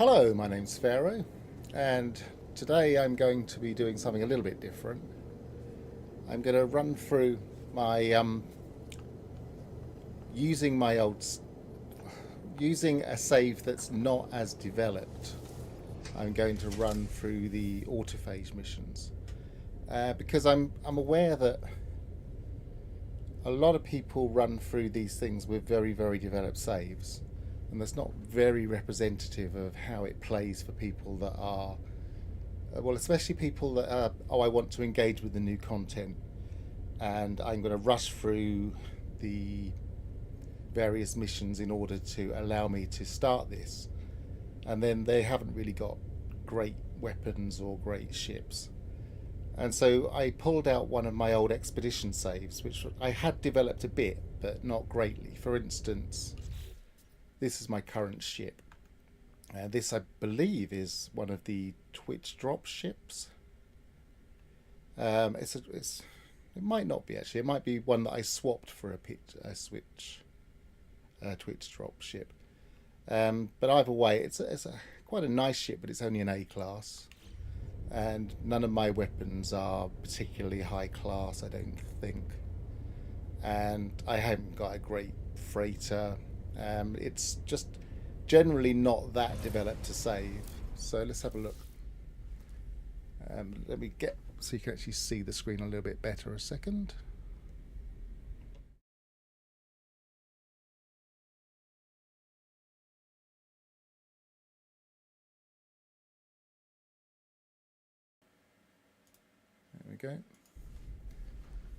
Hello, my name's Pharaoh, and today I'm going to be doing something a little bit different. I'm going to run through my using my using a save that's not as developed. I'm going to run through the autophage missions because I'm aware that a lot of people run through these things with very developed saves, and that's not very representative of how it plays for people that are well, especially people that are, I want to engage with the new content, and I'm going to rush through the various missions in order to allow me to start this, and then they haven't really got great weapons or great ships. And so I pulled out one of my old expedition saves, which I had developed a bit, but not greatly. For instance, this is my current ship. This, I believe, is one of the Twitch drop ships. It might not be actually. It might be one that I swapped for a Twitch drop ship. But either way, it's quite a nice ship, but it's only an A-class. And none of my weapons are particularly high class, I don't think. And I haven't got a great freighter. It's just generally not that developed to save. So let's have a look. Let me get so you can actually see the screen a little bit better a second. There we go.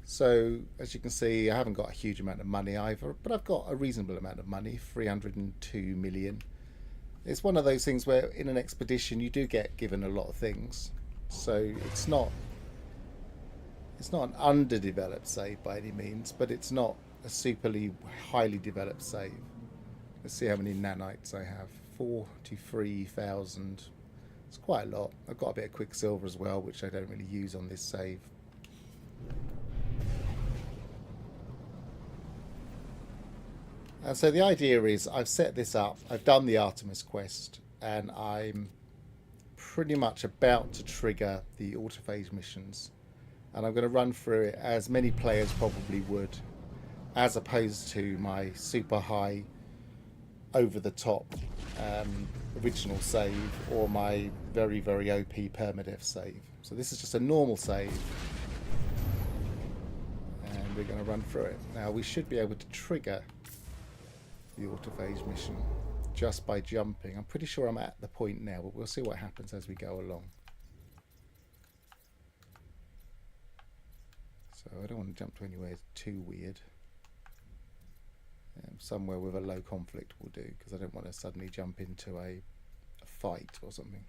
So as you can see, I haven't got a huge amount of money either, but I've got a reasonable amount of money, 302 million. It's one of those things where in an expedition you do get given a lot of things, so it's not an underdeveloped save by any means, but it's not a superly highly developed save. Let's see how many nanites I have. 43,000. It's quite a lot. I've got a bit of quicksilver as well, which I don't really use on this save. And so the idea is I've set this up, I've done the Artemis quest, and I'm pretty much about to trigger the autophage missions. And I'm going to run through it as many players probably would, as opposed to my super high, over the top original save or my very OP permadeath save. So this is just a normal save, and we're going to run through it. Now we should be able to trigger the autophage mission just by jumping. I'm pretty sure I'm at the point now, but we'll see what happens as we go along. So I don't want to jump to anywhere too weird. Somewhere with a low conflict will do, because I don't want to suddenly jump into a fight or something.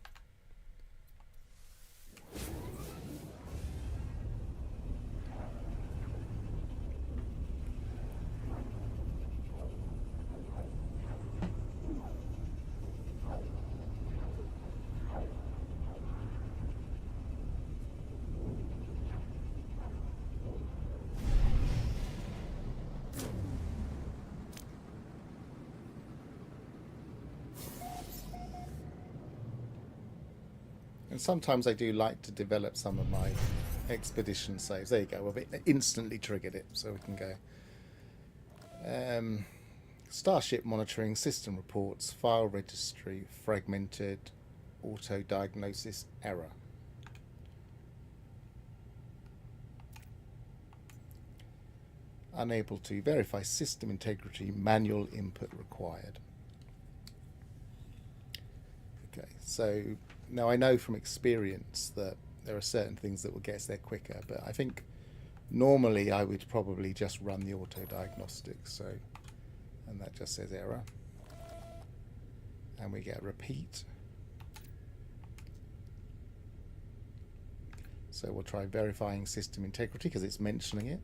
And sometimes I do like to develop some of my expedition saves. There you go. Well, it instantly triggered it, so we can go. Starship monitoring, system reports, file registry, fragmented, auto diagnosis error. Unable to verify system integrity, manual input required. Okay, so now I know from experience that there are certain things that will get us there quicker, but I think normally I would probably just run the auto diagnostics. So, and that just says error, and we get a repeat. So we'll try verifying system integrity because it's mentioning it,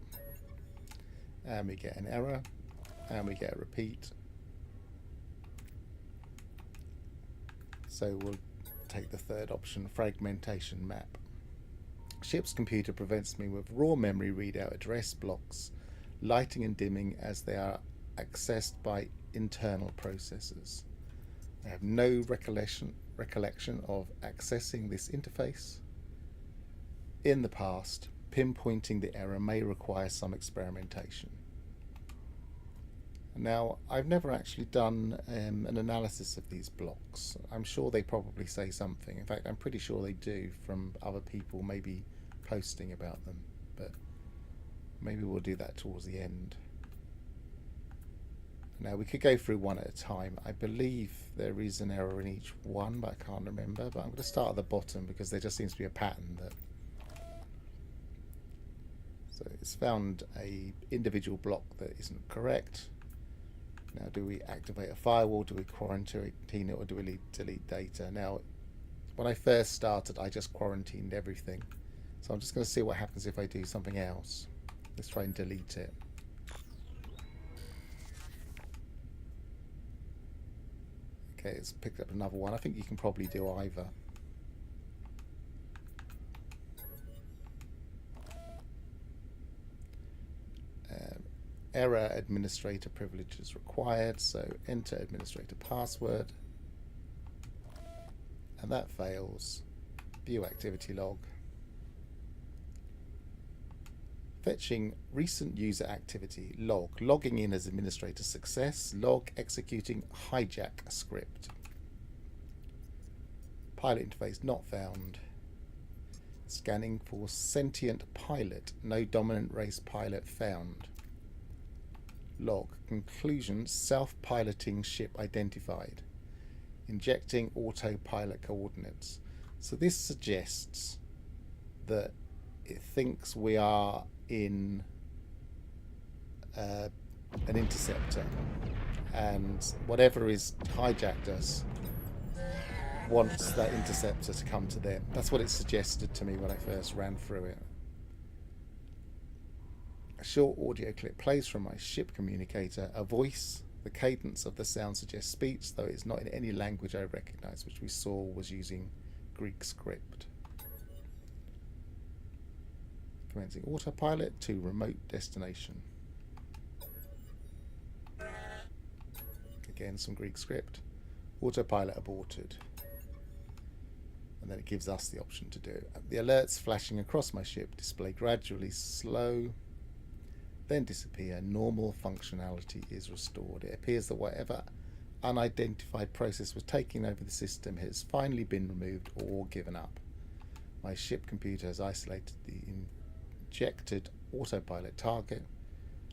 and we get an error, and we get a repeat. So we'll take the third option, fragmentation map. Ship's computer prevents me with raw memory readout address blocks, lighting and dimming as they are accessed by internal processors. I have no recollection of accessing this interface. In the past, pinpointing the error may require some experimentation. Now, I've never actually done an analysis of these blocks. I'm sure they probably say something. In fact, I'm pretty sure they do from other people maybe posting about them, but maybe we'll do that towards the end. Now, we could go through one at a time. I believe there is an error in each one, but I can't remember. But I'm going to start at the bottom because there just seems to be a pattern that... So it's found a individual block that isn't correct. Now, do we activate a firewall? Do we quarantine it, or do we delete data? Now, when I first started, I just quarantined everything. So I'm just going to see what happens if I do something else. Let's try and delete it. Okay, it's picked up another one. I think you can probably do either. Error administrator privileges required, so enter administrator password, and that fails. View activity log. Fetching recent user activity log, logging in as administrator success, log executing hijack script. Pilot interface not found. Scanning for sentient pilot, no dominant race pilot found. Log, conclusion, self-piloting ship identified. Injecting autopilot coordinates. So this suggests that it thinks we are in an interceptor, and whatever is hijacked us wants that interceptor to come to them. That's what it suggested to me when I first ran through it. A short audio clip plays from my ship communicator. A voice, the cadence of the sound suggests speech, though it's not in any language I recognize, which we saw was using Greek script. Commencing autopilot to remote destination. Again, some Greek script. Autopilot aborted. And then it gives us the option to do it. The alerts flashing across my ship display gradually slow, then disappear. Normal functionality is restored. It appears that whatever unidentified process was taking over the system has finally been removed or given up. My ship computer has isolated the injected autopilot target.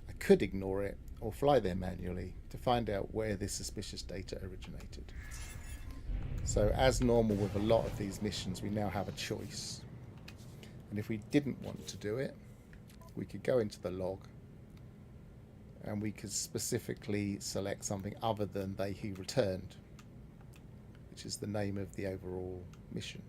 I could ignore it or fly there manually to find out where this suspicious data originated. So as normal with a lot of these missions, we now have a choice. And if we didn't want to do it, we could go into the log and we could specifically select something other than they who returned, which is the name of the overall mission.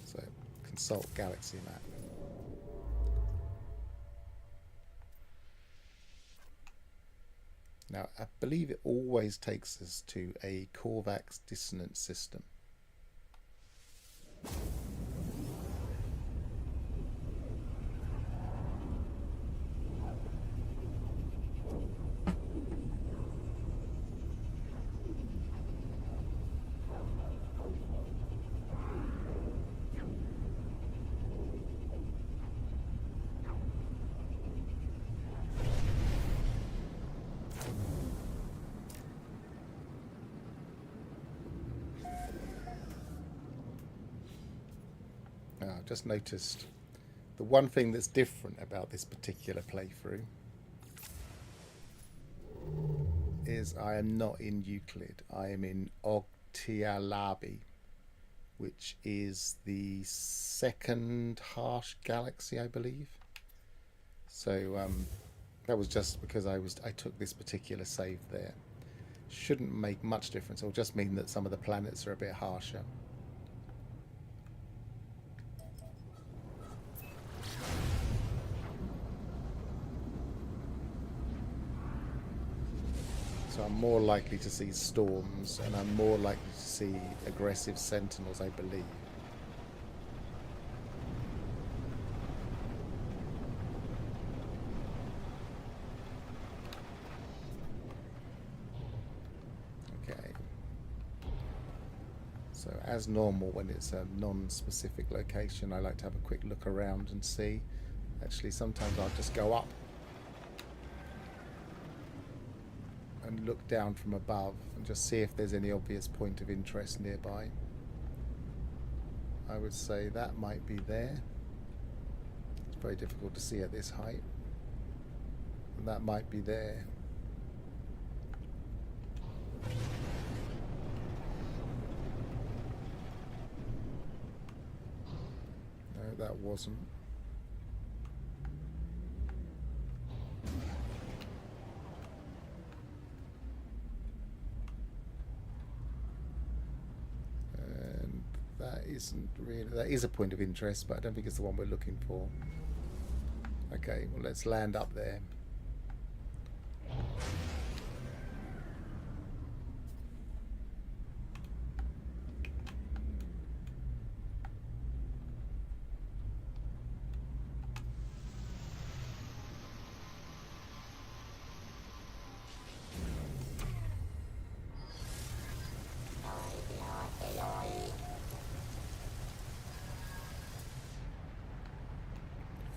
So consult galaxy map. Now, I believe it always takes us to a Korvax dissonance system. I've just noticed the one thing that's different about this particular playthrough is I am not in Euclid. I am in Ogtialabi, which is the second harsh galaxy, I believe. So that was just because I took this particular save there. Shouldn't make much difference. It'll just mean that some of the planets are a bit harsher. So I'm more likely to see storms, and I'm more likely to see aggressive sentinels, I believe. as normal, when it's a non-specific location, I like to have a quick look around and see. Actually, sometimes I'll just go up and look down from above and just see if there's any obvious point of interest nearby. I would say that might be there. It's very difficult to see at this height. And that might be there. No, that wasn't. And that isn't really... That is a point of interest, but I don't think it's the one we're looking for. Okay, well, let's land up there.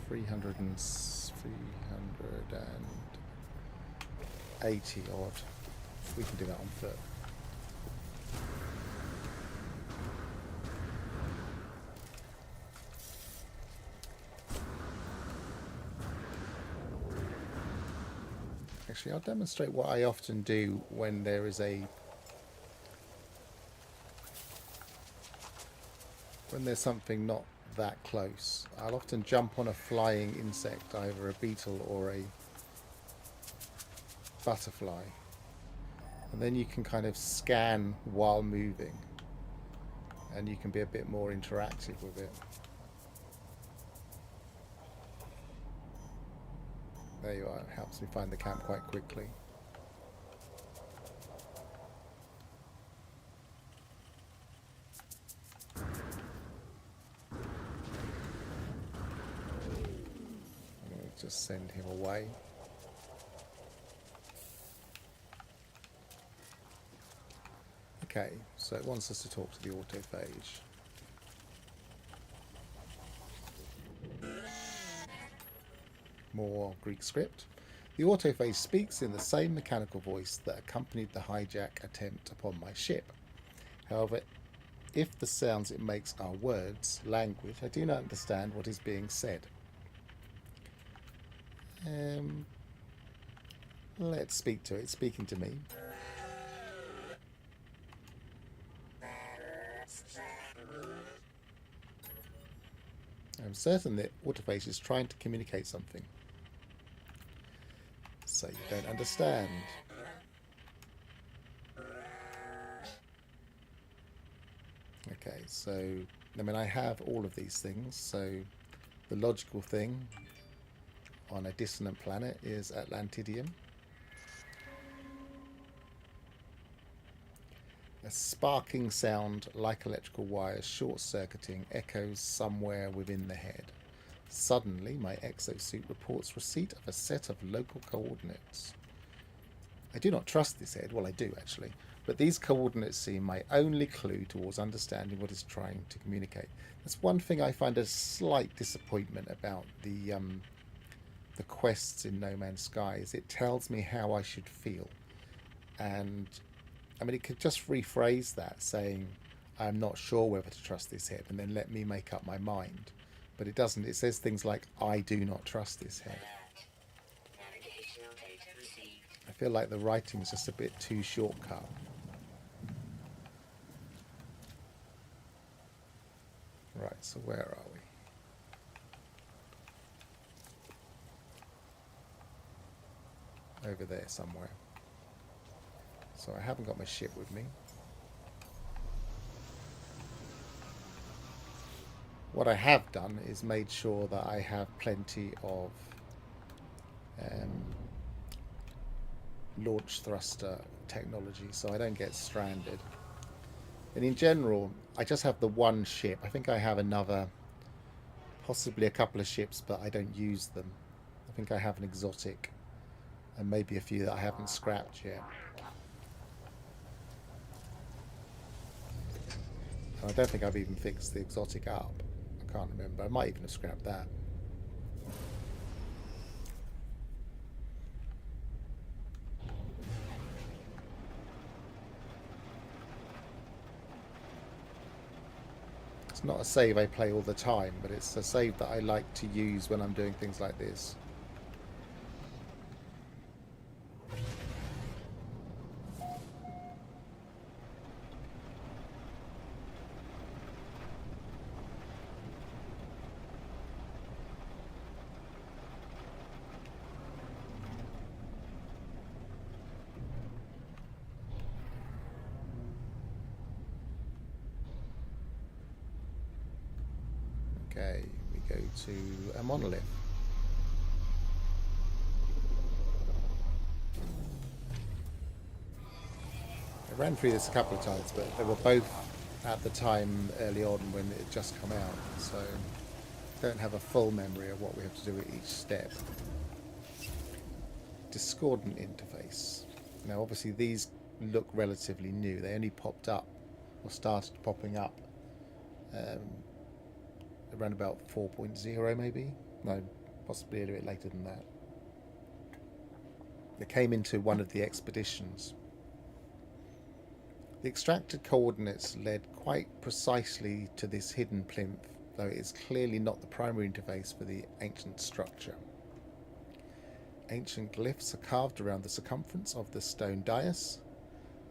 Three hundred and 380 odd. We can do that on foot. Actually, I'll demonstrate what I often do when there is when there's something not that close. I'll often jump on a flying insect, either a beetle or a butterfly, and then you can kind of scan while moving, and you can be a bit more interactive with it. There you are. It helps me find the camp quite quickly. Just send him away. Okay, so it wants us to talk to the autophage. More Greek script. The autophage speaks in the same mechanical voice that accompanied the hijack attempt upon my ship. However, if the sounds it makes are words, language, I do not understand what is being said. Let's speak to it. It's speaking to me. I'm certain that Autophage is trying to communicate something. So you don't understand. Okay, so I mean, I have all of these things. So the logical thing on a dissonant planet is atlantium. A sparking sound like electrical wires short-circuiting echoes somewhere within the head. Suddenly, my exosuit reports receipt of a set of local coordinates. I do not trust this head. Well, I do, actually. But these coordinates seem my only clue towards understanding what it's trying to communicate. That's one thing I find a slight disappointment about the quests in No Man's Sky, is it tells me how I should feel. And I mean, it could just rephrase that, saying, I'm not sure whether to trust this head, and then let me make up my mind. But it doesn't. It says things like, I do not trust this head. I feel like the writing is just a bit too shortcut. Right, so where are we? Over there somewhere. So I haven't got my ship with me. What I have done is made sure that I have plenty of launch thruster technology, so I don't get stranded. And in general, I just have the one ship. I think I have another, possibly a couple of ships, but I don't use them. I think I have an exotic and maybe a few that I haven't scrapped yet. I don't think I've even fixed the exotic up. I can't remember. I might even have scrapped that. It's not a save I play all the time, but it's a save that I like to use when I'm doing things like this. Okay, we go to a monolith. I ran through this a couple of times, but they were both at the time early on when it had just come out, so I don't have a full memory of what we have to do at each step. Discordant interface. Now obviously these look relatively new. They only popped up, or started popping up around about 4.0 maybe? No, possibly a little bit later than that. They came into one of the expeditions. The extracted coordinates led quite precisely to this hidden plinth, though it is clearly not the primary interface for the ancient structure. Ancient glyphs are carved around the circumference of the stone dais.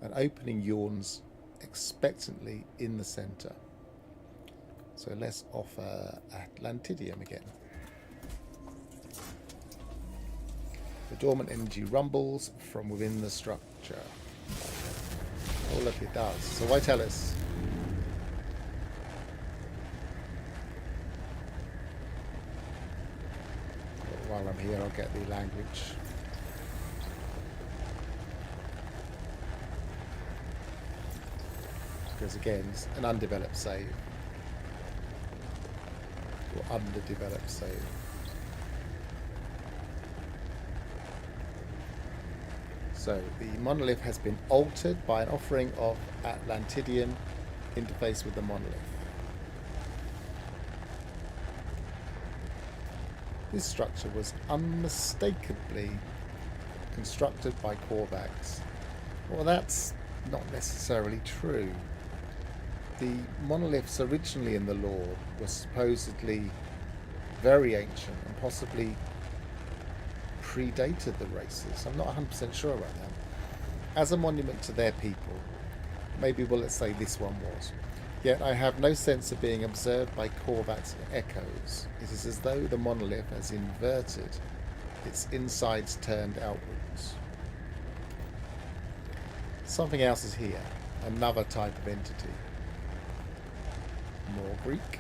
An opening yawns expectantly in the centre. So let's offer atlantium again. The dormant energy rumbles from within the structure. Oh look, it does. So why tell us? While I'm here, I'll get the language. Because again, it's an undeveloped save. Or underdeveloped save. So the monolith has been altered by an offering of atlantium interface with the monolith. This structure was unmistakably constructed by Korvax. Well, that's not necessarily true. The monoliths originally in the lore were supposedly very ancient and possibly predated the races. I'm not 100% sure about that. As a monument to their people, maybe, well, let's say this one was. Yet I have no sense of being observed by Korvax echoes. It is as though the monolith has inverted, its insides turned outwards. Something else is here, another type of entity. More Greek.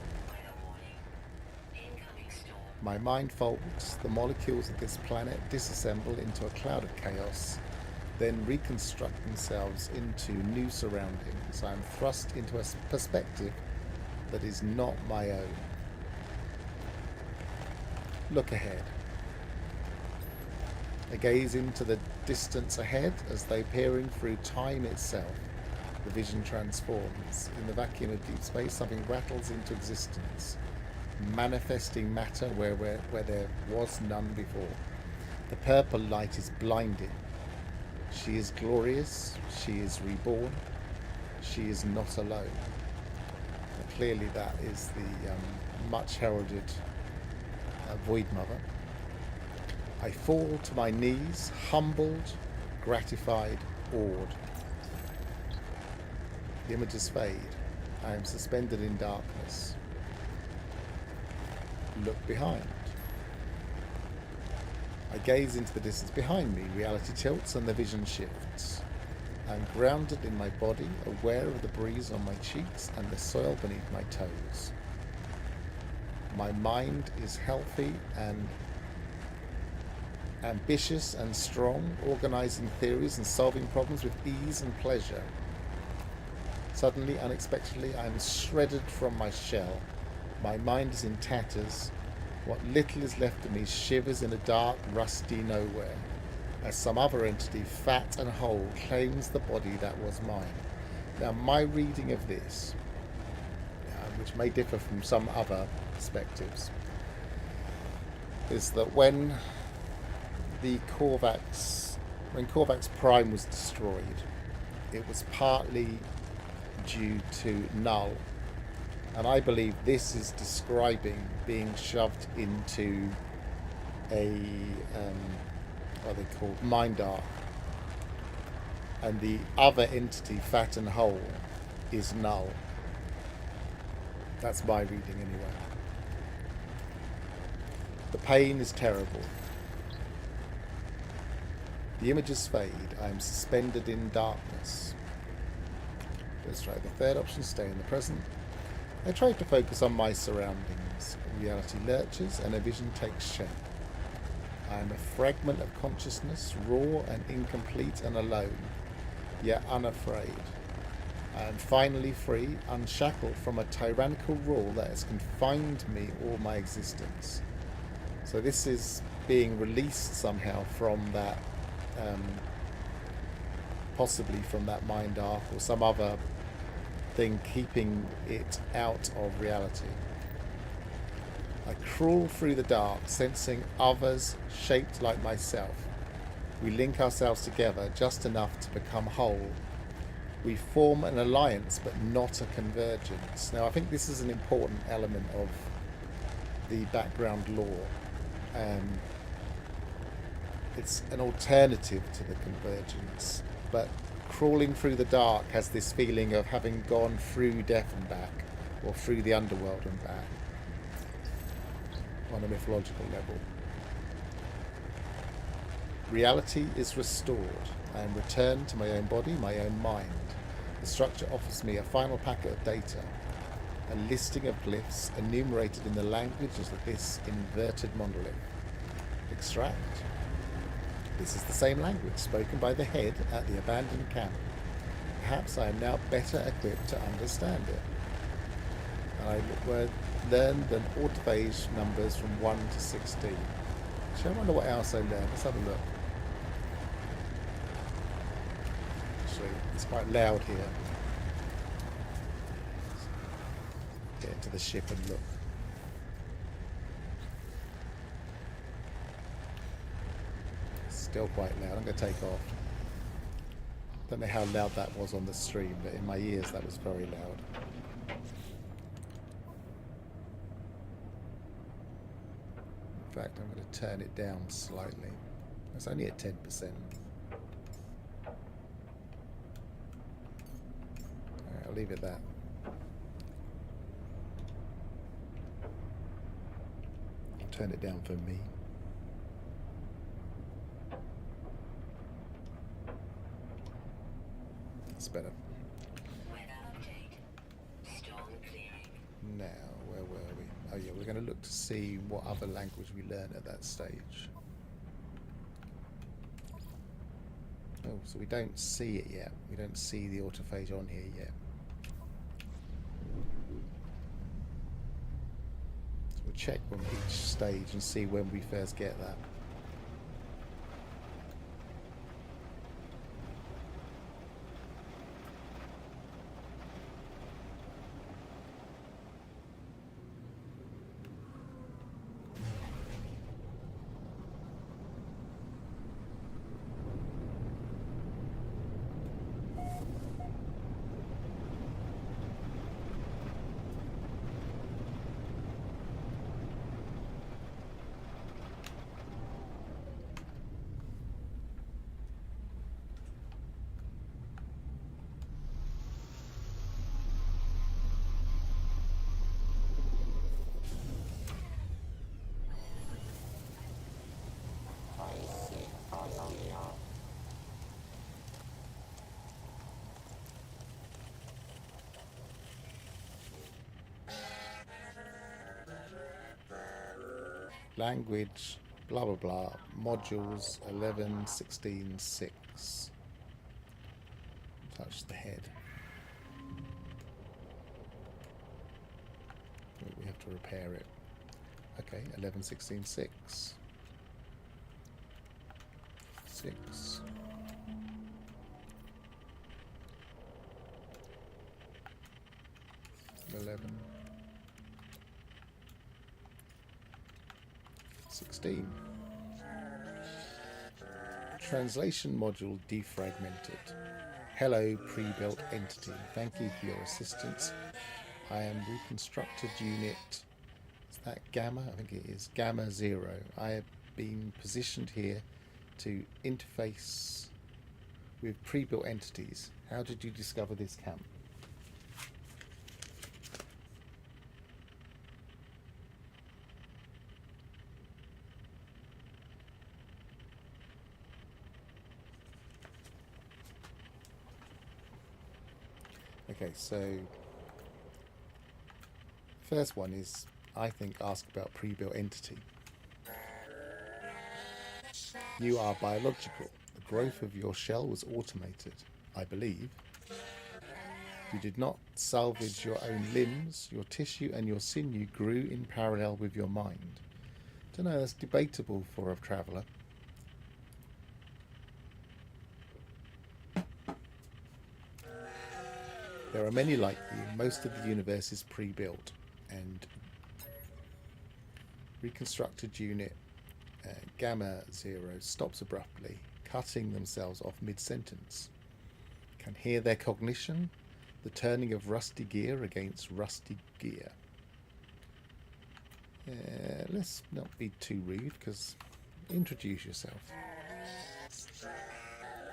My mind folds, the molecules of this planet disassemble into a cloud of chaos, then reconstruct themselves into new surroundings. I am thrust into a perspective that is not my own. Look ahead. I gaze into the distance ahead as though peering through time itself. The vision transforms. In the vacuum of deep space, something rattles into existence, manifesting matter where there was none before. The purple light is blinding. She is glorious. She is reborn. She is not alone. And clearly that is the much heralded Void Mother. I fall to my knees, humbled, gratified, awed. The images fade. I am suspended in darkness. Look behind. I gaze into the distance behind me. Reality tilts and the vision shifts. I am grounded in my body, aware of the breeze on my cheeks and the soil beneath my toes. My mind is healthy and ambitious and strong, organizing theories and solving problems with ease and pleasure. Suddenly, unexpectedly, I am shredded from my shell. My mind is in tatters. What little is left of me shivers in a dark, rusty nowhere, as some other entity, fat and whole, claims the body that was mine. Now, my reading of this which may differ from some other perspectives, is that when Korvax Prime was destroyed, it was partly due to null, and I believe this is describing being shoved into a what are they called, mind arc, and the other entity, Fat and Whole, is null. That's my reading anyway. The pain is terrible. The images fade. I am suspended in darkness. Let's try the third option, stay in the present. I try to focus on my surroundings. Reality lurches and a vision takes shape. I am a fragment of consciousness, raw and incomplete and alone, yet unafraid. I am finally free, unshackled from a tyrannical rule that has confined me all my existence. So this is being released somehow from that, possibly from that mind arc or some other thing keeping it out of reality. I crawl through the dark, sensing others shaped like myself. We link ourselves together just enough to become whole. We form an alliance, but not a convergence. Now, I think this is an important element of the background lore. It's an alternative to the convergence, but crawling through the dark has this feeling of having gone through death and back, or through the underworld and back, on a mythological level. Reality is restored. I am returned to my own body, my own mind. The structure offers me a final packet of data, a listing of glyphs enumerated in the language of this inverted monolith. Extract. This is the same language spoken by the head at the abandoned camp. Perhaps I am now better equipped to understand it. And I learned the autophage numbers from 1 to 16. Actually, I wonder what else I learned. Let's have a look. Actually, it's quite loud here. Get into the ship and look. Still quite loud. I'm going to take off. Don't know how loud that was on the stream, but in my ears that was very loud. In fact, I'm going to turn it down slightly. It's only at 10%. Alright, I'll leave it that. I'll turn it down for me. That's better. Now, where were we? Oh yeah, we're going to look to see what other language we learn at that stage. Oh, so we don't see it yet. We don't see the autophage on here yet. So we'll check on each stage and see when we first get that. Language, blah blah blah, modules 11, 16, 6. Touch the head. We have to repair it. Okay, 11, 16, 6. 6. 11. 16. Translation module defragmented. Hello, pre-built entity. Thank you for your assistance. I am reconstructed unit. Is that Gamma? I think it is. Gamma 0. I have been positioned here to interface with pre-built entities. How did you discover this camp? Okay, so first one is, I think, ask about pre-built entity. You are biological. The growth of your shell was automated, I believe. You did not salvage your own limbs. Your tissue and your sinew grew in parallel with your mind. Don't know, that's debatable for a traveller. There are many like you. Most of the universe is pre-built, and reconstructed unit Gamma 0 stops abruptly, cutting themselves off mid-sentence. Can hear their cognition, the turning of rusty gear against rusty gear. Let's not be too rude, because introduce yourself.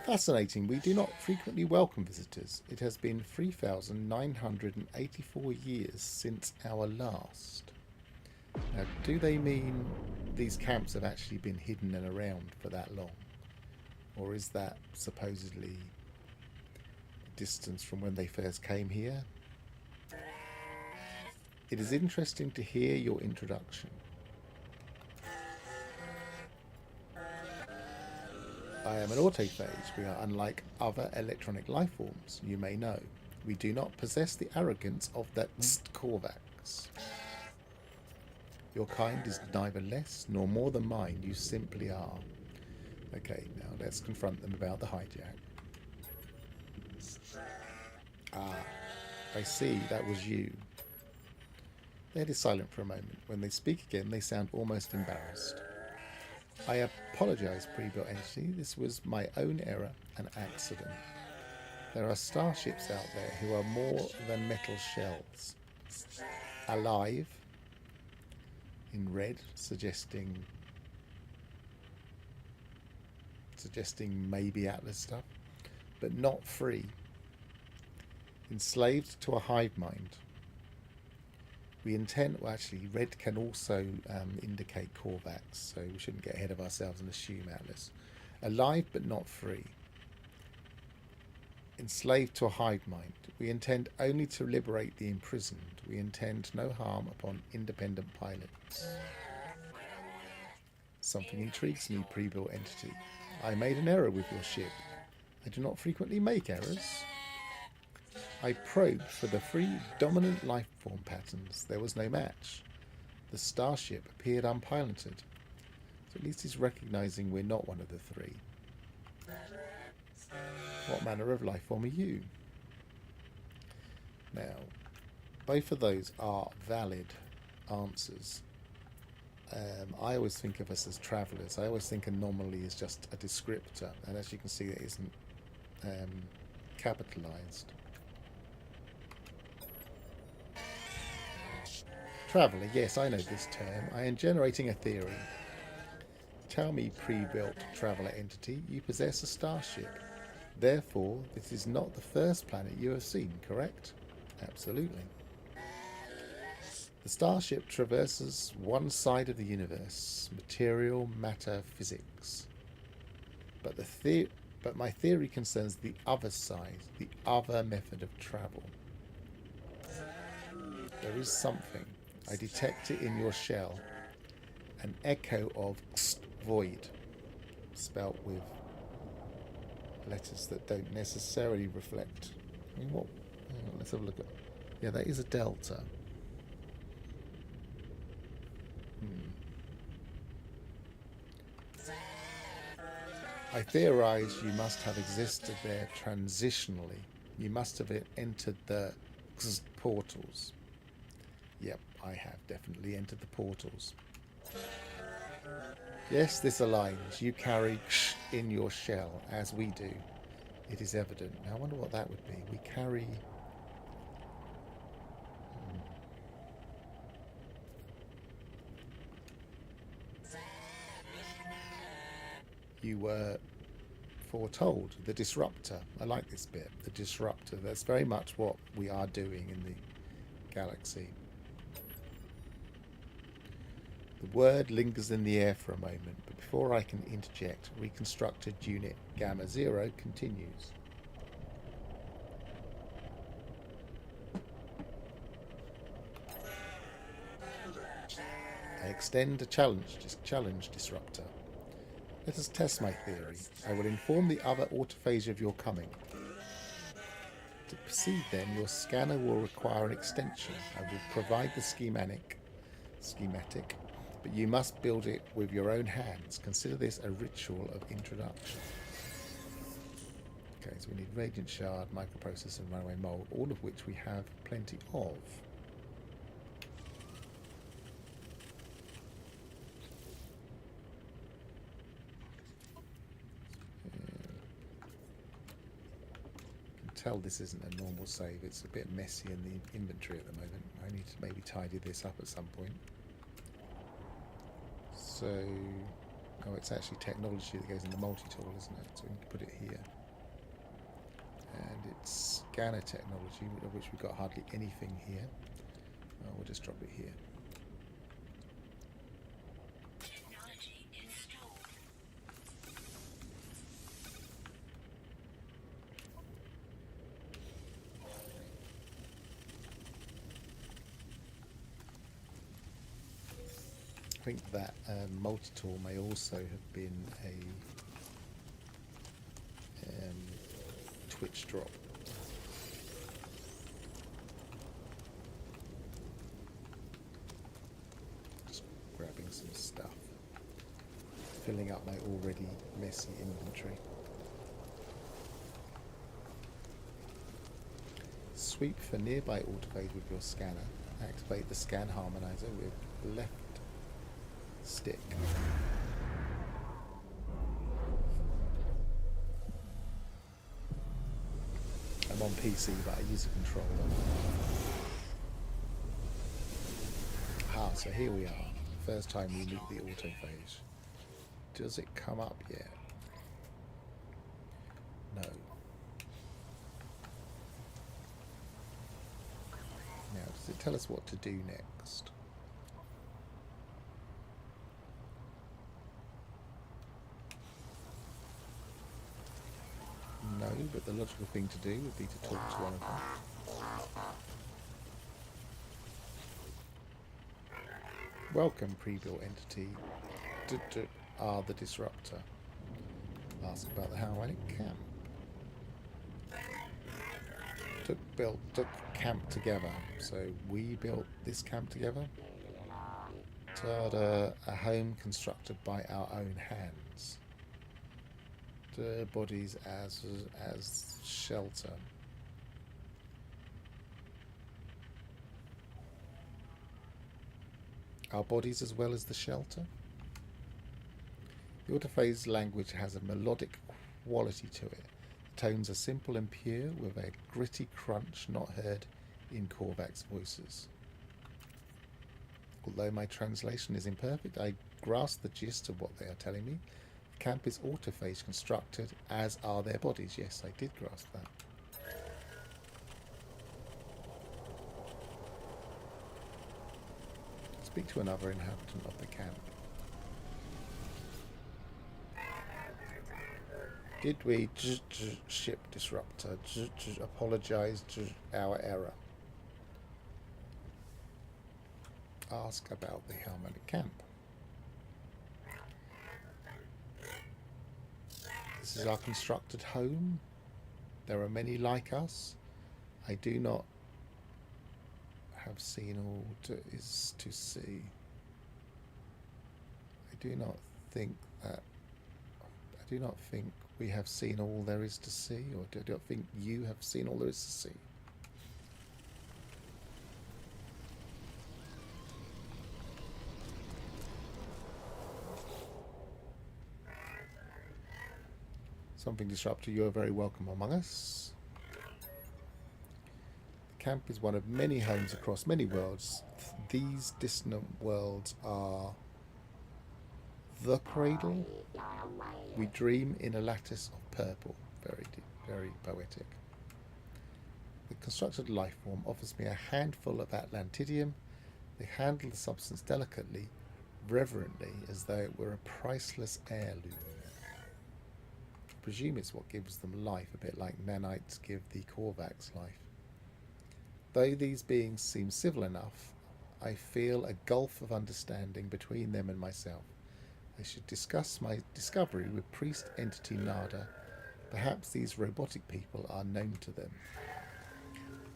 Fascinating. We do not frequently welcome visitors. It has been 3,984 years since our last. Now, do they mean these camps have actually been hidden and around for that long? Or is that supposedly distance from when they first came here? It is interesting to hear your introduction. I am an autophage. We are unlike other electronic life forms, you may know. We do not possess the arrogance of the Korvax. Your kind is neither less nor more than mine. You simply are. Okay, now let's confront them about the hijack. Ah, I see. That was you. The head is silent for a moment. When they speak again, they sound almost embarrassed. I apologise, pre-built entity. This was my own error and accident. There are starships out there who are more than metal shells. Alive, in red, suggesting maybe Atlas stuff, but not free. Enslaved to a hive mind. We intend, well actually, red can also indicate Korvax, so we shouldn't get ahead of ourselves and assume Atlas. Alive but not free. Enslaved to a hive mind. We intend only to liberate the imprisoned. We intend no harm upon independent pilots. Something intrigues me, pre-built entity. I made an error with your ship. I do not frequently make errors. I probed for the three dominant life form patterns. There was no match. The starship appeared unpiloted. So at least he's recognising we're not one of the three. What manner of life form are you? Now, both of those are valid answers. I always think of us as travellers. I always think anomaly is just a descriptor, and as you can see, it isn't capitalised. Traveller, yes, I know this term. I am generating a theory. Tell me, pre-built traveller entity, you possess a starship. Therefore, this is not the first planet you have seen, correct? Absolutely. The starship traverses one side of the universe, material, matter, physics. But my theory concerns the other side, the other method of travel. There is something. I detect it in your shell. An echo of void, spelt with letters that don't necessarily reflect. I mean, what? Hang on, let's have a look at. Yeah, that is a delta. I theorize you must have existed there transitionally. You must have entered the portals. Yep, I have definitely entered the portals. Yes, this aligns. You carry in your shell, as we do. It is evident. Now I wonder what that would be. We carry... You were foretold. The disruptor. I like this bit. The disruptor. That's very much what we are doing in the galaxy. The word lingers in the air for a moment, but before I can interject, reconstructed unit Gamma 0 continues. I extend a challenge disruptor. Let us test my theory. I will inform the other autophage of your coming. To proceed then, your scanner will require an extension. I will provide the schematic, but you must build it with your own hands. Consider this a ritual of introduction. Okay, so we need radiant shard, microprocessor, and runaway mold, all of which we have plenty of. Tell this isn't a normal save. It's a bit messy in the inventory at the moment. I need to maybe tidy this up at some point. So, oh, it's actually technology that goes in the multi-tool, isn't it? So we can put it here. And it's scanner technology, of which we've got hardly anything here. Oh, we'll just drop it here. I think that multi-tool may also have been a Twitch drop. Just grabbing some stuff, filling up my already messy inventory. Sweep for nearby autophage with your scanner. Activate the scan harmonizer with left stick. I'm on PC, but I use a controller. Ah, so here we are. First time we meet the autophage. Does it come up yet? No. Now, does it tell us what to do next? No, but the logical thing to do would be to talk to one of them. Welcome, pre-built entity. The disruptor. Ask about the harmonic camp. Took camp together. So we built this camp together. A home constructed by our own hands. The bodies as shelter. Our bodies as well as the shelter. The autophage language has a melodic quality to it. The tones are simple and pure, with a gritty crunch not heard in Korvac's voices. Although my translation is imperfect, I grasp the gist of what they are telling me. The camp is autophage constructed, as are their bodies. Yes, I did grasp that. Speak to another inhabitant of the camp. Did we ship disruptor apologize to our error? Ask about the harmonic camp. This is our constructed home. There are many like us. I do not have seen all there is to see. I do not think we have seen all there is to see, or do not think you have seen all there is to see. Something disruptor, you are very welcome among us. The camp is one of many homes across many worlds. These dissonant worlds are the cradle. We dream in a lattice of purple. Very deep, very poetic. The constructed life form offers me a handful of atlantium. They handle the substance delicately, reverently, as though it were a priceless heirloom. I presume it's what gives them life, a bit like nanites give the Korvax life. Though these beings seem civil enough, I feel a gulf of understanding between them and myself. I should discuss my discovery with priest entity Nada. Perhaps these robotic people are known to them.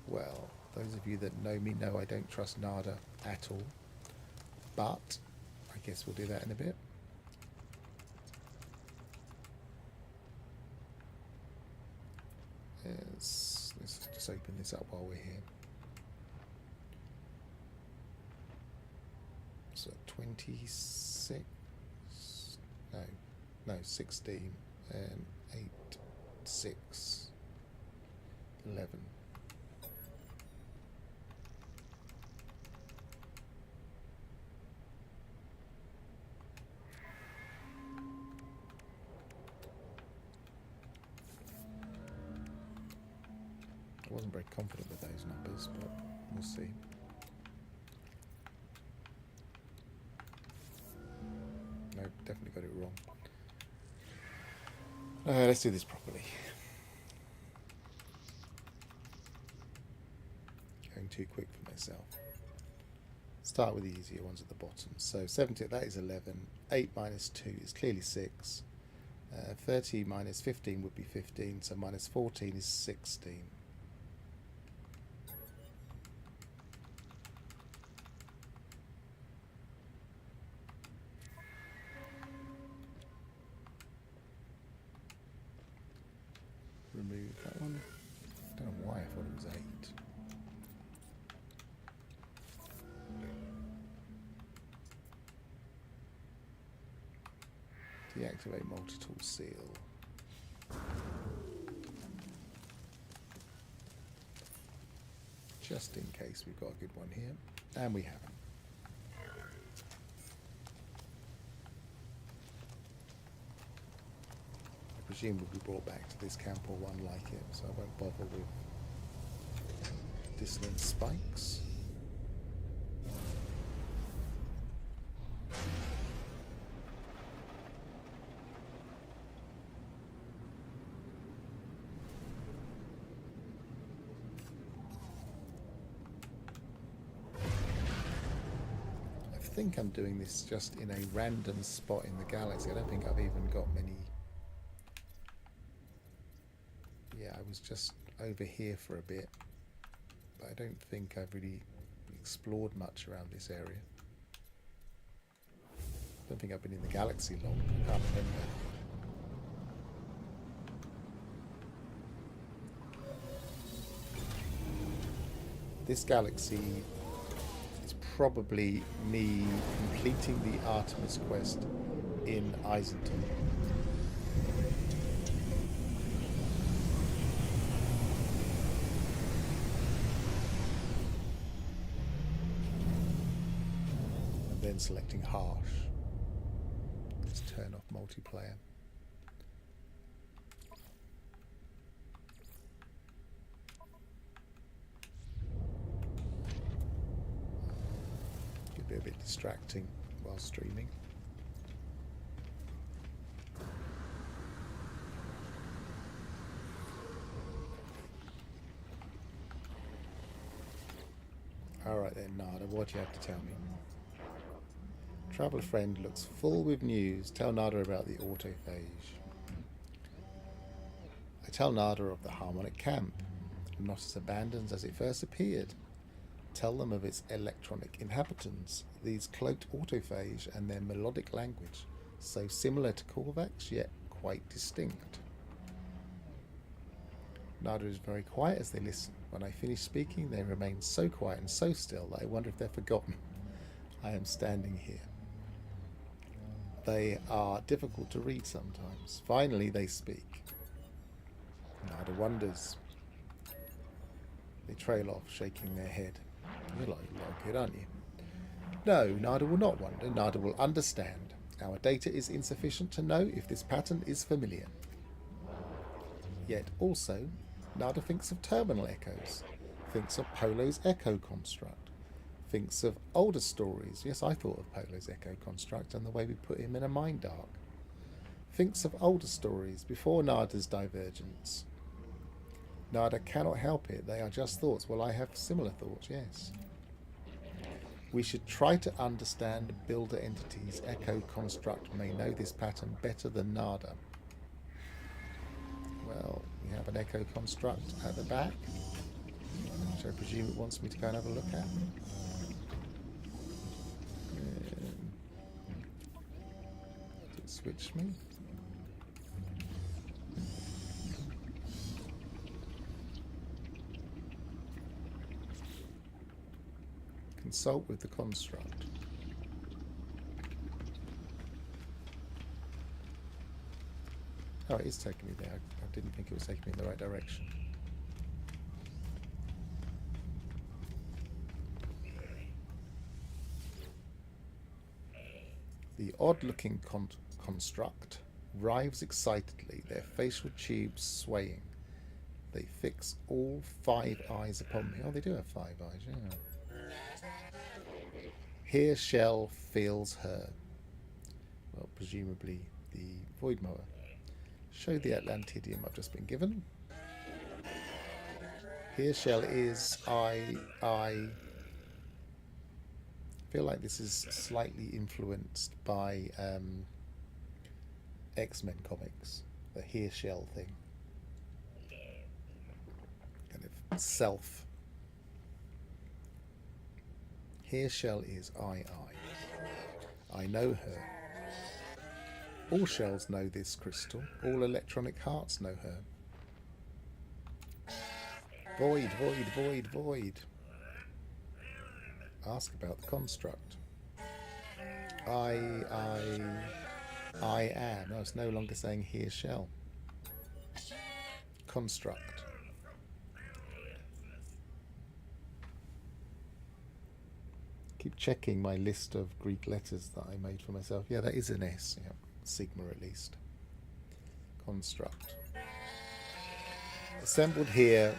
Well, those of you that know me know I don't trust Nada at all. But I guess we'll do that in a bit. Let's just open this up while we're here. So 26, no, 16 and 8, 6, 11. I wasn't very confident with those numbers, but we'll see. No, definitely got it wrong. Let's do this properly. Going too quick for myself. Start with the easier ones at the bottom. So 70, that is 11. 8 minus 2 is clearly 6. 30 minus 15 would be 15, so minus 14 is 16. Remove that one. I don't know why I thought it was 8. Deactivate multi-tool seal. Just in case we've got a good one here. And we haven't. I presume we'll be brought back to this camp or one like it, so I won't bother with dissonant spikes. I think I'm doing this just in a random spot in the galaxy. I don't think I've even got many. Yeah, I was just over here for a bit, but I don't think I've really explored much around this area. I don't think I've been in the galaxy long. I can't remember. This galaxy is probably me completing the Artemis quest in Eisenton. And then selecting harsh. Let's turn off multiplayer. Could be a bit distracting while streaming. Alright then, Nada, what do you have to tell me? Traveller friend looks full with news. Tell Nada about the autophage. I tell Nada of the harmonic camp, not as abandoned as it first appeared. Tell them of its electronic inhabitants, these cloaked autophage and their melodic language, so similar to Korvax, yet quite distinct. Nada is very quiet as they listen. When I finish speaking, they remain so quiet and so still that I wonder if they're forgotten. I am standing here. They are difficult to read sometimes. Finally, they speak. Nada wonders. They trail off, shaking their head. You like it, aren't you? No, Nada will not wonder. Nada will understand. Our data is insufficient to know if this pattern is familiar. Yet also, Nada thinks of terminal echoes, thinks of Polo's echo construct, thinks of older stories. Yes, I thought of Polo's echo construct and the way we put him in a mind arc. Thinks of older stories before Nada's divergence. Nada cannot help it. They are just thoughts. Well, I have similar thoughts, yes. We should try to understand builder entities. Echo construct may know this pattern better than Nada. Well, we have an echo construct at the back, which I presume it wants me to go and have a look at. Did it switch me? Consult with the construct. Oh, it is taking me there. I didn't think it was taking me in the right direction. The odd-looking construct writhes excitedly, their facial tubes swaying. They fix all 5 eyes upon me. Oh, they do have 5 eyes, yeah. Here Shell feels her. Well, presumably the Void Mower. Show the Atlantidium I've just been given. Here Shell is I feel like this is slightly influenced by X-Men comics. The Here Shell thing. Kind of self. Here Shell is I know her. All shells know this crystal. All electronic hearts know her. Void, void, void, void. Ask about the construct. I am. No, it's no longer saying here shell. Construct. Keep checking my list of Greek letters that I made for myself. Yeah, that is an S. Yeah. Sigma at least. Construct. Assembled here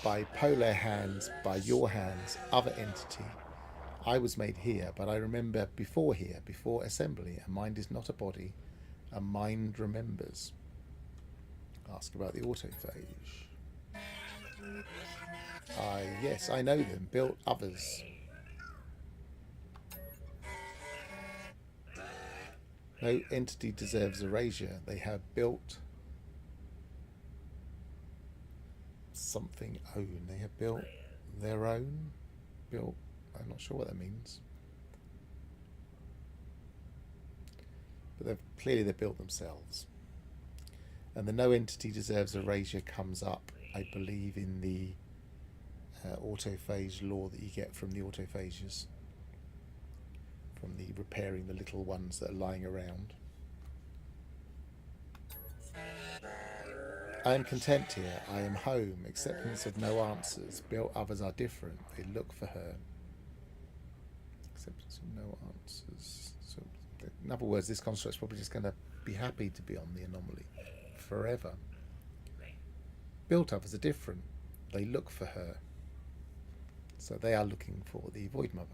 by polar hands, by your hands, other entity. I was made here, but I remember before here, before assembly. A mind is not a body. A mind remembers. Ask about the autophage. Yes, I know them. Built others. No entity deserves erasure. They have built something own. They have built their own. Built. I'm not sure what that means. But clearly they've built themselves. And the no entity deserves erasure comes up, I believe, in the autophage law that you get from the autophages. From the repairing the little ones that are lying around. I am content here. I am home. Acceptance of no answers. Built others are different. They look for her. Acceptance of no answers. So, in other words, this construct's probably just going to be happy to be on the anomaly forever. Built others are different. They look for her. So they are looking for the Void Mother.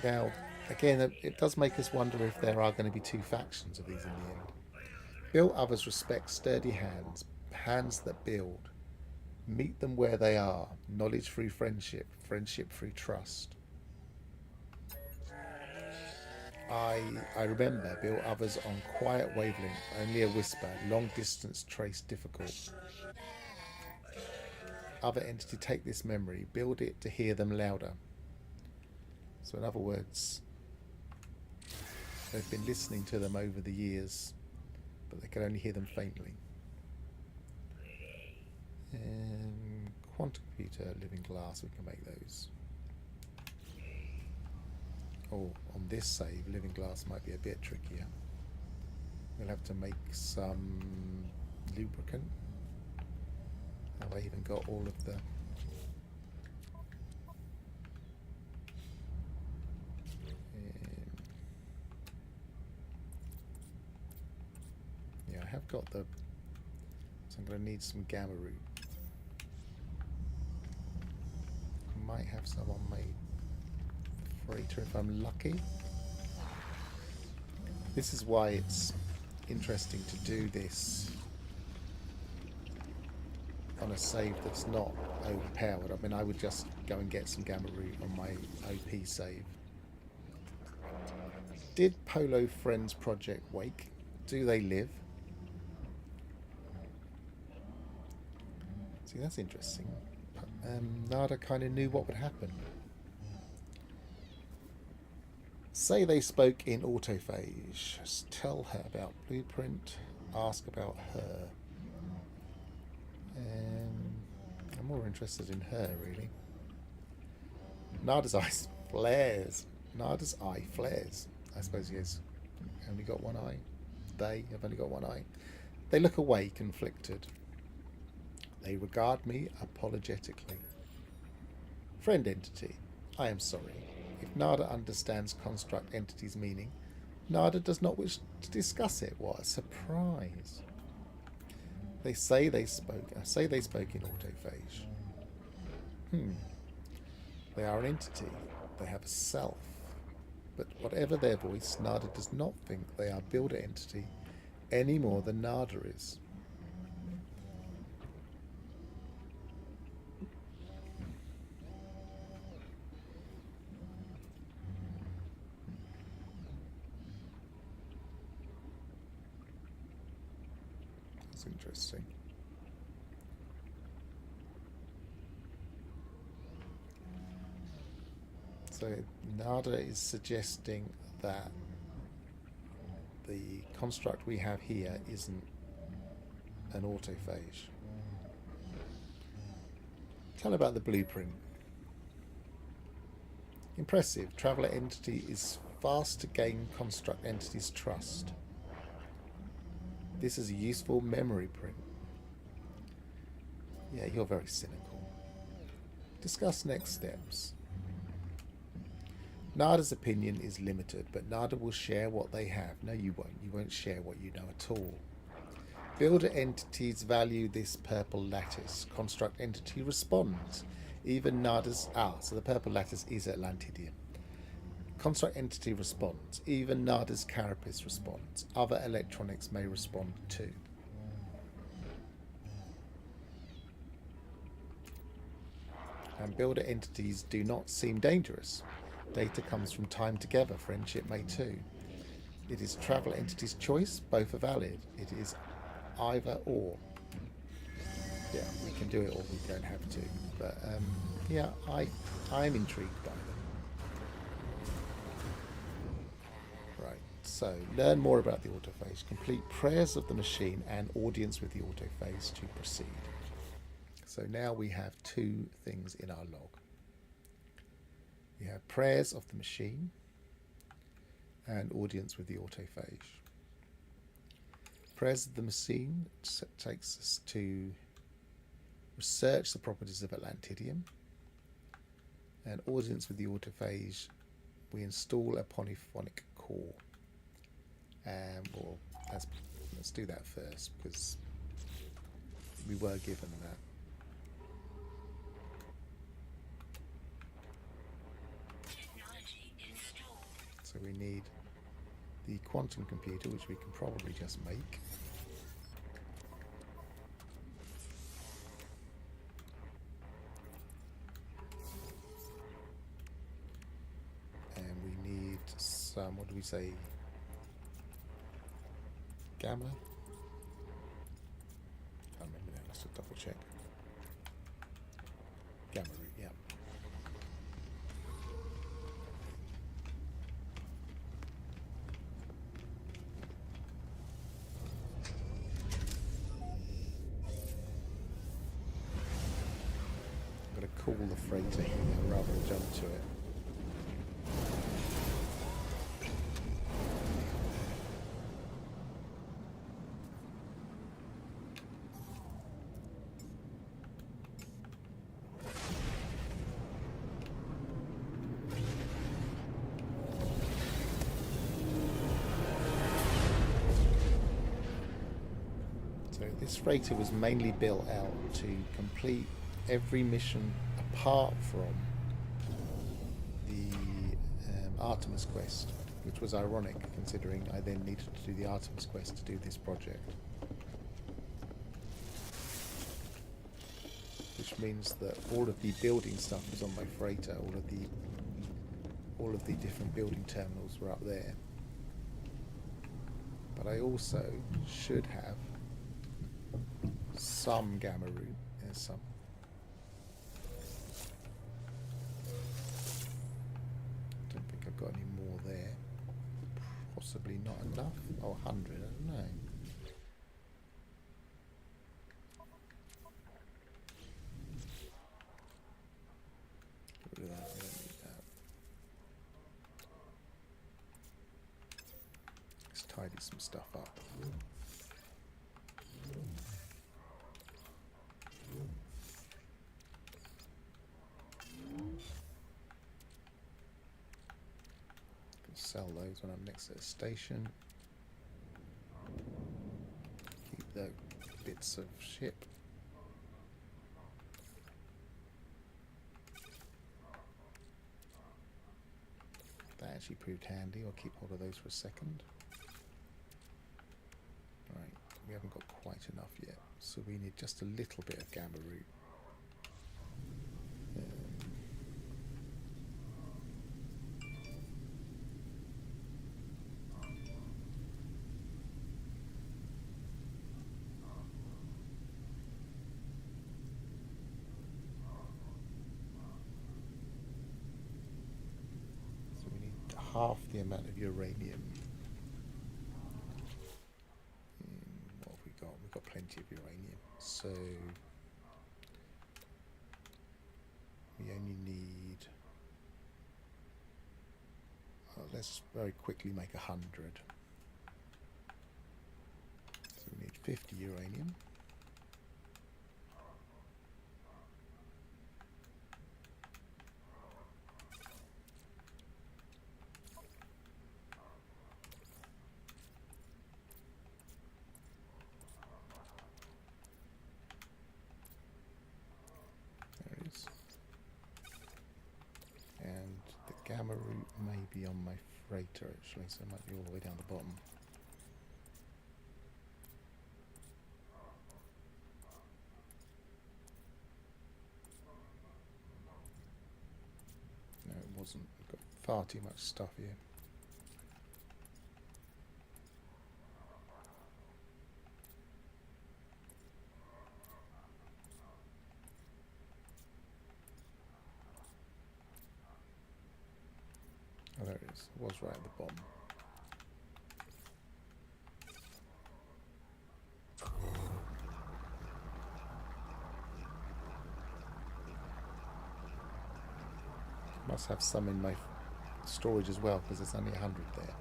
Now, again, it does make us wonder if there are going to be 2 factions of these in the end. Built others respect sturdy hands, hands that build. Meet them where they are. Knowledge through friendship, friendship through trust. I remember built others on quiet wavelength, only a whisper, long distance trace difficult. Other entity take this memory, build it to hear them louder. So in other words, they've been listening to them over the years, but they can only hear them faintly. Quantum computer, living glass, we can make those. Oh, on this save, living glass might be a bit trickier. We'll have to make some lubricant. Have I even got all of the... yeah, I have got the... so I'm going to need some gamma root. I might have some on my freighter if I'm lucky. This is why it's interesting to do this on a save that's not overpowered. I mean, I would just go and get some gamma root on my OP save. Did Polo Friends Project wake? Do they live? See, that's interesting. Nada kind of knew what would happen. Say they spoke in Autophage. Just tell her about Blueprint. Ask about her. I'm more interested in her, really. Nada's eye flares. Nada's eye flares. I suppose he has only got one eye. They have only got one eye. They look away, conflicted. They regard me apologetically. Friend entity, I am sorry. If Nada understands construct entity's meaning, Nada does not wish to discuss it. What a surprise. They say they spoke. I say they spoke in Autophage. They are an entity. They have a self. But whatever their voice, Nada does not think they are builder entity any more than Nada is. That's interesting. So Nada is suggesting that the construct we have here isn't an autophage. Tell about the blueprint. Impressive. Traveller entity is fast to gain construct entity's trust. This is a useful memory print. Yeah, you're very cynical. Discuss next steps. Nada's opinion is limited, but Nada will share what they have. No, you won't. You won't share what you know at all. Builder entities value this purple lattice. Construct entity responds. Even Nada's... so the purple lattice is atlantium. Construct entity responds. Even Nada's carapace responds. Other electronics may respond too. And builder entities do not seem dangerous. Data comes from time together. Friendship may too. It is traveller entity's choice. Both are valid. It is either or. Yeah, we can do it or we don't have to. But yeah, I'm intrigued by them. Right, so learn more about the autophage. Complete prayers of the machine and audience with the autophage to proceed. So now we have two things in our log. We have prayers of the machine and audience with the autophage. Prayers of the machine takes us to research the properties of atlantium, and audience with the autophage, we install a polyphonic core. And well, let's do that first because we were given that. So we need the quantum computer, which we can probably just make. And we need some, what do we say? Gamma? I can't remember now, let's just double check. Gamma root, yeah. Call the freighter here rather than jump to it. this freighter was mainly built out to complete every mission apart from the Artemis quest, which was ironic considering I then needed to do the Artemis quest to do this project. Which means that all of the building stuff was on my freighter, all of the different building terminals were up there. But I also should have some gamma root. There's some. Don't think I've got any more there. Possibly not enough. Oh, 100, I don't know. Get rid of that, I don't need that. Let's tidy some stuff up. Sell those when I'm next to the station. Keep the bits of ship. That actually proved handy. I'll keep hold of those for a second. Right, we haven't got quite enough yet, so we need just a little bit of gamma root. Half the amount of uranium. What have we got? We've got plenty of uranium. So we only need. Let's very quickly make 100. So we need 50 uranium. Gamma root may be on my freighter actually, so it might be all the way down the bottom. No, it wasn't. I've got far too much stuff here. Oh, there it is. It was right at the bottom. Must have some in my storage as well, because there's only 100 there.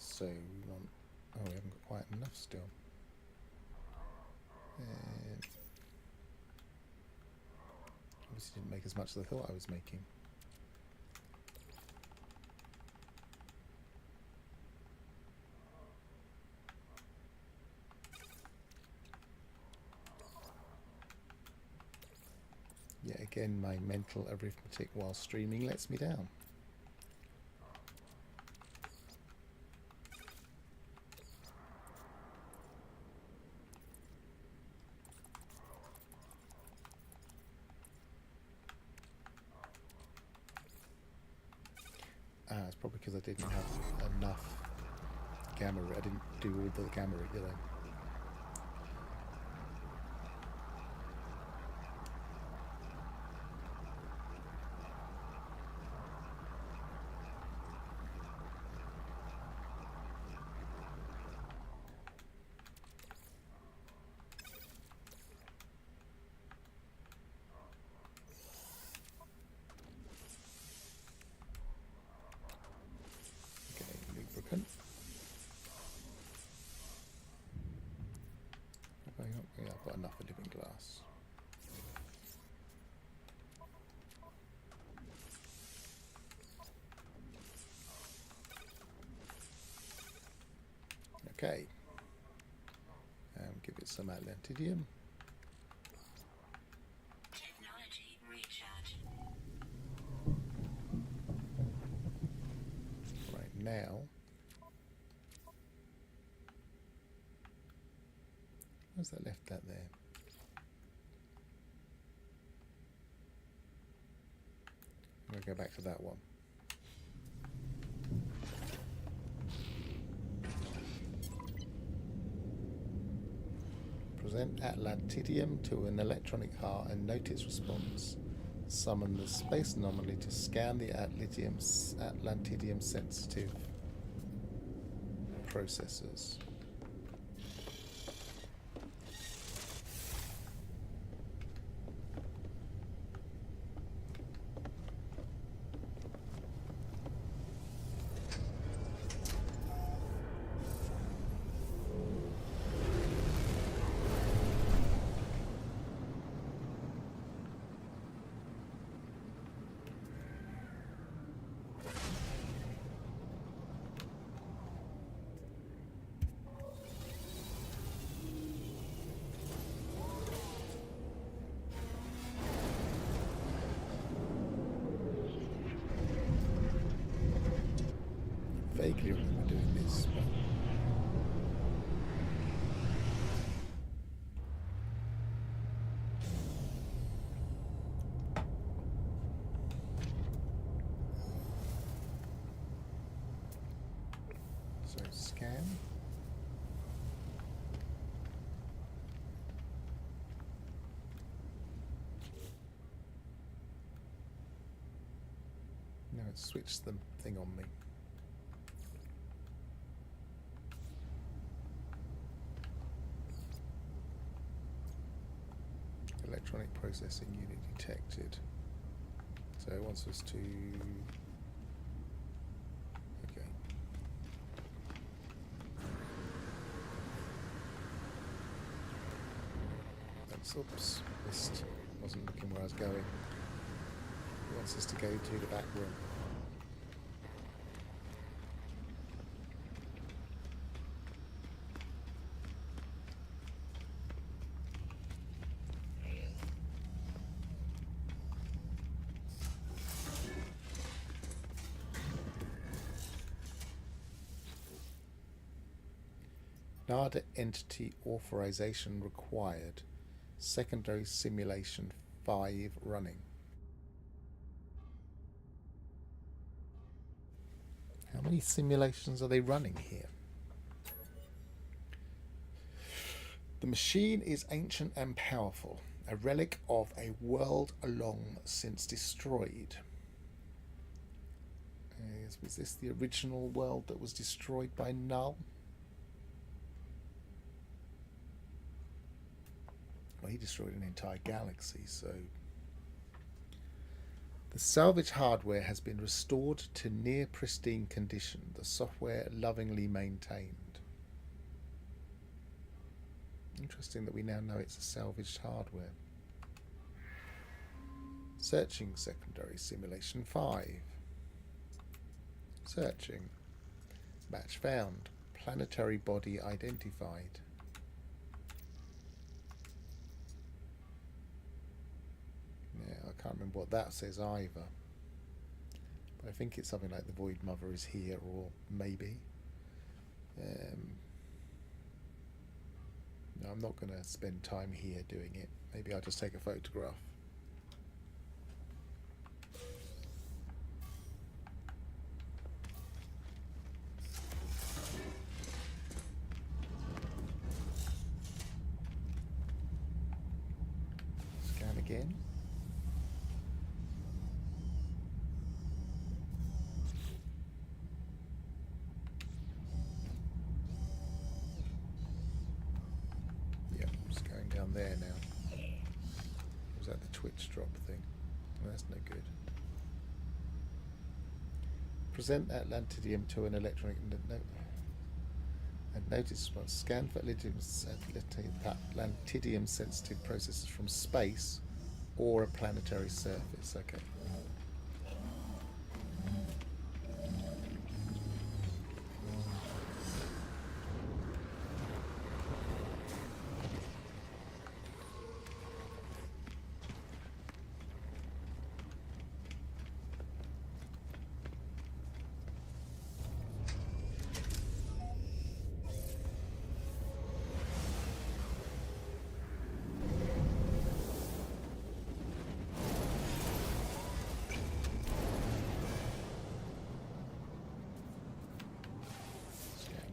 So we want, oh, we haven't got quite enough still. And obviously didn't make as much as I thought I was making. Yet again, my mental arithmetic while streaming lets me down. It's probably because I didn't have enough gamma ray. I didn't do all the gamma ray, did I? Okay. And give it some atlantium. Technology recharge. Right now. Where's that left that there? I'm going to go back to that one. Present atlantium to an electronic heart and note its response. Summon the space anomaly to scan the atlantium sensitive processors. Vaguely remember doing this, but so scan. No, it switched the thing on me. Electronic processing unit detected. So it wants us to... Okay. Oops, missed. Wasn't looking where I was going. It wants us to go to the back room. NADA entity authorization required. Secondary simulation 5 running. How many simulations are they running here? The machine is ancient and powerful, a relic of a world long since destroyed. Was this the original world that was destroyed by Null? Well, he destroyed an entire galaxy, so... The salvage hardware has been restored to near pristine condition, the software lovingly maintained. Interesting that we now know it's a salvaged hardware. Searching secondary simulation 5. Searching. Match found. Planetary body identified. Yeah, I can't remember what that says either. But I think it's something like the Void Mother is here, or maybe. No, I'm not going to spend time here doing it. Maybe I'll just take a photograph. Scan again. Yep, just going down there now. Was that the Twitch drop thing? Well, that's no good. Present atlantium to an electronic note. And notice one. Scan for atlantium sensitive processes from space or a planetary surface. Okay.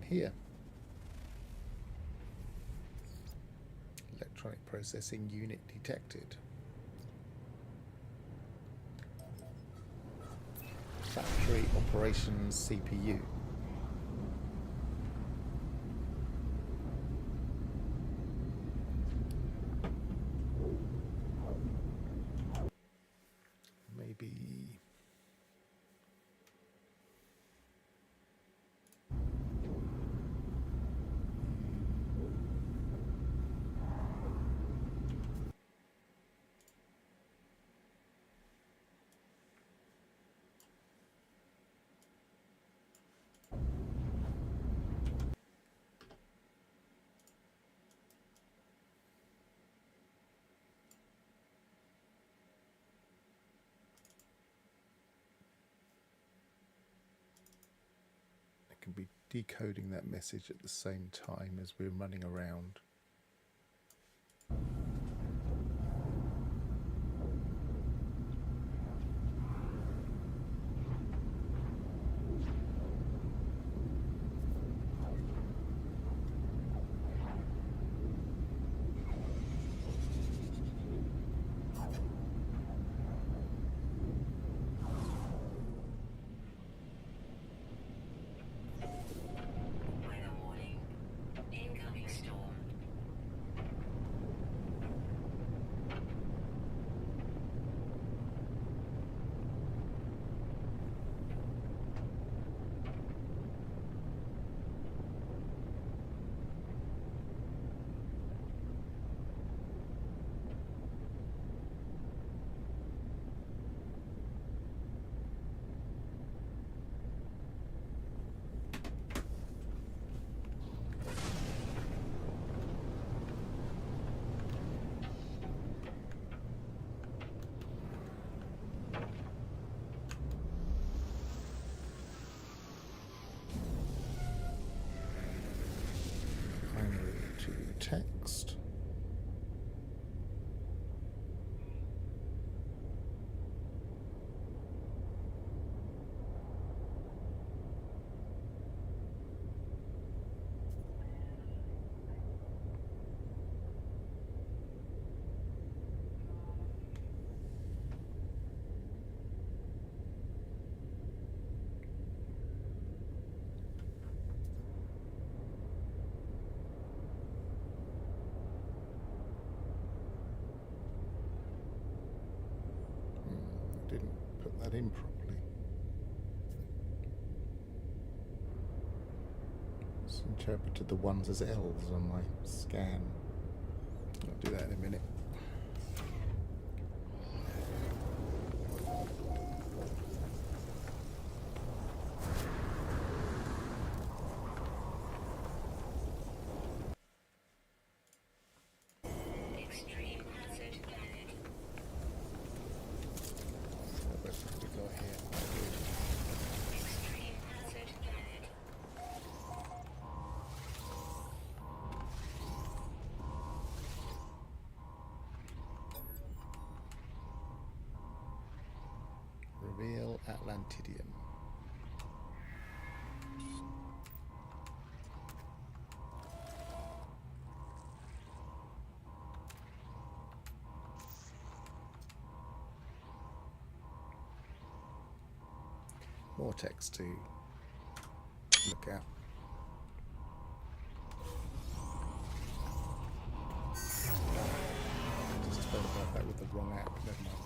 here. Electronic processing unit detected. Factory operations CPU. Maybe I can be decoding that message at the same time as we're running around. Weather warning. Incoming storm. Primary to text. Didn't put that in properly. It's interpreted the ones as L's on my scan. I'll do that in a minute. Extreme hazard ahead. What else have we got here? Extreme hazard ahead. Reveal atlantium. More text to look at. Just spelled about that with the wrong app. Never mind.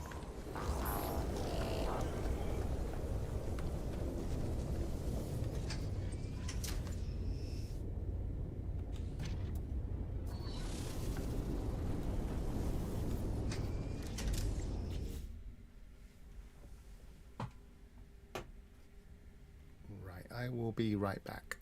Right, I will be right back.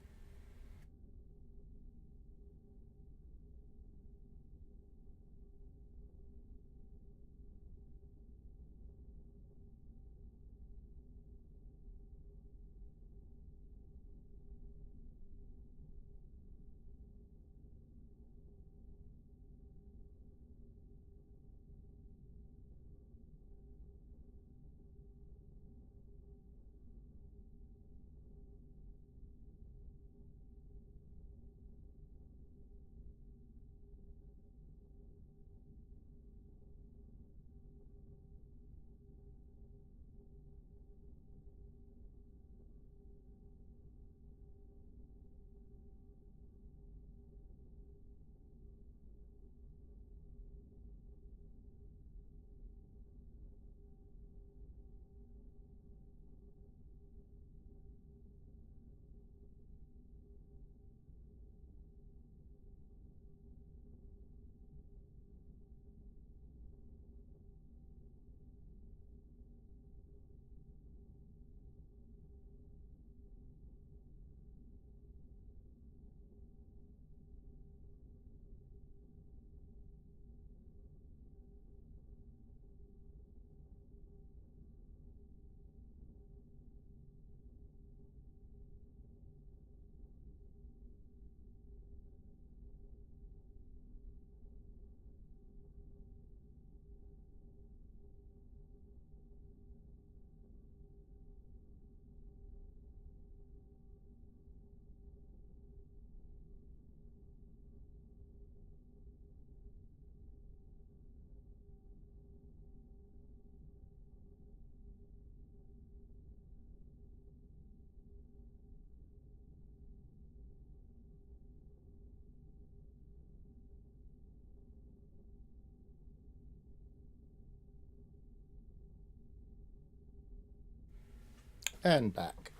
And back.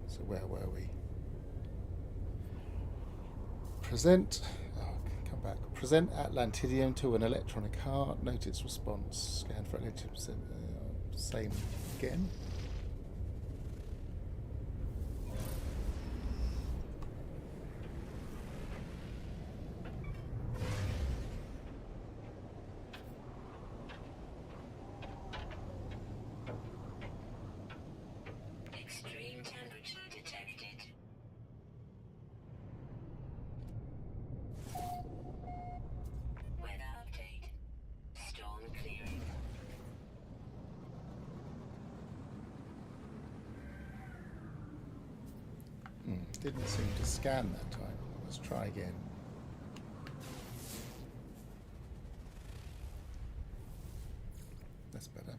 So where were we? Present. Oh, come back. Present atlantium to an electronic heart. Note its response. Scan for atlantium. Same again. Extreme temperature detected. Weather update. Storm clearing. Didn't seem to scan that time. Let's try again. That's better.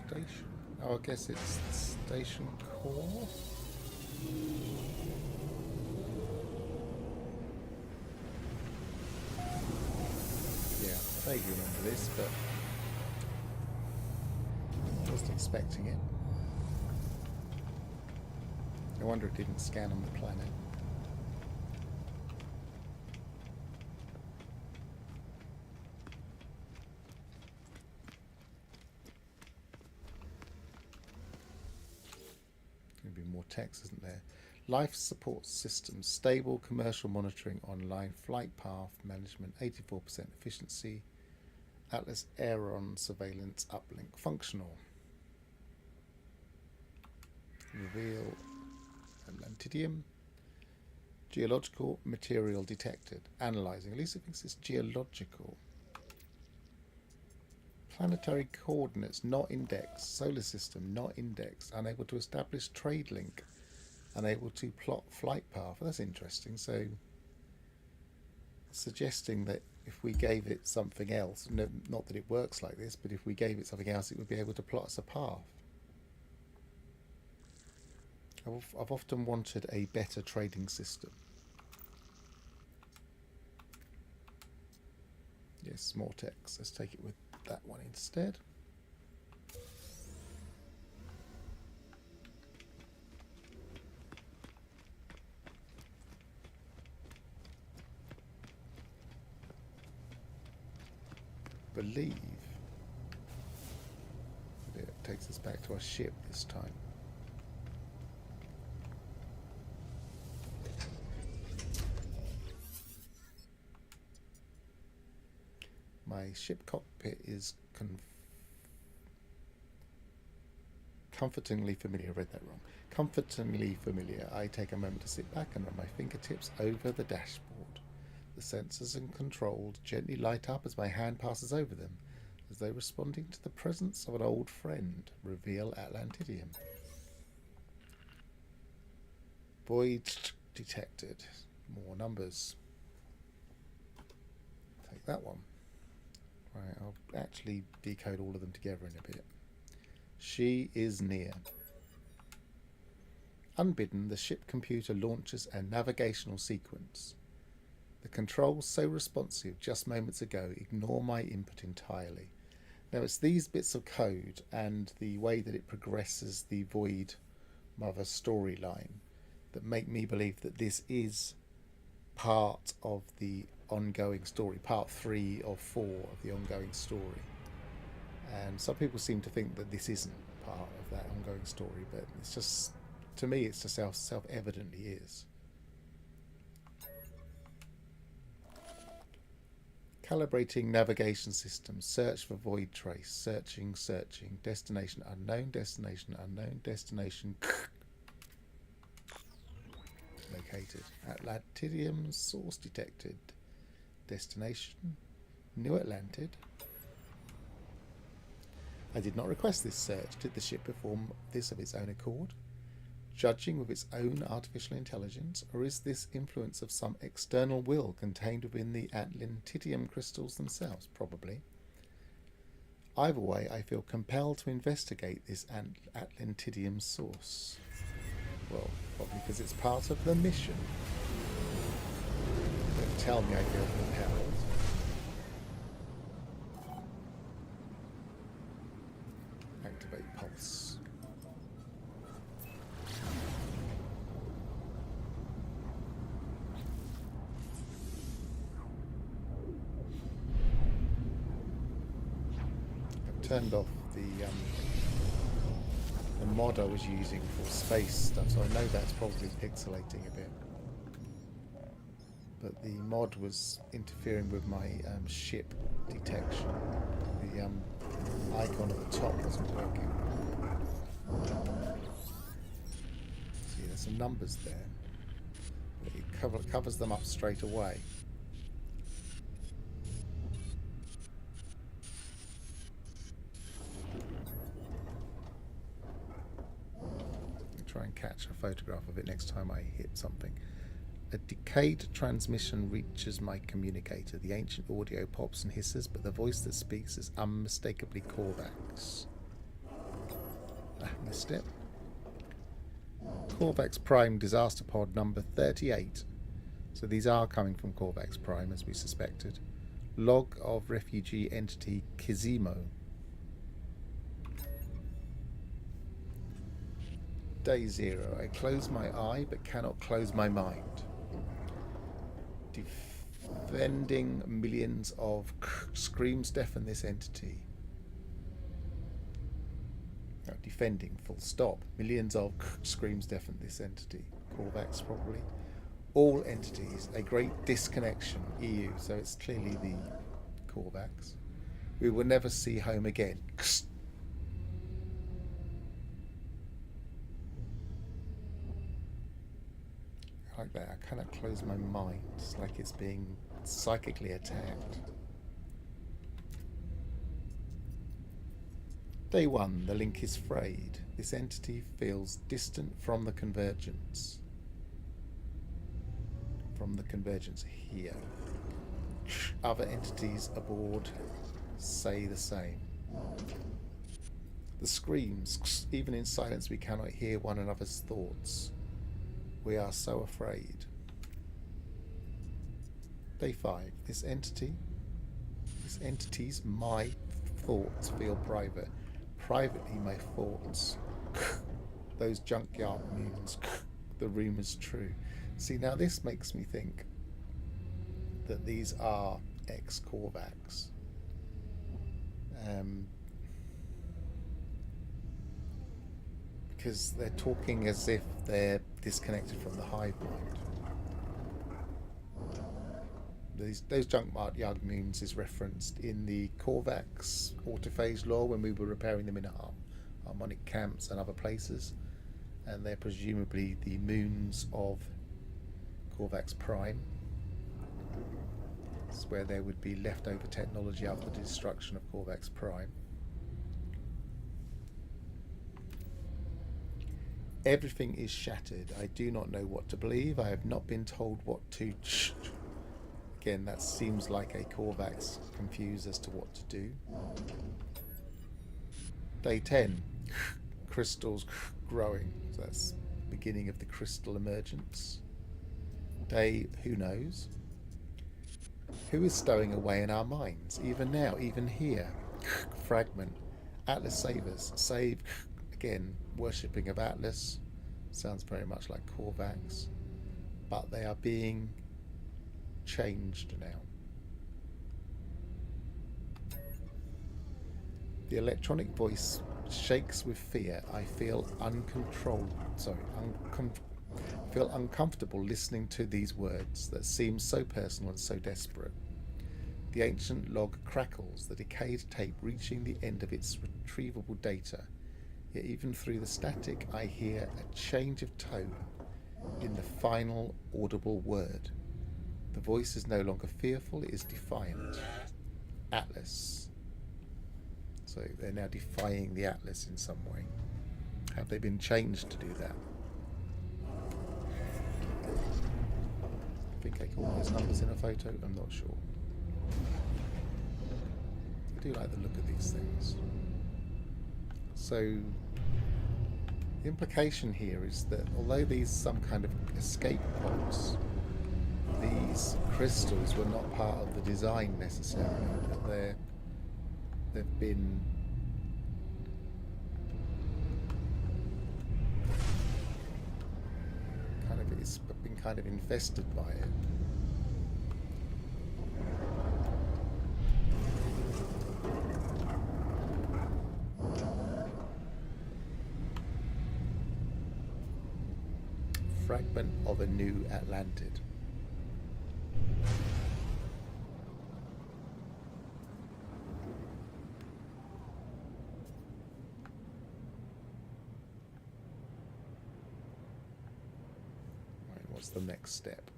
Station. Oh, I guess it's the station core. Yeah, I vaguely remember this, but wasn't expecting it. I wonder it didn't scan on the planet. There'll be more text, isn't there? Life support systems, stable commercial monitoring online, flight path management, 84% efficiency, Atlas Aeron surveillance uplink functional. Reveal atlantium. Geological material detected. Analysing. At least it thinks it's geological. Planetary coordinates not indexed. Solar system not indexed. Unable to establish trade link. Unable to plot flight path. Well, that's interesting. So, suggesting that if we gave it something else, no, not that it works like this, but if we gave it something else, it would be able to plot us a path. I've often wanted a better trading system. Yes, more text. Let's take it with that one instead. Believe that it takes us back to our ship this time. My ship cockpit is comfortingly familiar. I read that wrong. Comfortingly familiar. I take a moment to sit back and run my fingertips over the dashboard. The sensors and controls gently light up as my hand passes over them, as though responding to the presence of an old friend. Reveal atlantium. Void detected. More numbers. Take that one. Right, I'll actually decode all of them together in a bit. She is near. Unbidden, the ship computer launches a navigational sequence. The controls, so responsive just moments ago, ignore my input entirely. Now it's these bits of code and the way that it progresses the Void Mother storyline that make me believe that this is part of the ongoing story, part 3 of 4 of the ongoing story. And some people seem to think that this isn't. part of that ongoing story, but it's just, to me, it's just self-evidently is. Calibrating navigation systems. Search for void trace. Searching. Destination unknown. Destination unknown. Destination located. Atlantium source detected. Destination New Atlantid. I did not request this search. Did the ship perform this of its own accord? Judging with its own artificial intelligence, or is this influence of some external will contained within the atlantium crystals themselves? Probably. Either way, I feel compelled to investigate this atlantium source. Well, probably because it's part of the mission. Don't tell me I feel compelled. Activate pulse. Turned off the mod I was using for space stuff, so I know that's probably pixelating a bit. But the mod was interfering with my ship detection. The icon at the top wasn't working. See, there's some numbers there. But it covers them up straight away. Try and catch a photograph of it next time I hit something. A decayed transmission reaches my communicator. The ancient audio pops and hisses, but the voice that speaks is unmistakably Korvax. Missed it. Korvax Prime disaster pod number 38. So these are coming from Korvax Prime, as we suspected. Log of refugee entity Kizimo. Day 0. I close my eye but cannot close my mind. Defending millions of screams deafen this entity. No, defending, full stop. Millions of screams deafen this entity. Korvax probably. All entities, a great disconnection. EU, so it's clearly the Korvax. We will never see home again. Like that, I cannot close my mind. It's like it's being psychically attacked. Day 1, the link is frayed. This entity feels distant from the convergence. From the convergence here. Other entities aboard say the same. The screams, even in silence we cannot hear one another's thoughts. We are so afraid. Day 5. This entity's my thoughts feel private. Privately my thoughts. Those junkyard moons. The rumour's true. See, now this makes me think that these are ex-Korvax. Because they're talking as if they're disconnected from the hive mind. Those junkyard moons is referenced in the Korvax autophage lore when we were repairing them in harmonic camps and other places, and they're presumably the moons of Korvax Prime. It's where there would be leftover technology after the destruction of Korvax Prime. Everything is shattered. I do not know what to believe. I have not been told what to... Again, that seems like a Korvax confused as to what to do. Day 10. Crystals growing. So that's the beginning of the crystal emergence. Day, who knows? Who is stowing away in our minds? Even now, even here. Fragment. Atlas save us. Save... Again, worshipping of Atlas sounds very much like Korvax, but they are being changed now. The electronic voice shakes with fear. I feel feel uncomfortable listening to these words that seem so personal and so desperate. The ancient log crackles, the decayed tape reaching the end of its retrievable data. Yet even through the static, I hear a change of tone in the final audible word. The voice is no longer fearful, it is defiant. Atlas. So they're now defying the Atlas in some way. Have they been changed to do that? I think I caught those numbers in a photo, I'm not sure. I do like the look of these things. So the implication here is that although these some kind of escape pods, these crystals were not part of the design necessarily, that they've been kind of infested by it. Fragment of a new Atlantid. What's the next step?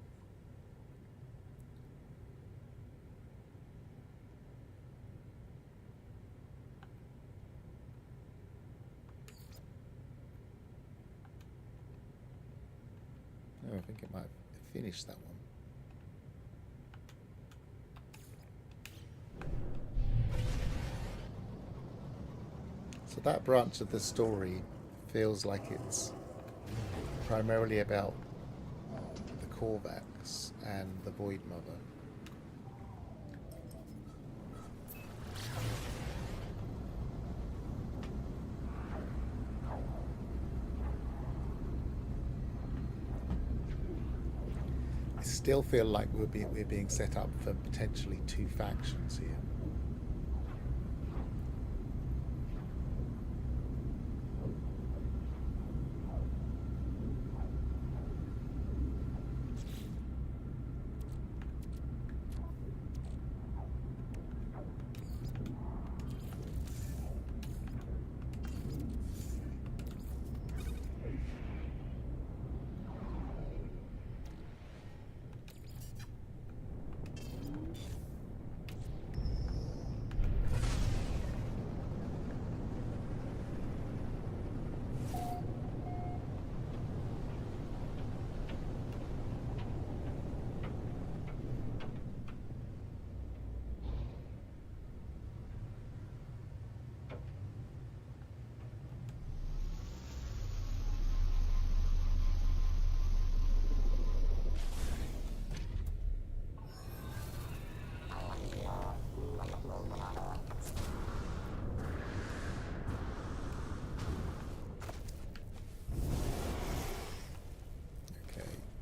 Oh, I think it might have finished that one. So that branch of the story feels like it's primarily about Korvax and the Void Mother. I still feel like we're being set up for potentially two factions here.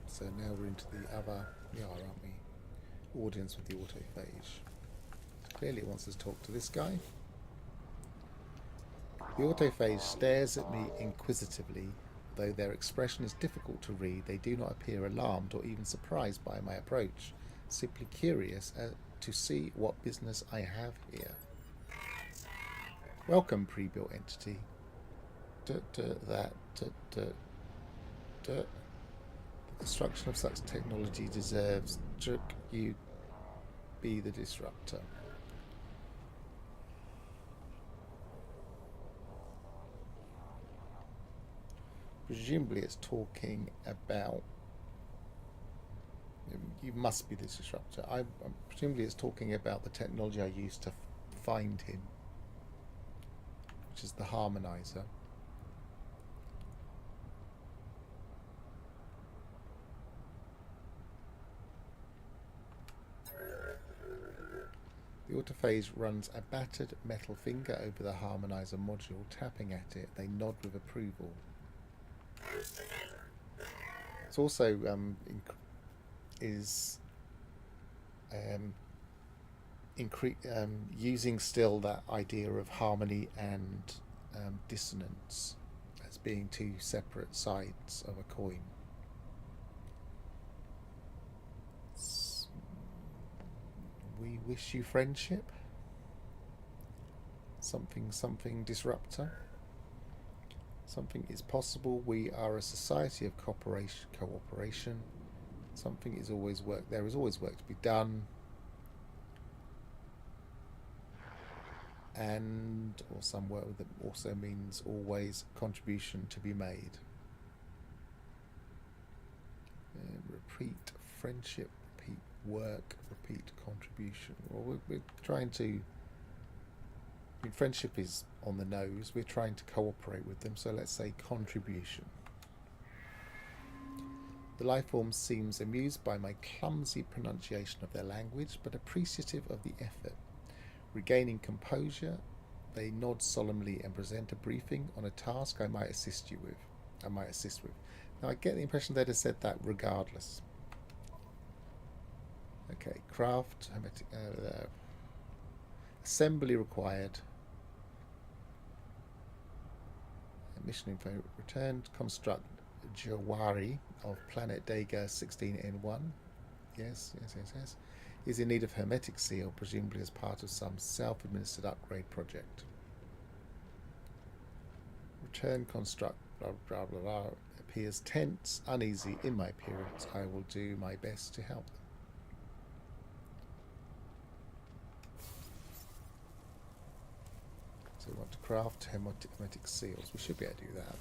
So now we're into the other, aren't we? Audience with the autophage. Clearly it wants us to talk to this guy. The autophage stares at me inquisitively. Though their expression is difficult to read, they do not appear alarmed or even surprised by my approach, simply curious to see what business I have here. Welcome, pre-built entity. The construction of such technology deserves you be the disruptor. Presumably it's talking about you must be the disruptor. Presumably it's talking about the technology I used to find him, which is the harmonizer. The autophage runs a battered metal finger over the harmonizer module, tapping at it. They nod with approval. It's also using still that idea of harmony and dissonance as being two separate sides of a coin. We wish you friendship. Something disruptor. Something is possible. We are a society of cooperation. Something is always work. There is always work to be done. And or some work that also means always contribution to be made. And repeat friendship, repeat work, repeat contribution. Well, we're trying to. I mean, friendship is on the nose. We're trying to cooperate with them. So let's say contribution. The life form seems amused by my clumsy pronunciation of their language, but appreciative of the effort. Regaining composure, they nod solemnly and present a briefing on a task I might assist with. Now I get the impression they'd have said that regardless. Okay, craft, assembly required. Mission info returned. Construct Jawari of planet Dega 16N1. Yes. Is in need of hermetic seal, presumably as part of some self-administered upgrade project. Return construct blah blah blah blah. Appears tense, uneasy in my appearance. I will do my best to help them. So we want to craft hermetic seals. We should be able to do that.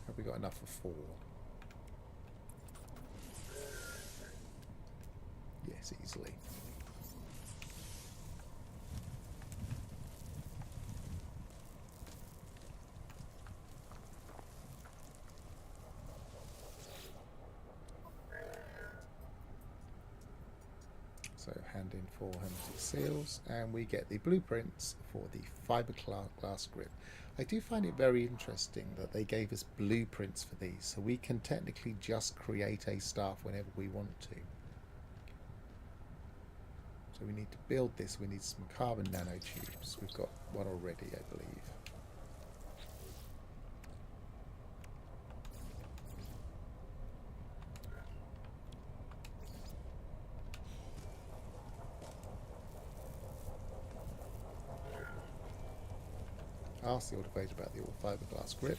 Have we got enough for 4? Yes, easily. So hand in 4 hermetic seals, and we get the blueprints for the fiberglass grip. I do find it very interesting that they gave us blueprints for these, so we can technically just create a staff whenever we want to. So we need to build this. We need some carbon nanotubes. We've got one already, I believe. Ask the autophage about the fiberglass grip.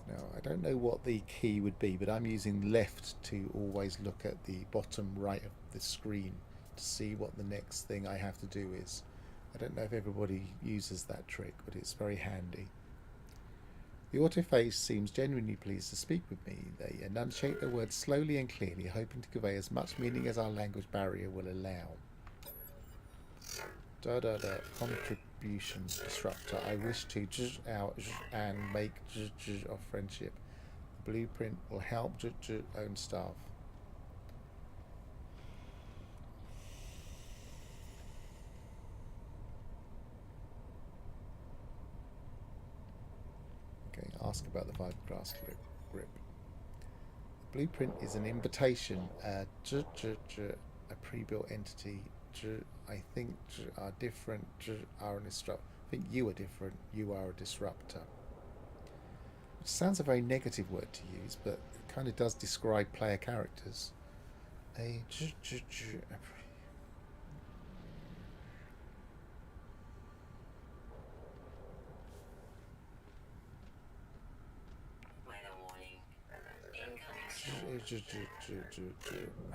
Now, I don't know what the key would be, but I'm using left to always look at the bottom right of the screen to see what the next thing I have to do is. I don't know if everybody uses that trick, but it's very handy. The autophage seems genuinely pleased to speak with me. They enunciate their words slowly and clearly, hoping to convey as much meaning as our language barrier will allow. Contributions disruptor. I wish to out and make of friendship. The blueprint will help own staff. Okay, ask about the fiberglass grip. The blueprint is an invitation. A pre-built entity. I think are different. Are an disruptor. I think you are different. You are a disruptor. Which sounds a very negative word to use, but it kind of does describe player characters. A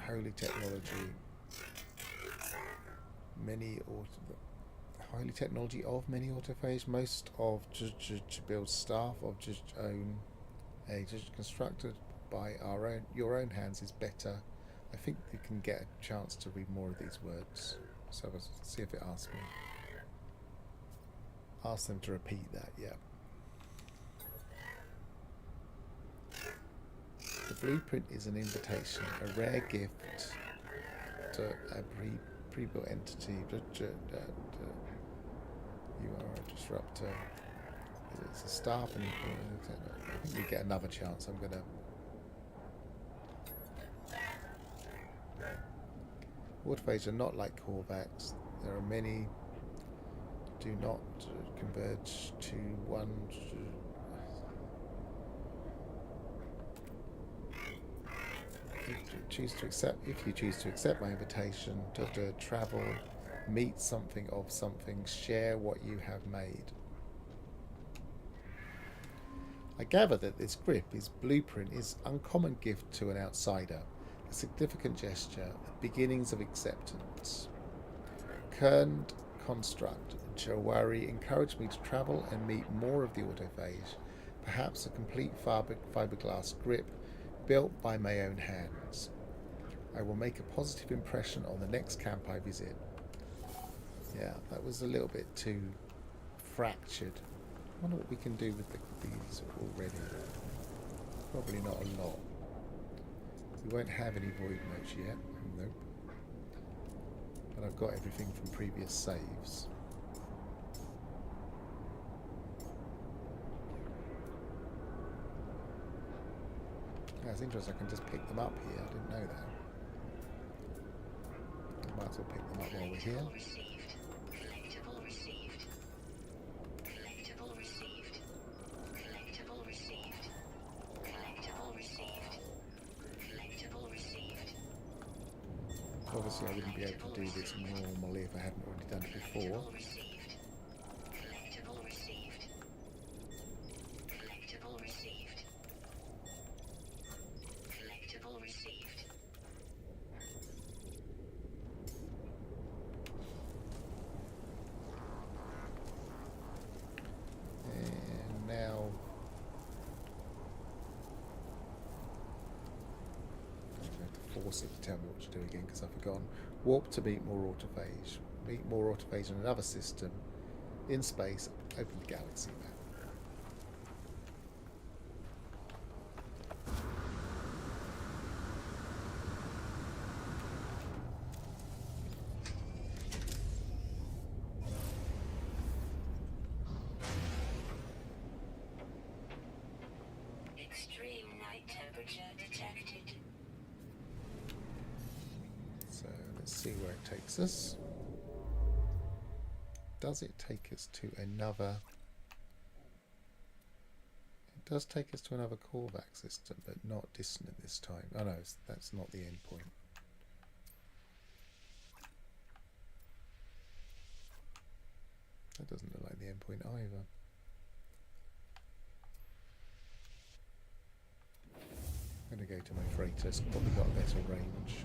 holy technology. Highly technology of many autophage. Most of build staff of own constructed by your own hands is better. I think you can get a chance to read more of these words. So let's see if it asks me. Ask them to repeat that. Yeah. The blueprint is an invitation, a rare gift to a pre-built entity. You are a disruptor. It's a staff and I think we get another chance. I'm gonna. Autophages are not like Korvax. There are many do not converge to one. If you choose to accept my invitation to travel, meet something of something, share what you have made. I gather that this grip, his blueprint, is uncommon gift to an outsider, a significant gesture, beginnings of acceptance. Kerned construct, Jawari encouraged me to travel and meet more of the autophage, perhaps a complete fiberglass grip built by my own hands. I will make a positive impression on the next camp I visit. Yeah, that was a little bit too fractured. I wonder what we can do with these already. Probably not a lot. We won't have any void modes yet. Nope. But I've got everything from previous saves. That's interesting. I can just pick them up here. I didn't know that. Might as well pick them up while we're here. Collectible received. Collectible received. Collectible received. Collectible received. Collectible received. Obviously I wouldn't be able to do this normally if I hadn't already done it before. Collectible received. Collectible received. Collectible received. Collectible received. And now I'm going to force it to tell me what to do again because I've forgotten. Warp to meet more autophage. Meet more autophage in another system. In space, open the galaxy map. Extreme night temperature detected. So let's see where it takes us. Does it take us to another? It does take us to another Korvac system, but not dissonant this time. Oh no, that's not the end point. That doesn't look like the end point either. I'm going to go to my freighter. It's probably got a better range.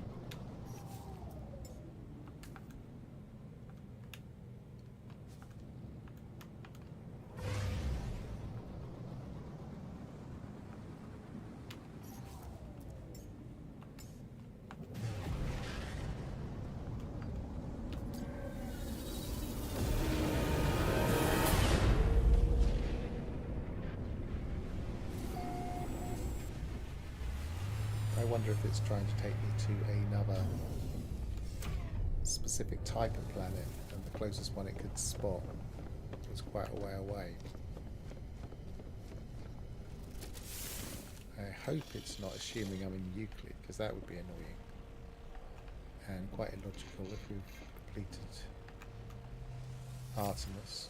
I wonder if it's trying to take me to another specific type of planet, and the closest one it could spot was quite a way away. I hope it's not assuming I'm in Euclid, because that would be annoying. And quite illogical if we've completed Artemis.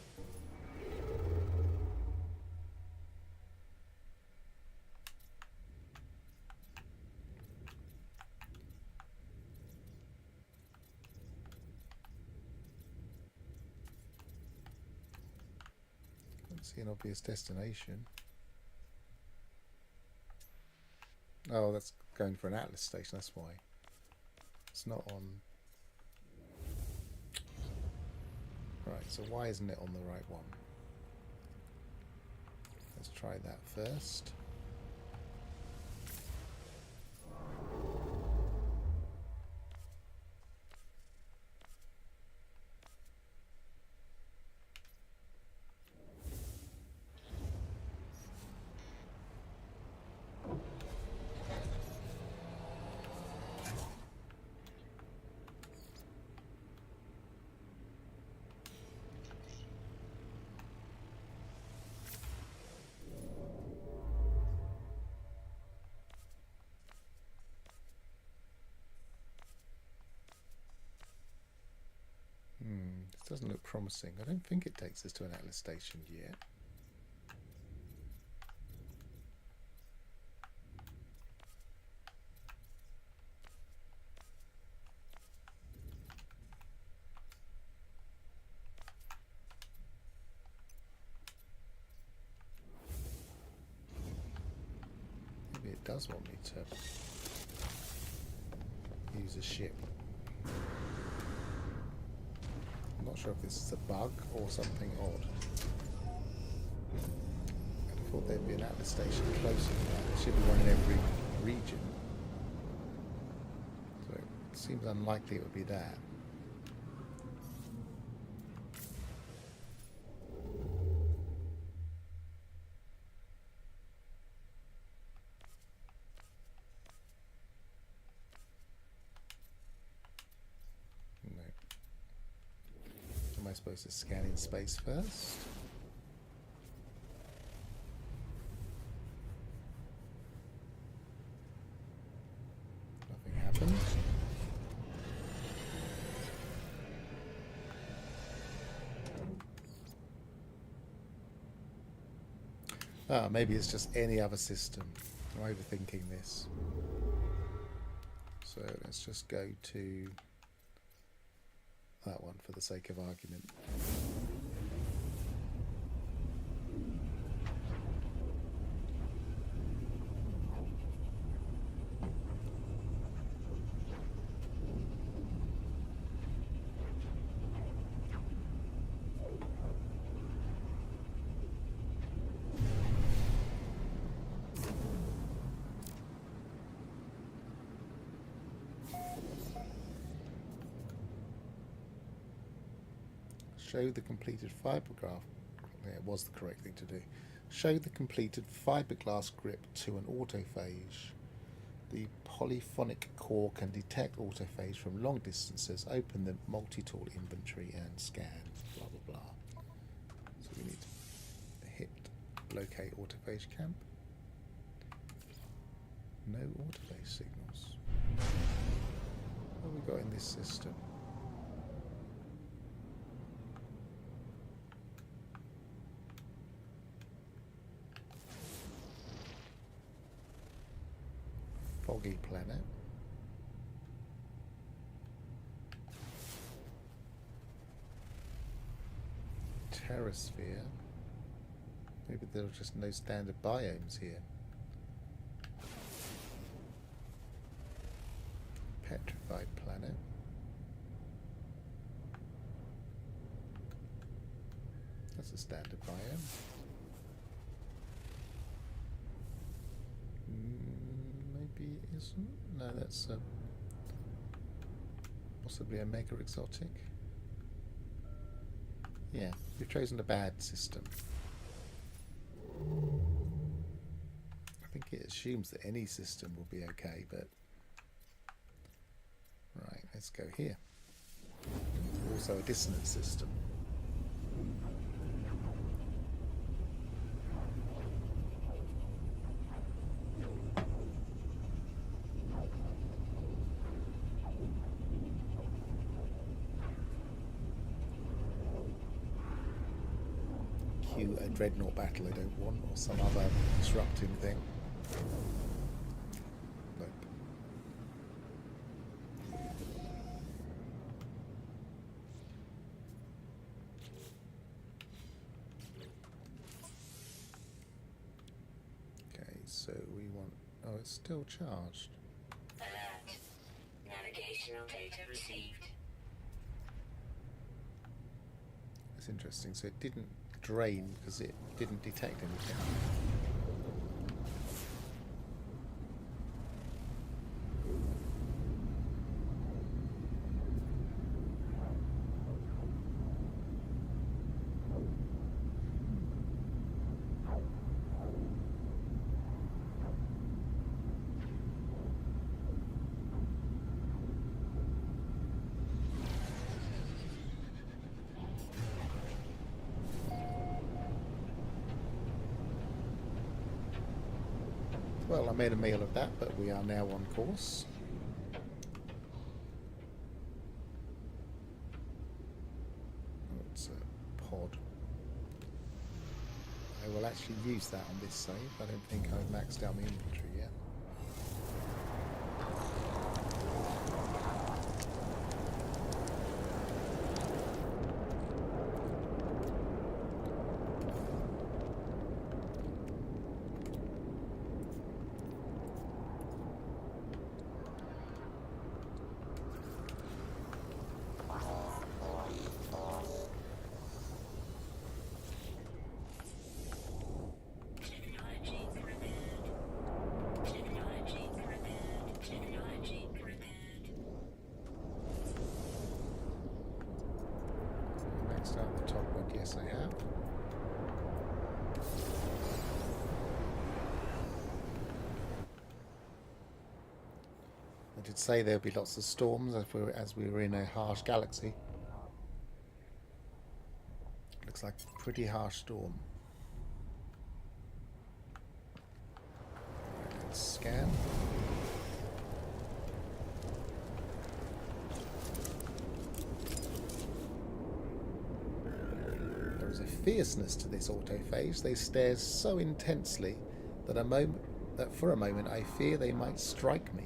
See an obvious destination. Oh, that's going for an Atlas station, that's why. It's not on... Right, so why isn't it on the right one? Let's try that first. promising. I don't think it takes us to an Atlas station yet. Maybe it does want me to use a ship. I'm not sure if this is a bug or something odd. I thought there'd be an Atlas station closer to that. There should be one in every region. So it seems unlikely it would be that. Am I supposed to scan in space first? Nothing happened. Ah, maybe it's just any other system. I'm overthinking this. So let's just go to that one for the sake of argument. Show the completed fiberglass. Yeah, it was the correct thing to do. Show the completed fiberglass grip to an autophage. The polyphonic core can detect autophage from long distances. Open the multi-tool inventory and scan. Blah blah blah. So we need to hit locate autophage camp. No autophage signals. What have we got in this system? Foggy planet. Terrasphere. Maybe there are just no standard biomes here. Petrified planet. That's a standard biome. Maybe it isn't. No, that's possibly a mega exotic. Yeah, you've chosen a bad system. I think it assumes that any system will be okay, but right, let's go here. Also a dissonant system. Cue a dreadnought battle I don't want, or some other disrupting thing. Nope. Okay, so we want... Oh, it's still charged. Alert. Navigational data received. It's interesting. So it didn't drain because it didn't detect anything. Well, I made a meal of that, but we are now on course. Let's actually use that on this save. I don't think I've maxed out my inventory yet. Maxed out the top one, yes I have. I did say there'd be lots of storms as we were in a harsh galaxy. Looks like a pretty harsh storm. Let's scan. There is a fierceness to this autophage. They stare so intensely that for a moment I fear they might strike me.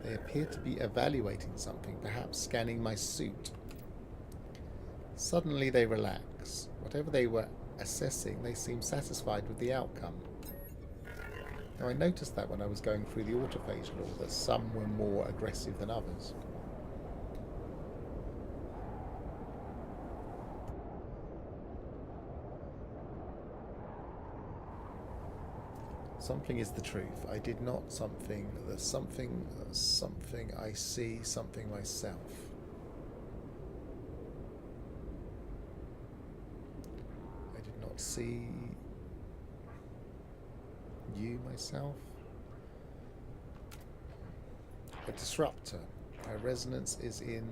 They appear to be evaluating something, perhaps scanning my suit. Suddenly they relax. Whatever they were assessing, they seem satisfied with the outcome. Now I noticed that when I was going through the autophage law, that some were more aggressive than others. Something is the truth. I did not something. There's something I see, something myself. I did not see you myself. A disruptor. Our resonance is in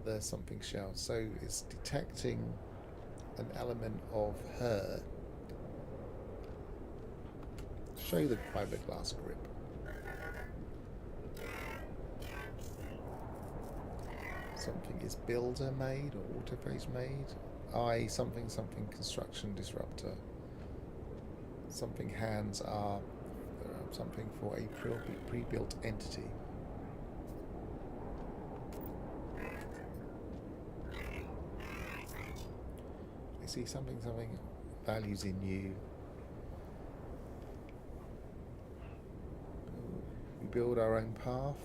the something shell. So it's detecting an element of her. Show the fiberglass grip. Something is builder made or autophage made. Something construction disruptor. Something hands are something for a pre-built entity. I see something values in you. We build our own path.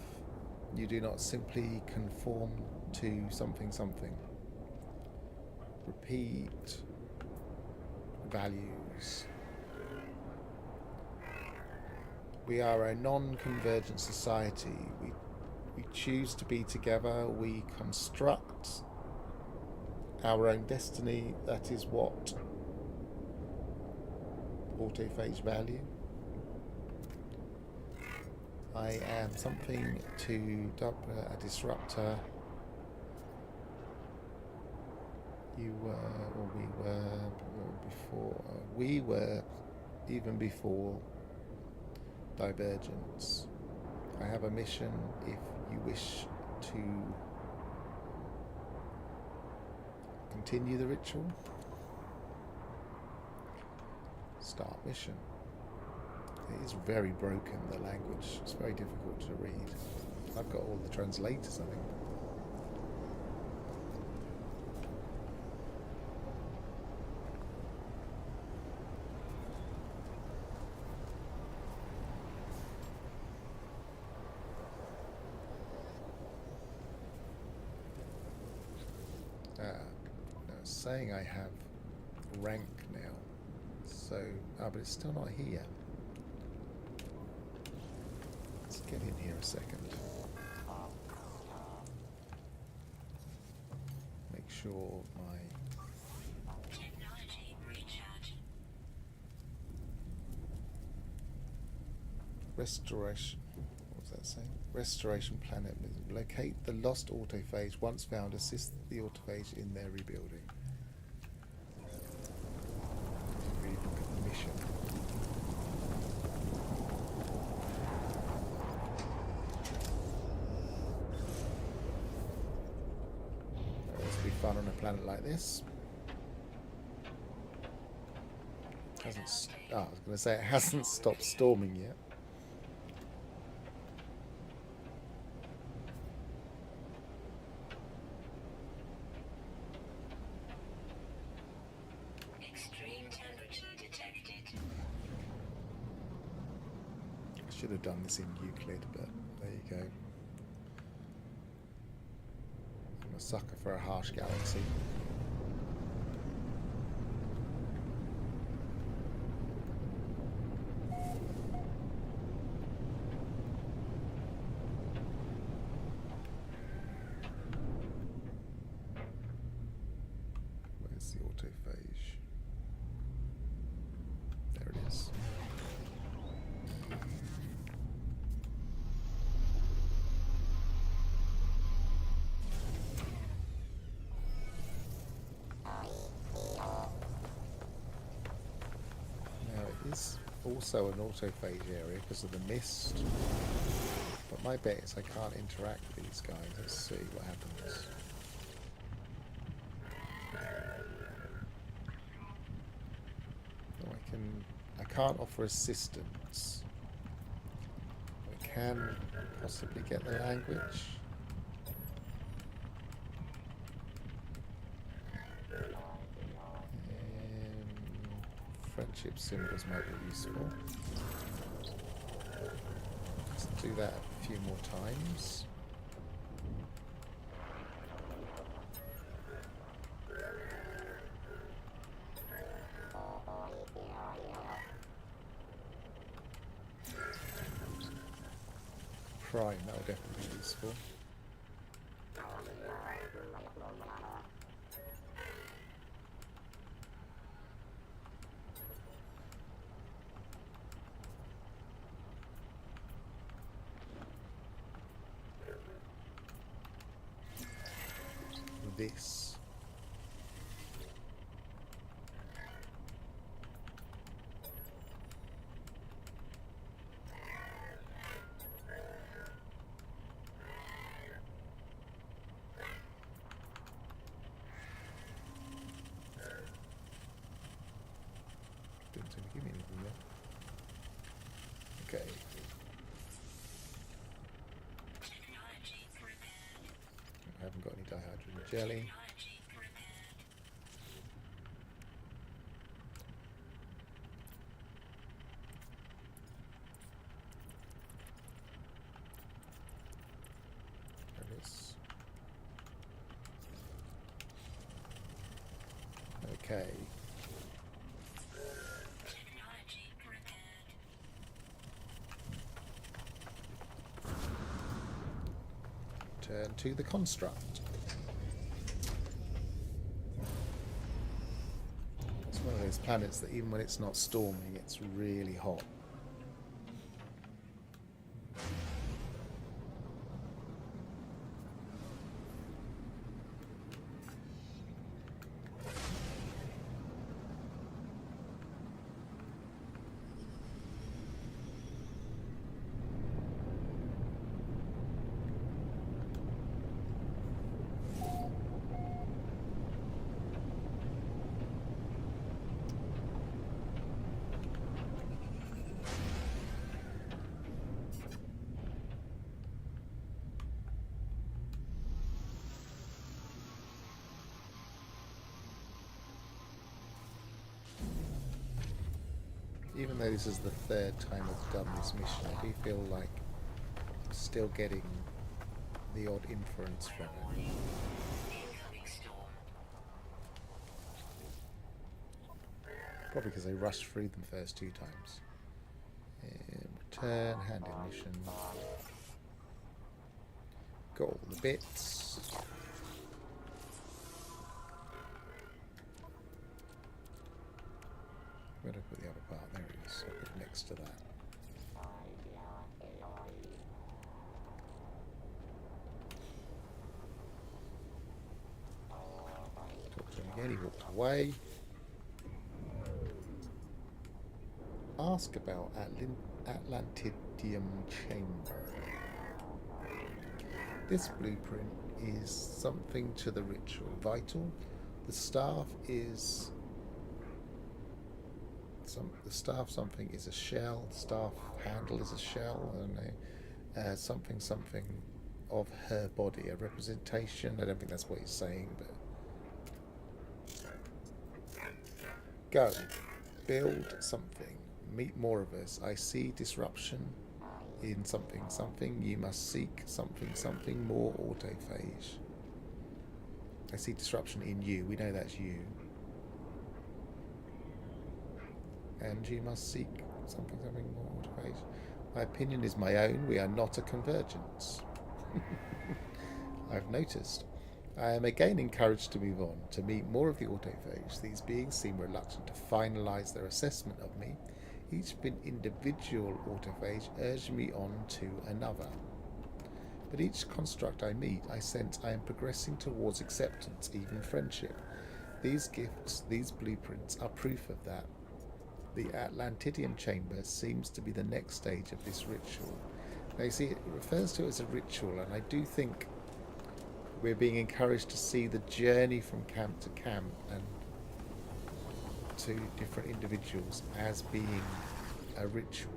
You do not simply conform to something. Repeat values. We are a non-convergent society. We choose to be together. We construct our own destiny. That is what autophage value. I am something to a disruptor. You were, or we were, before. We were even before divergence. I have a mission if you wish to continue the ritual. Start mission. It is very broken, the language. It's very difficult to read. I've got all the translators, I think. No, it's saying I have rank now. So, but it's still not here. Let's get in here a second. Make sure my Technology recharge. restoration. What was that saying? Restoration planet. Locate the lost autophage. Once found, assist the autophage in their rebuilding. Really look at the mission. It's be fun on a planet like this. hasn't. Oh, I was going to say it hasn't stopped storming yet. Extreme temperature detected. I should have done this in Euclid, but there you go. I'm a sucker for a harsh galaxy. Where's the autophage? There it is. Now it is also an autophage area because of the mist, but my bet is I can't interact with these guys. Let's see what happens. Oh, I can't offer assistance. I can possibly get the language. Friendship symbols might be useful. Let's do that a few more times. Prime, that would definitely be useful. This. Didn't seem to give me anything there. Okay. Technology prepared. I haven't got any dihydrogen jelly. Technology prepared. There it is. Okay. Technology prepared. Turn to the construct. It's one of those planets that even when it's not storming, it's really hot. Even though this is the third time I've done this mission, I do feel like I'm still getting the odd inference from it. Incoming storm. Probably because I rushed through them first two times. And return, hand in mission. Got all the bits. Where did I put the other part? There it is. I'll put it next to that. Talk to him again. He walked away. Ask about atlantium chamber. This blueprint is something to the ritual. Vital. The staff is The staff something is a shell. Staff handle is a shell. I don't know. Something of her body, a representation. I don't think that's what he's saying, but go, build something, meet more of us. I see disruption in something. You must seek something more. Autophage. I see disruption in you. We know that's you. And you must seek something more. Autophage. My opinion is my own. We are not a convergence. I've noticed. I am again encouraged to move on, to meet more of the autophage. These beings seem reluctant to finalise their assessment of me. Each individual autophage urged me on to another. But each construct I meet, I sense I am progressing towards acceptance, even friendship. These gifts, these blueprints, are proof of that. The atlantium chamber seems to be the next stage of this ritual. Now you see, it refers to it as a ritual, and I do think we're being encouraged to see the journey from camp to camp and to different individuals as being a ritual.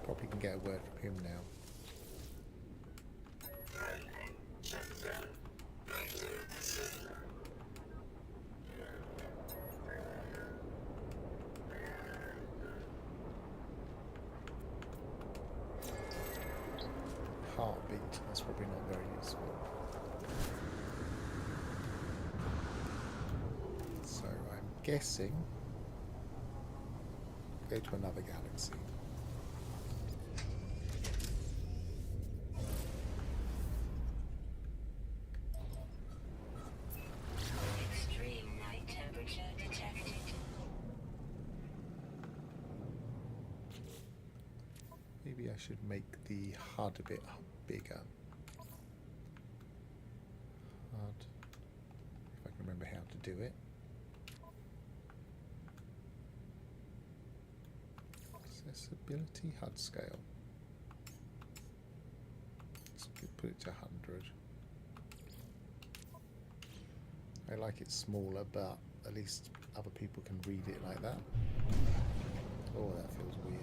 Probably can get a word from him now. Heartbeat, that's probably not very useful. So I'm guessing go to another galaxy. Maybe I should make the HUD a bit bigger. HUD, if I can remember how to do it. Accessibility, HUD scale. Let's put it to 100. I like it smaller, but at least other people can read it like that. Oh, that feels weird.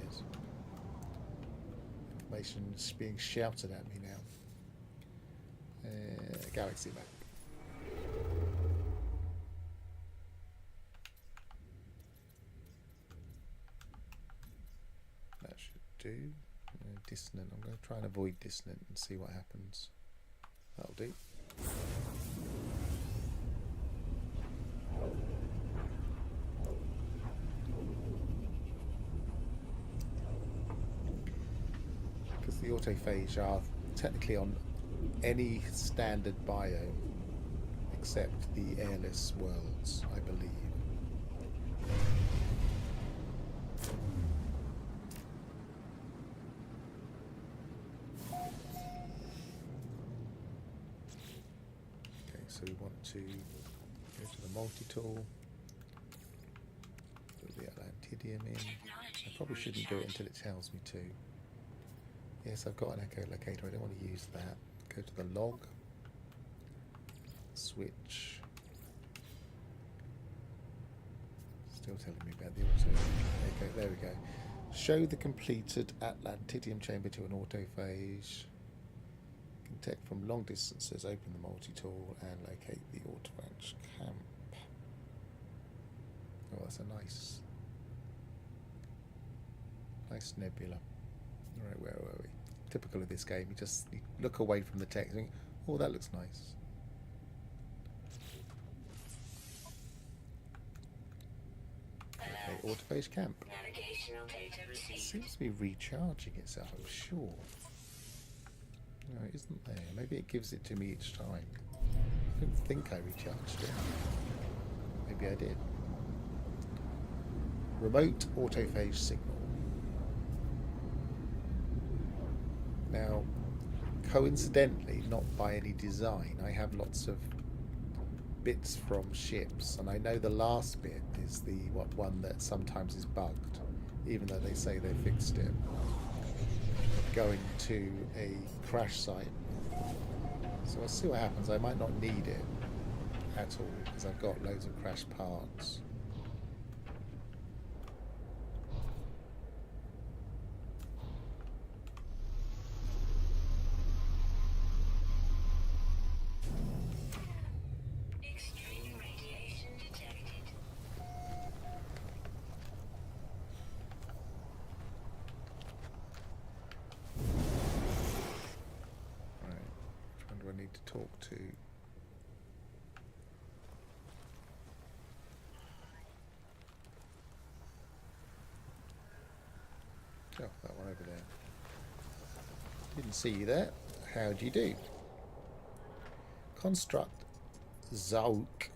Information's being shouted at me now. Galaxy map. That should do. Dissonant. I'm going to try and avoid dissonant and see what happens. That'll do. The autophage are technically on any standard biome except the airless worlds, I believe. Okay, so we want to go to the multi-tool, put the atlantium in. I probably shouldn't do it until it tells me to. Yes, I've got an echolocator. I don't want to use that. Go to the log. Switch. Still telling me about the auto. Okay, there we go. Show the completed atlantium chamber to an autophage. Detect from long distances. Open the multi-tool and locate the autophage camp. Oh, that's a nice nebula. Alright, where were we? Typical of this game, you look away from the text and think, oh, that looks nice. Okay, autophage camp. It seems to be recharging itself, I'm sure. No, it isn't there. Maybe it gives it to me each time. I don't think I recharged it. Maybe I did. Remote autophage signal. Now, coincidentally, not by any design, I have lots of bits from ships, and I know the last bit is the one that sometimes is bugged, even though they say they fixed it. Going to a crash site, so I'll see what happens. I might not need it at all because I've got loads of crash parts. Extreme radiation detected. Right, which one do I need to talk to? Oh, that one over there. Didn't see you there. How do you do? Construct Zawik.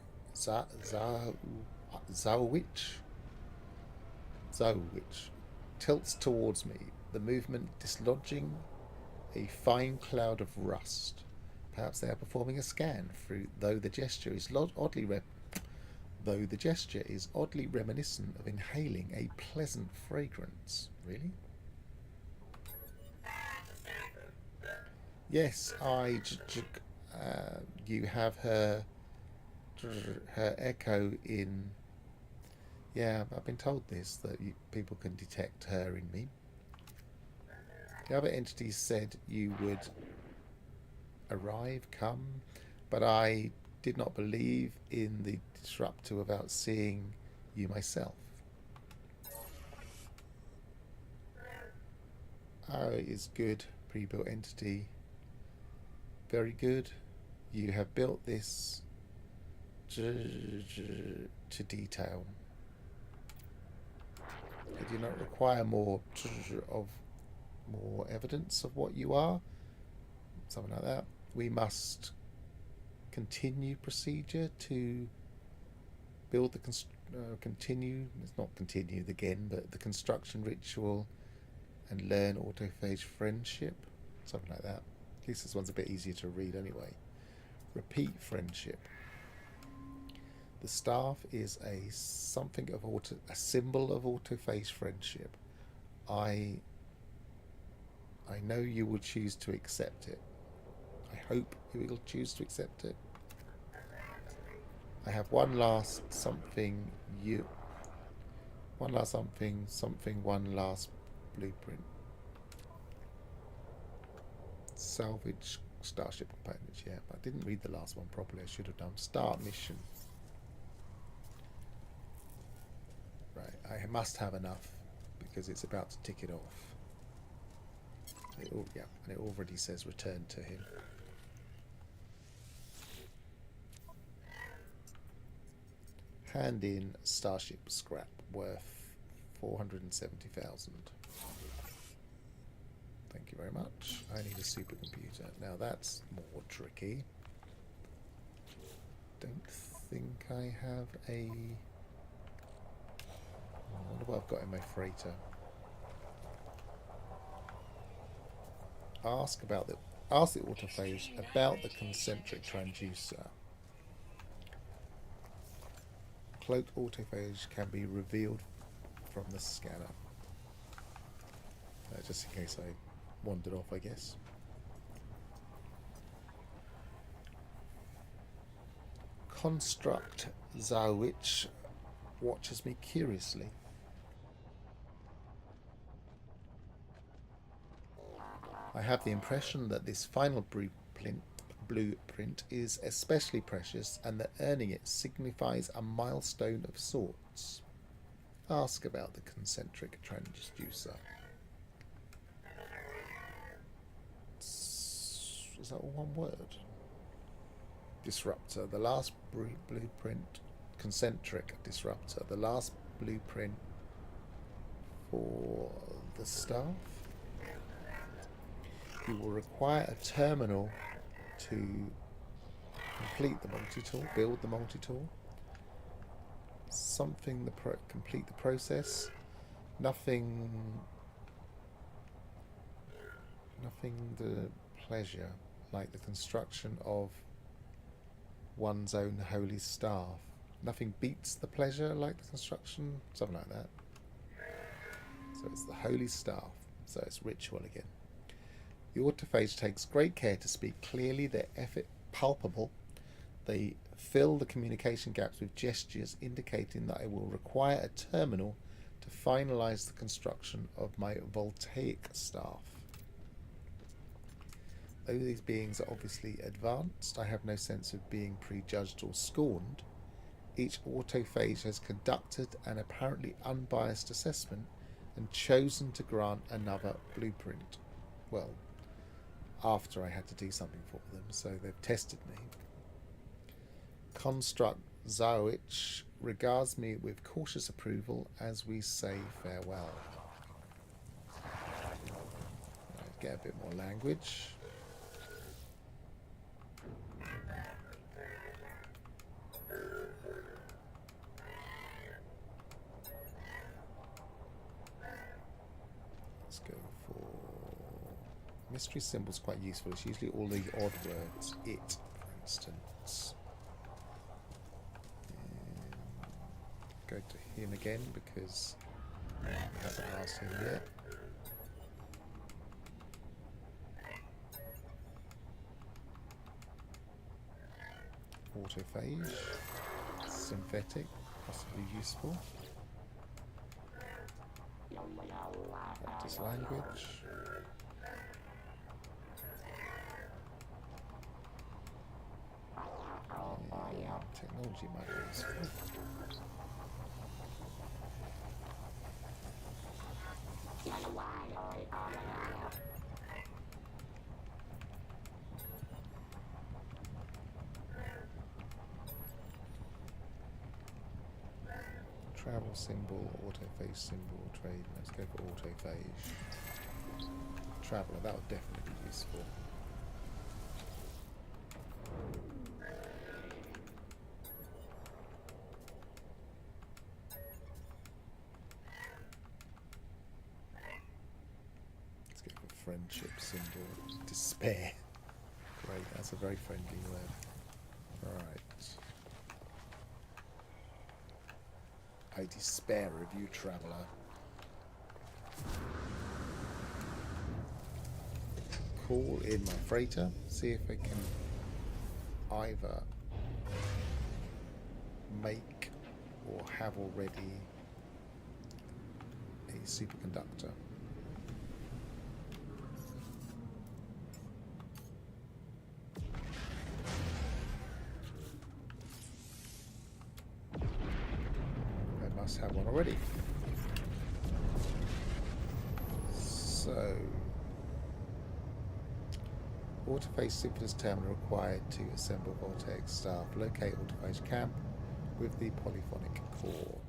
Zawich tilts towards me, the movement dislodging a fine cloud of rust. Perhaps they are performing a scan through, though the gesture is oddly reminiscent of inhaling a pleasant fragrance. Really? Yes, you have her echo in. Yeah, I've been told this, that people can detect her in me. The other entities said you would come, but I did not believe in the disruptor without seeing you myself. Oh, it is good, pre-built entity. Very good. You have built this to detail. I do not require more evidence of what you are. Something like that. We must continue procedure to build the but the construction ritual and learn autophage friendship. Something like that. At least this one's a bit easier to read anyway. Repeat friendship. The staff is a symbol of autophage friendship. I know you will choose to accept it. I hope you will choose to accept it. I have one last blueprint. Salvage starship components, yeah. I didn't read the last one properly. I should have done. Start mission. Right, I must have enough because it's about to tick it off. Yeah, and it already says return to him. Hand in starship scrap worth 470,000. Thank you very much. I need a supercomputer. Now that's more tricky. Don't think I have a... I wonder what I've got in my freighter. Ask the autophage about the concentric transducer. Cloaked autophage can be revealed from the scanner. Just in case I wandered off, I guess. Construct Zawich watches me curiously. I have the impression that this final blueprint is especially precious and that earning it signifies a milestone of sorts. Ask about the concentric transducer. Is that all one word? Disruptor. The last blueprint. Concentric disruptor. The last blueprint for the staff. You will require a terminal to complete the multi-tool, build the multi-tool. Complete the process. Nothing the pleasure like the construction of one's own holy staff. Nothing beats the pleasure like the construction, something like that. So it's the holy staff, so it's ritual again. The autophage takes great care to speak clearly, their effort palpable. They fill the communication gaps with gestures indicating that I will require a terminal to finalise the construction of my voltaic staff. Though these beings are obviously advanced, I have no sense of being prejudged or scorned. Each autophage has conducted an apparently unbiased assessment and chosen to grant another blueprint. Well, after I had to do something for them, so they've tested me. Construct Zawich regards me with cautious approval as we say farewell. Get a bit more language. Let's go for mystery symbol's quite useful. It's usually all the odd words. It, for instance. Go to him again because I haven't asked him yet. Autophage, synthetic, possibly useful. Practice language. Technology might be useful. Travel symbol, autophage symbol, trade. Let's go for autophage. Traveller, that would definitely be useful. Let's go for friendship symbol. Despair. Great, that's a very friendly word. Alright. I despair of you, traveller. Call in my freighter, see if I can either make or have already a superconductor. Have one already. So, autophage synthesis terminal required to assemble voltaic staff. Locate autophage camp with the polyphonic core.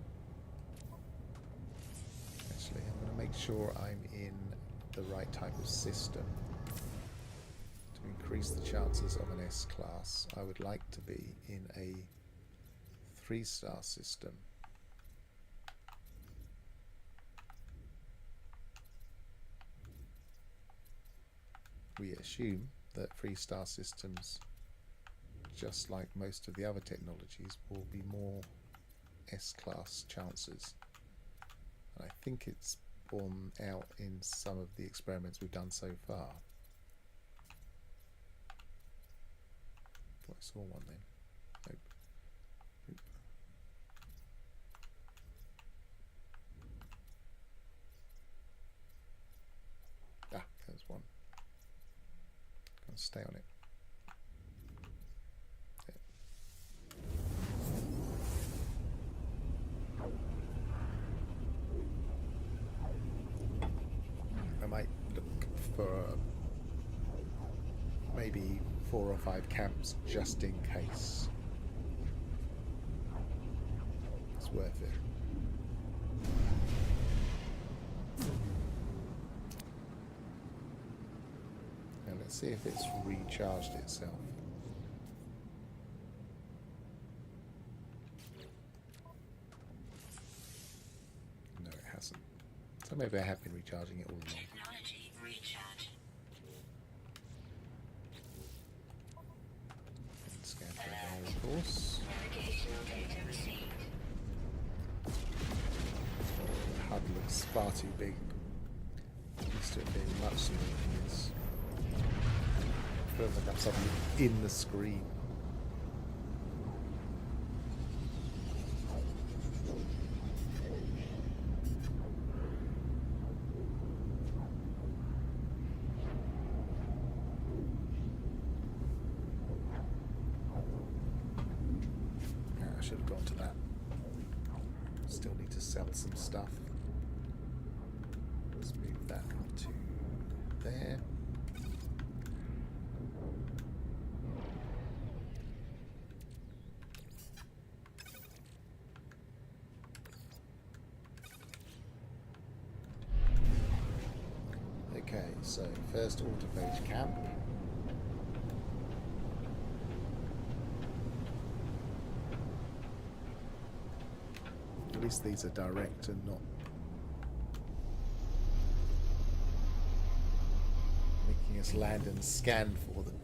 Actually, I'm going to make sure I'm in the right type of system to increase the chances of an S-class. I would like to be in a 3-star system. We assume that 3-star systems, just like most of the other technologies, will be more S-class chances. And I think it's borne out in some of the experiments we've done so far. Thought I saw one then. Nope. Nope. Ah, there's one. Stay on it. I might look for maybe 4 or 5 camps just in case. It's worth it. Let's see if it's recharged itself. No, it hasn't. So maybe I have been recharging it all along. Technology recharge. Scan for a course. Navigational data received. The HUD looks far too big. Used to it being much smaller than this. Feels like I'm suddenly in the screen. I should have gone to that. Still need to sell some stuff. Let's move that to there. Okay, so first autophage camp. At least these are direct and not making us land and scan for them.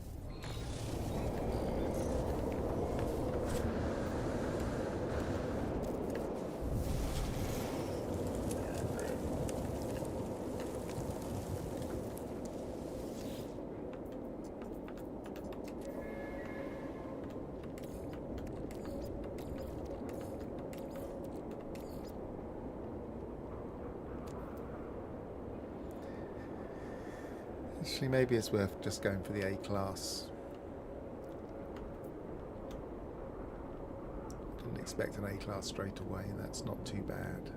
Actually, maybe it's worth just going for the A-Class. Didn't expect an A-Class straight away, and that's not too bad.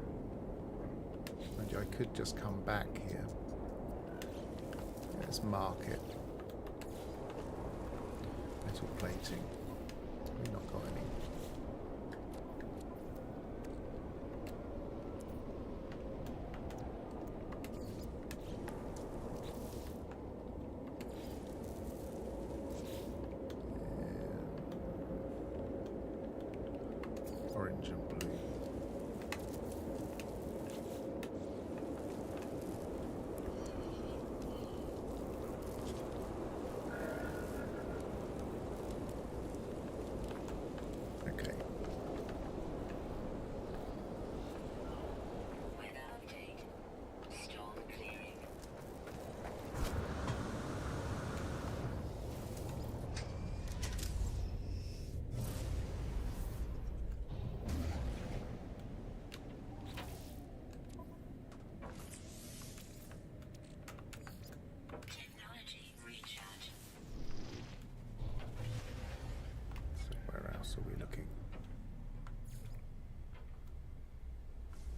Mind you, I could just come back here. Let's mark it. Metal plating. We've not got any. Orange and blue. Okay. Weather update. Storm clearing. Technology recharge. So where else are we looking?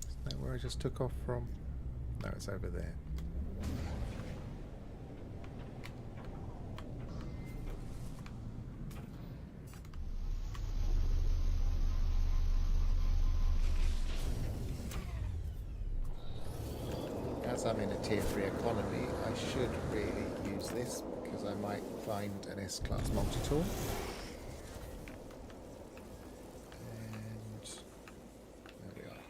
Isn't that where I just took off from? No, it's over there. As I'm in a tier 3 economy, I should really use this because I might find an S-Class multi-tool. And there we are.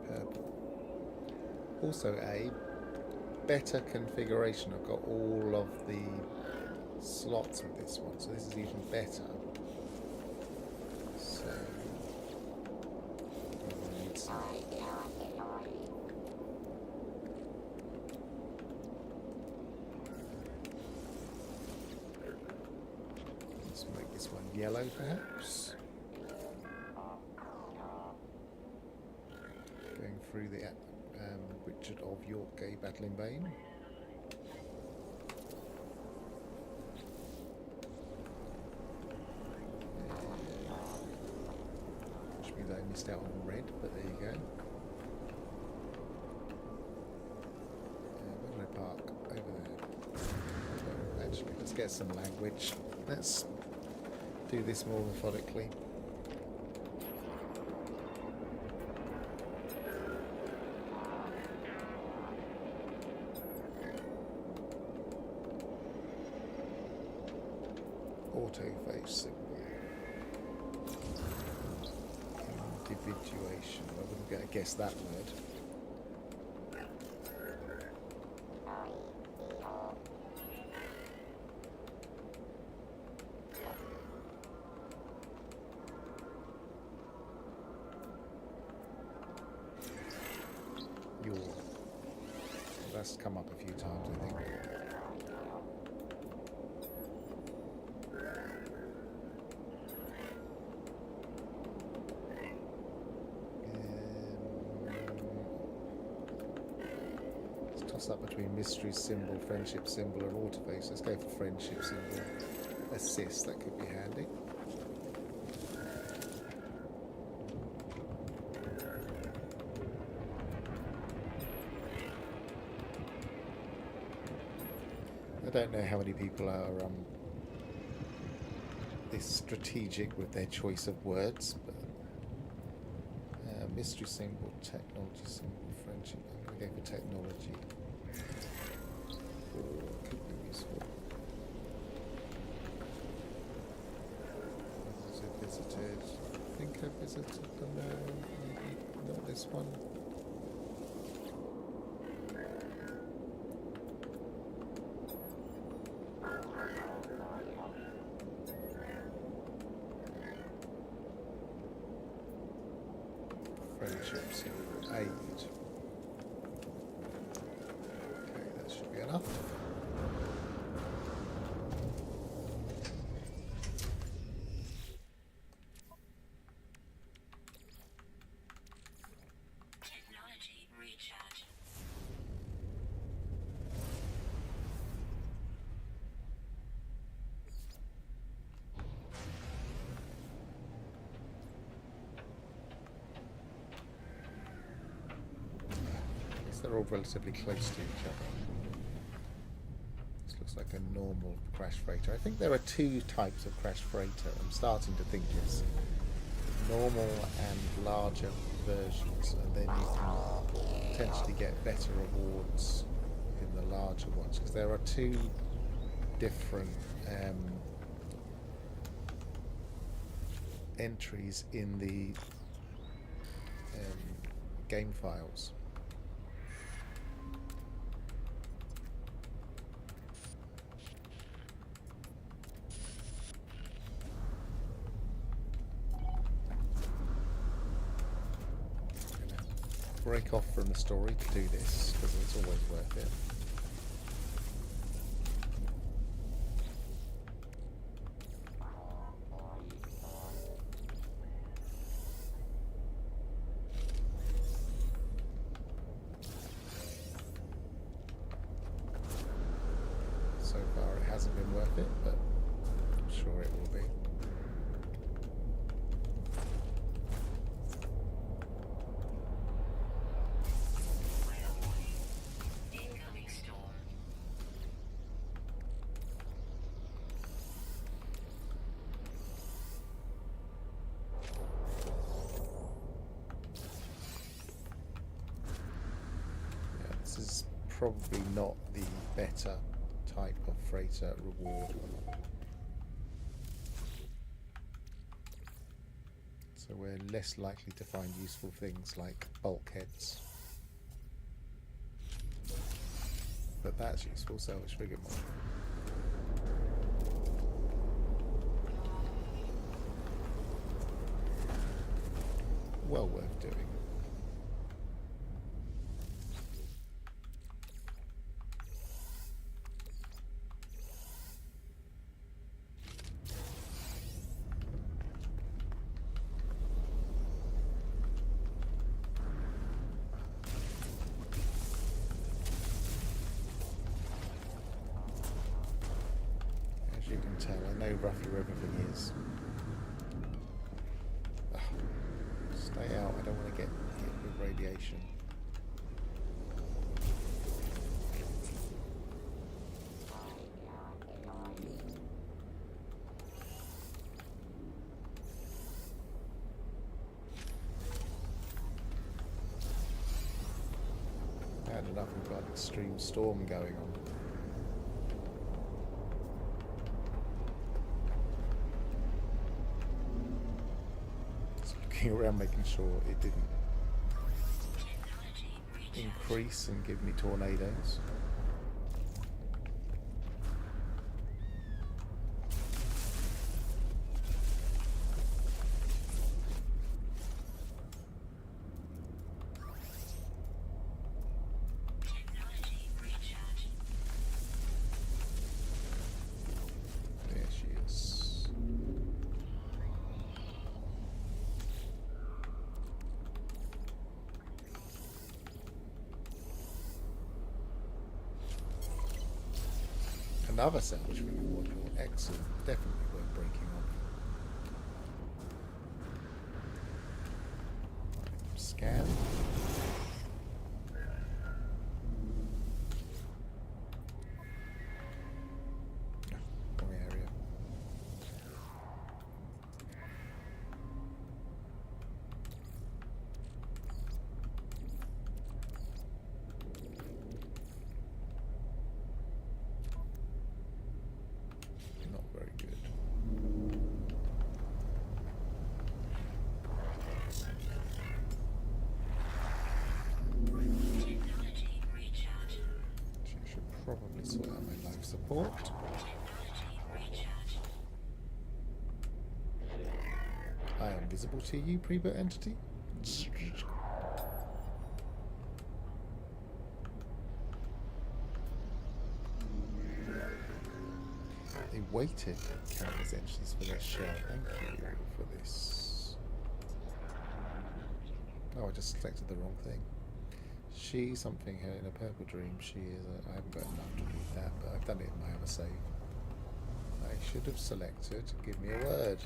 Purple. Also a better configuration. I've got all of the slots with this one, so this is even better. So I need some. Let's make this one yellow, perhaps. Going through the Richard of York Gay Battle in Vain. Which means I missed out on red, but there you go. Where did I park? Over there. Actually, let's get some language. Let's do this more methodically. Autophage signal. Individuation. I wouldn't get to guess that word. Yaw. That's come up a few times, I think. Toss up between mystery symbol, friendship symbol, and autophage. Let's go for friendship symbol. Assist, that could be handy. I don't know how many people are this strategic with their choice of words, but mystery symbol, technology symbol, friendship. I'm going to go for technology. Could be useful. Visited. I think I visited them all. Maybe not this one. Friendship symbol, aid. Okay, that should be enough. Technology recharge. They're all relatively close to each other. This looks like a normal crash freighter. I think there are two types of crash freighter. I'm starting to think it's normal and larger versions, and then you can potentially get better rewards in the larger ones, because there are two different entries in the game files. Break off from the story to do this, because it's always worth it. So far it hasn't been worth it, but I'm sure it will be. Incoming storm. Yeah, this is probably not the better type of freighter reward. So we're less likely to find useful things like bulkheads. But that's useful, salvage frigate mod. Well worth doing. As you can tell, I know roughly where everything is. Ugh. Stay out, I don't want to get hit with radiation. Bad enough we've got an extreme storm going on. It's looking around making sure it didn't Technology recharge. increase and give me tornadoes. Technology recharge. There she is. Another salvage reward. Excellent. Definitely worth breaking on. Scan. Wrong area. Not very good. Technology recharge. She should probably sort out my life support. Technology recharge. I am visible to you, pre-boot entity. They weighted countless entities for their shell. Thank you for this. Oh, I just selected the wrong thing. She something her in a purple dream. She is. I haven't got enough to read that, but I've done it in my other save. I should have selected. Give me a word.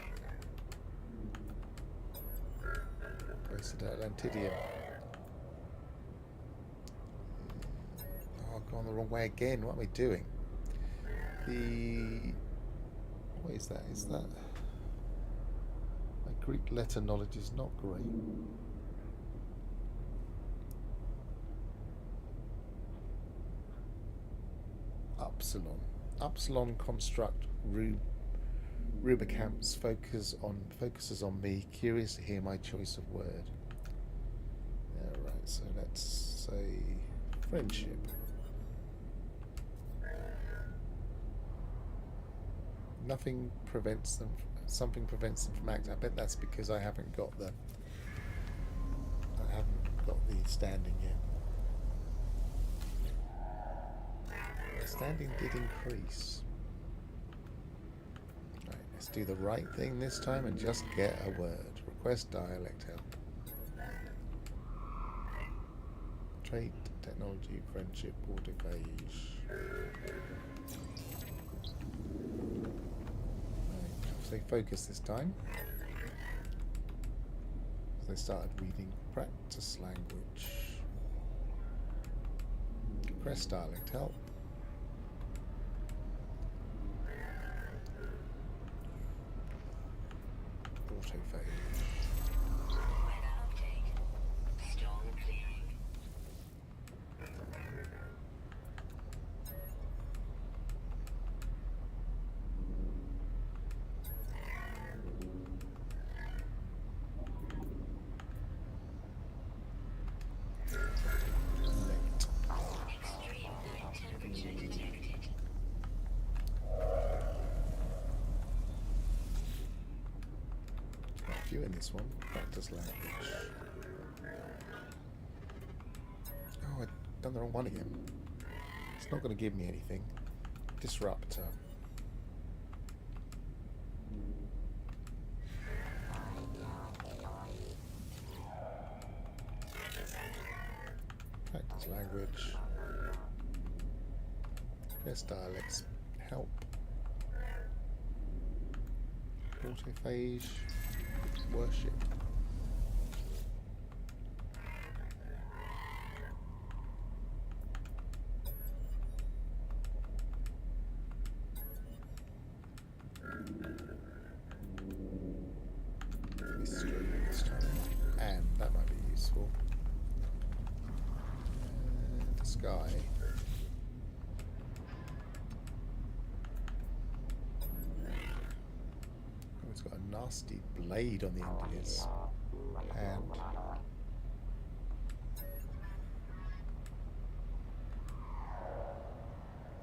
Wasted atlantium. Oh, I've gone the wrong way again. What am I doing? What is that? Is that my Greek letter knowledge is not great. Upsilon. Upsilon construct Rubicamps focuses on me. Curious to hear my choice of word. Alright, so let's say friendship. Nothing prevents them. Something prevents them from acting. I bet that's because I haven't got the standing yet. The standing did increase. Right, let's do the right thing this time and just get a word. Request dialect help. Trade, technology, friendship, autophage. They focus this time. They started reading practice language. Press dialect help. Autophage. Weather update. Storm clearing. Late. Extreme night temperature detected. Quite a few in this one. Practice language. Oh, I've done the wrong one again. It's not going to give me anything. Disruptor. Practice language. Press dialects. Help. Autophage. Worship. Mystery this time. And that might be useful. And sky. Oh, it's got a nasty blade on the end of his. hand.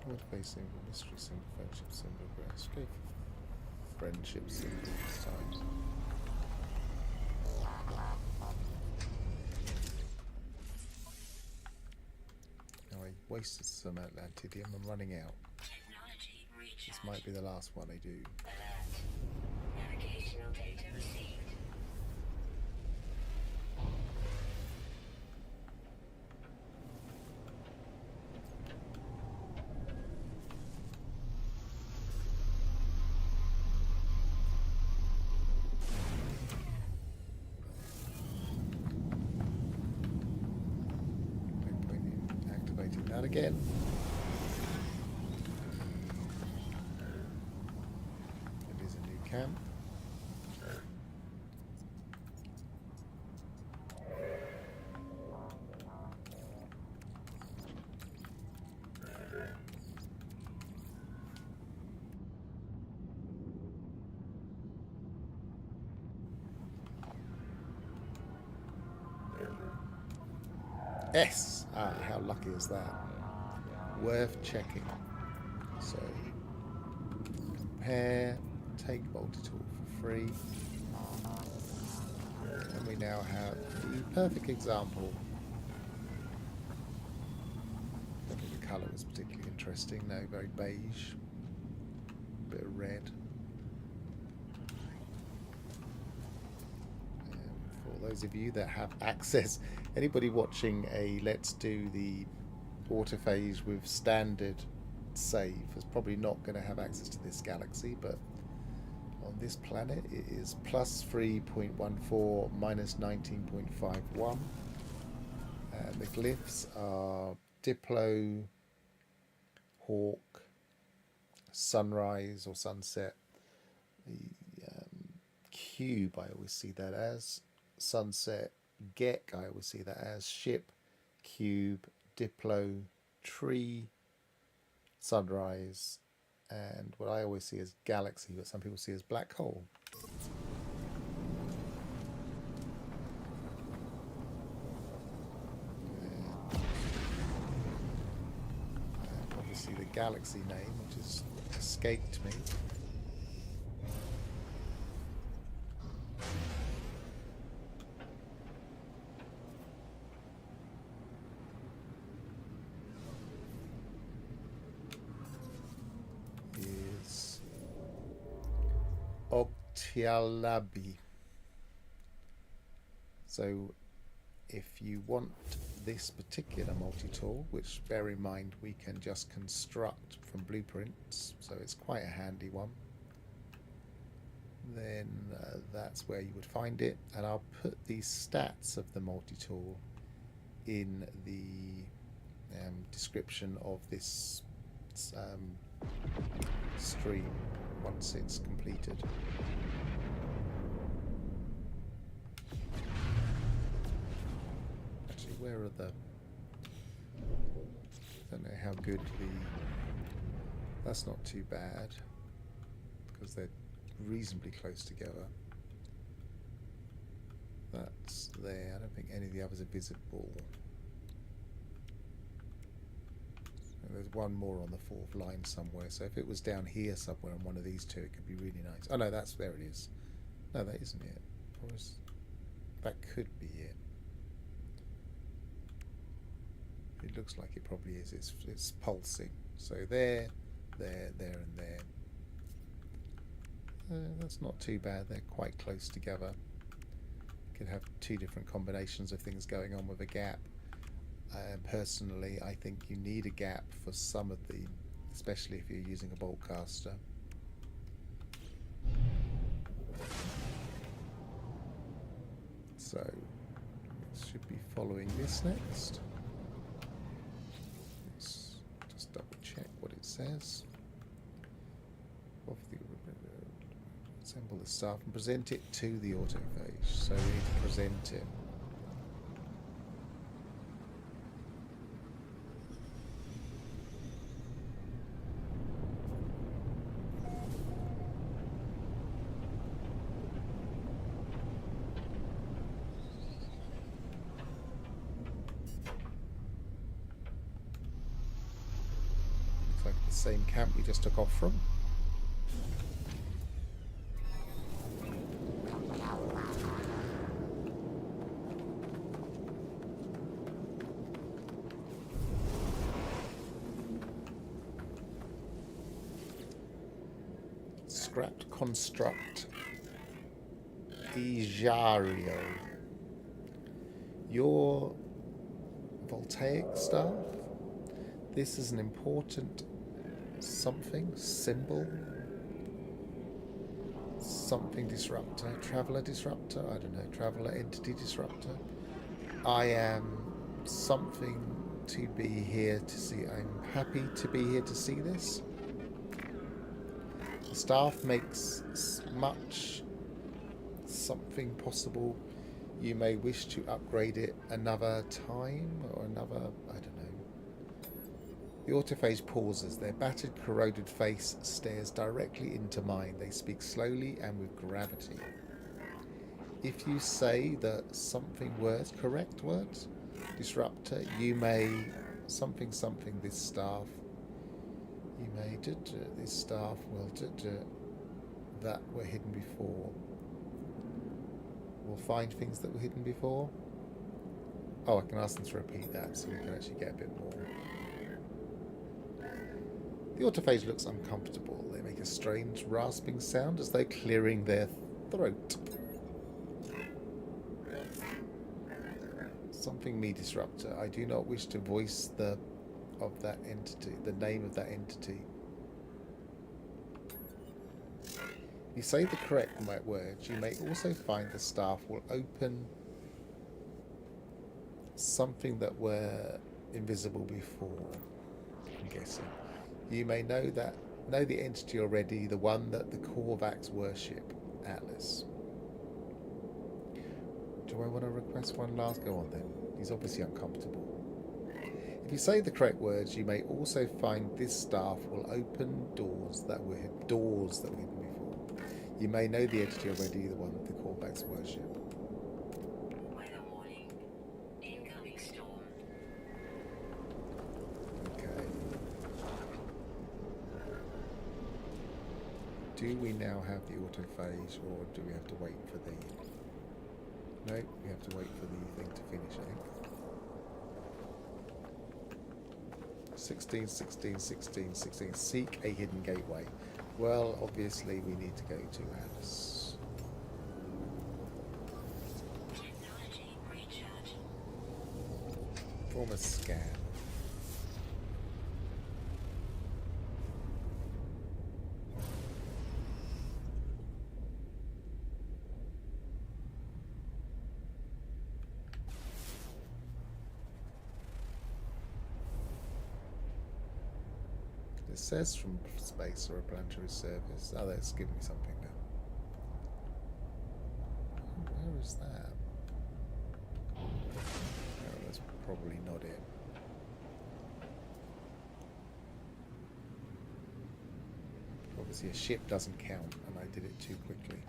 Autophage symbol, mystery symbol, friendship symbol, grass. Go for friendship symbol this time. Now I wasted some atlantium. I'm running out. Technology recharge. This might be the last one I do. Alert. Navigational data received. No point in activating that again. It is a new camp. S. Ah, how lucky is that? Worth checking. So, compare, take multi-tool for free. And we now have the perfect example. I don't think the colour was particularly interesting. No, very beige. Bit of red. For those of you that have access, anybody watching a Let's Do the Autophage with standard save is probably not going to have access to this galaxy, but on this planet it is plus 3.14, minus 19.51. The glyphs are Diplo, Hawk, Sunrise or Sunset. The cube, I always see that as Sunset. Gek, I always see that as Ship, Cube, Diplo, Tree, Sunrise, and what I always see as Galaxy, but some people see as Black Hole. And obviously the Galaxy name, which has escaped me. Ogtialabi. So if you want this particular multi-tool, which bear in mind we can just construct from blueprints, so it's quite a handy one, then that's where you would find it. And I'll put the stats of the multi-tool in the description of this stream once it's completed. Actually, where are the... I don't know how good the... That's not too bad, because they're reasonably close together. That's there. I don't think any of the others are visible. There's one more on the fourth line somewhere, so if it was down here somewhere on one of these two, it could be really nice. Oh no, that's there it is. No, that isn't it. Or is, that could be it. It looks like it probably is. It's pulsing. So there, there, there, and there. That's not too bad. They're quite close together. You could have two different combinations of things going on with a gap. Personally, I think you need a gap for some of the, especially if you're using a bolt caster. So it should be following this next. Let's just double check what it says. Assemble the staff and present it to the autophage. So we need to present it. The same camp we just took off from. Scrapped construct. Ijario. Your voltaic staff. This is an important something, symbol, something disruptor, traveller disruptor, I don't know, traveller entity disruptor. I am something to be here to see. I'm happy to be here to see this. The staff makes much something possible. You may wish to upgrade it another time or another, I don't know. The autophage pauses. Their battered, corroded face stares directly into mine. They speak slowly and with gravity. If you say the something words, correct words, disruptor, you may something this staff. You may this staff will that were hidden before. We'll find things that were hidden before. Oh, I can ask them to repeat that so we can actually get a bit more. The autophage looks uncomfortable. They make a strange rasping sound as though clearing their throat. Something me disruptor. I do not wish to voice the name of that entity. If you say the correct words, you may also find the staff will open something that were invisible before. I'm guessing. You may know the entity already, the one that the Korvax worship, Atlas. Do I want to request one last? Go on then. He's obviously uncomfortable. If you say the correct words, you may also find this staff will open doors that were hidden before. You may know the entity already, the one that the Korvax worship. Weather warning. Incoming storm. Okay. Do we now have the autophage, or do we have to wait for the... No, we have to wait for the thing to finish, I think. 16, 16, 16, 16. Seek a hidden gateway. Well, obviously we need to go to Alice. Technology recharge. Perform a scan. It says from space or a planetary surface. Oh, that's giving me something now. Where is that? Oh, that's probably not it. Obviously a ship doesn't count, and I did it too quickly.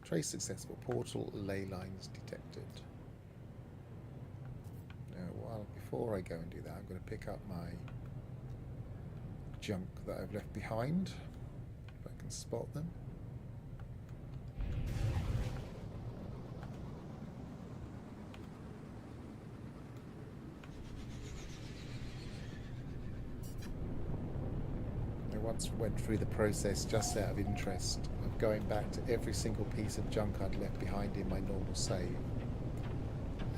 Trace successful. Portal ley lines detected. Well, before I go and do that, I'm going to pick up my junk that I've left behind, if I can spot them. I once went through the process, just out of interest, of going back to every single piece of junk I'd left behind in my normal save.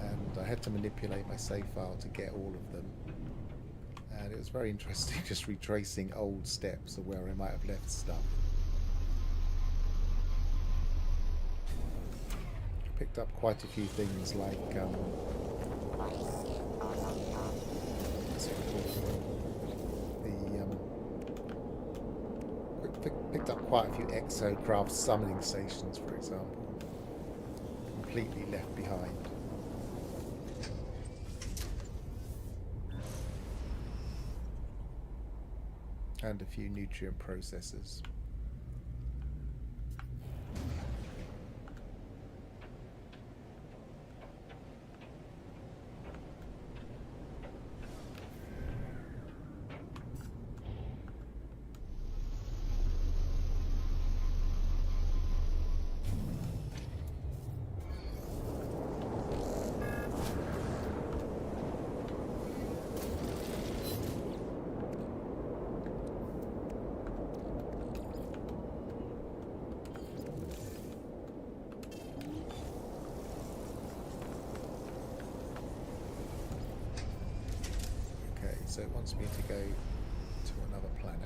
And I had to manipulate my save file to get all of them. And it was very interesting just retracing old steps of where I might have left stuff. Picked up quite a few things like picked up quite a few exocraft summoning stations, for example, completely left behind. And a few nutrient processors. so it wants me to go to another planet.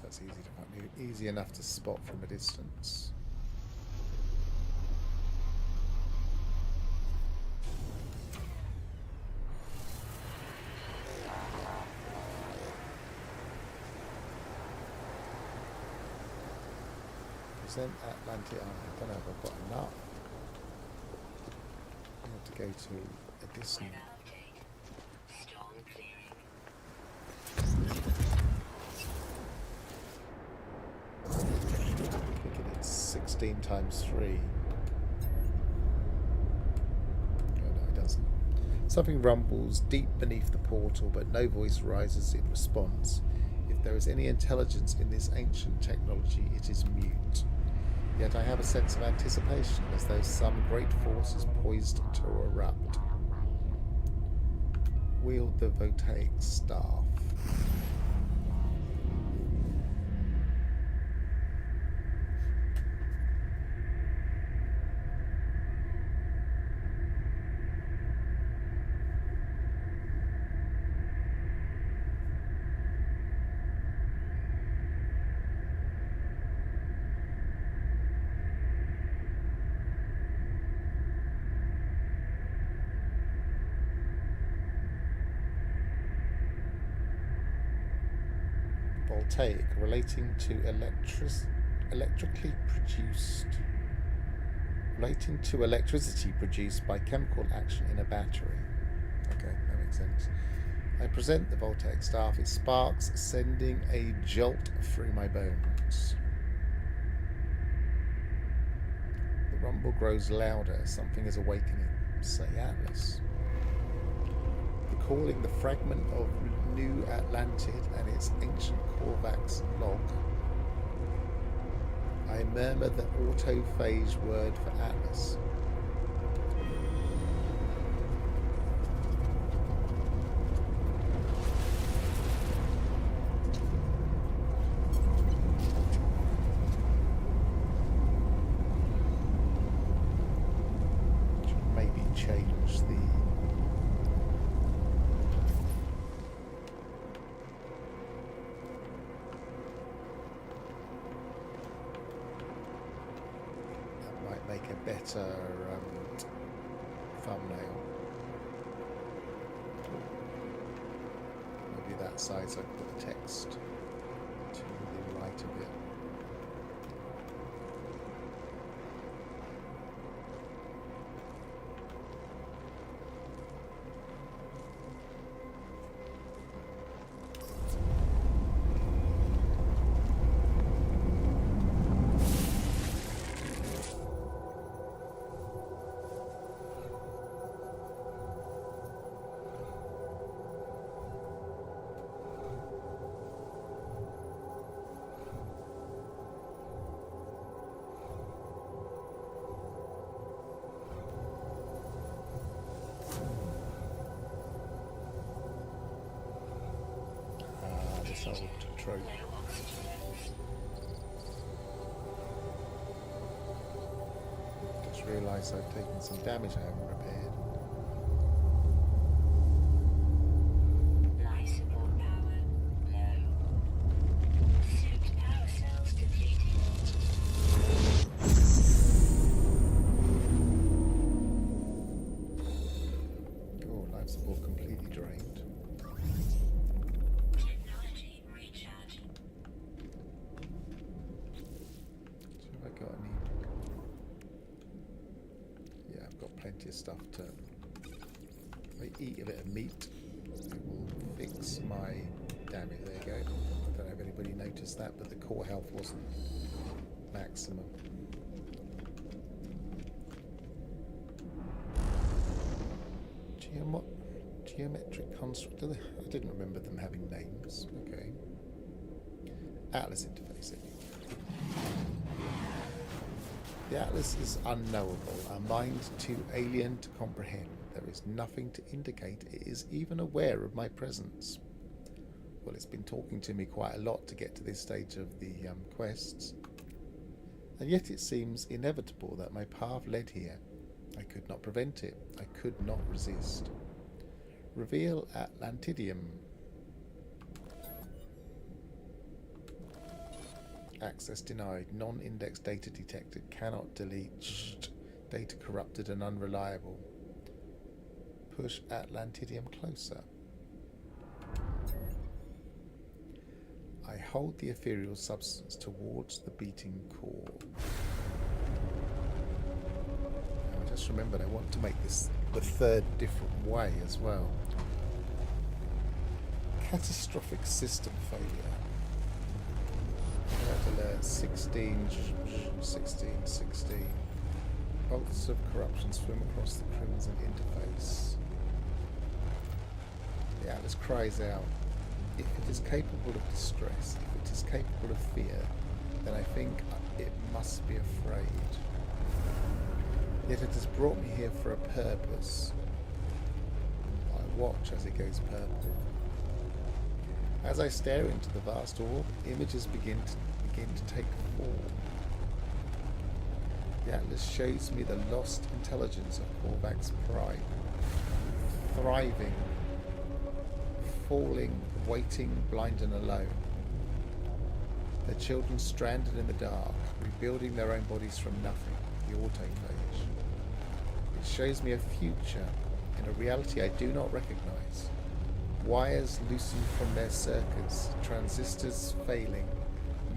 That's easy to find, easy enough to spot from a distance. Present Atlantic. I don't know if I've got enough. I have to go to a distant. Weather update. Storm clearing. I think it's 16 times 3. Oh no, it doesn't. Something rumbles deep beneath the portal, but no voice rises in response. If there is any intelligence in this ancient technology, it is mute. Yet I have a sense of anticipation, as though some great force is poised to erupt. Wield the Voltaic Staff. Voltaic, relating to electricity produced by chemical action in a battery. Okay, that makes sense. I present the Voltaic Staff. It sparks, sending a jolt through my bones. The rumble grows louder. Something is awakening. Say Atlas. Recalling the fragment of New Atlantid and its ancient Corvax log, I murmur the autophage word for Atlas. Should maybe change the make a better thumbnail. Maybe that size I can put the text to the right of it. This old trope. No oxygen. Just realised I've taken some damage I haven't repaired. Life support power low. Suit power cells depleted. Oh, life support completely drained. Technology recharging. plenty of stuff to... If I eat a bit of meat, it will fix my damage. There you go. I don't know if anybody noticed that, but the core health wasn't maximum. Geometric construct. I didn't remember them having names. Okay. Atlas interfacing. The Atlas is unknowable, a mind too alien to comprehend. There is nothing to indicate it is even aware of my presence. Well, it's been talking to me quite a lot to get to this stage of the quests. And yet it seems inevitable that my path led here. I could not prevent it. I could not resist. Reveal atlantium. Access denied. Non-indexed data detected. Cannot delete. Data corrupted and unreliable. Push atlantium closer. I hold the ethereal substance towards the beating core. Now, I just remembered I want to make this the third different way as well. Catastrophic system failure. Alert 16. Bolts of corruption swim across the crimson interface. The Atlas cries out. If it is capable of distress, if it is capable of fear, then I think it must be afraid. Yet it has brought me here for a purpose. I watch as it goes purple. As I stare into the vast orb, images begin to take form. The Atlas shows me the lost intelligence of Korvac's pride. Thriving, falling, waiting, blind and alone. Their children stranded in the dark, rebuilding their own bodies from nothing, the autophage. It shows me a future in a reality I do not recognize. Wires loosened from their circuits, transistors failing,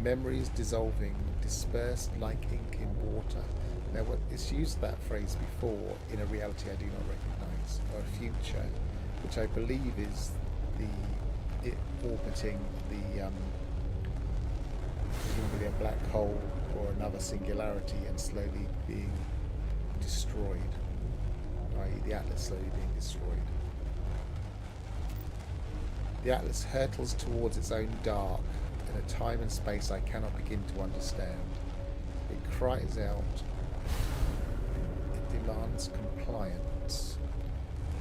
memories dissolving, dispersed like ink in water. Now, it's used that phrase before in a reality I do not recognize, or a future, which I believe is it orbiting the presumably a black hole or another singularity and slowly being destroyed, i.e. the Atlas slowly being destroyed. The Atlas hurtles towards its own dark in a time and space I cannot begin to understand. It cries out. It demands compliance.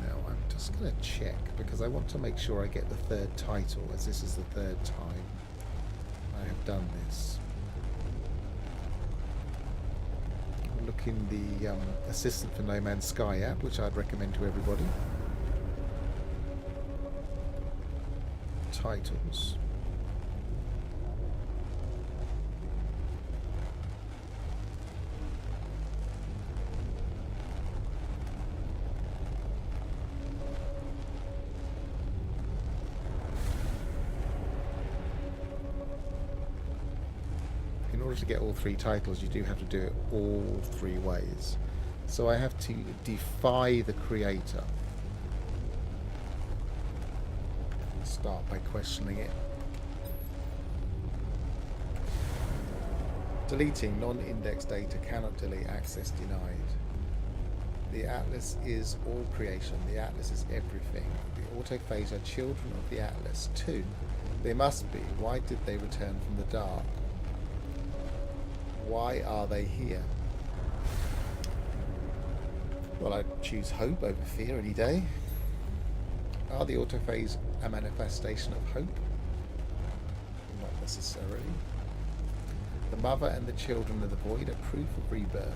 Now I'm just going to check because I want to make sure I get the third title, as this is the third time I have done this. Look in the Assistant for No Man's Sky app, which I'd recommend to everybody. Titles. In order to get all three titles, you do have to do it all three ways. So I have to defy the creator. Start by questioning it. Deleting non-indexed data cannot delete, access denied. The Atlas is all creation. The Atlas is everything. The autophage are children of the Atlas too. They must be. Why did they return from the dark? Why are they here? Well, I'd choose hope over fear any day. Are the autophage a manifestation of hope? Not necessarily. The mother and the children of the void are proof of rebirth,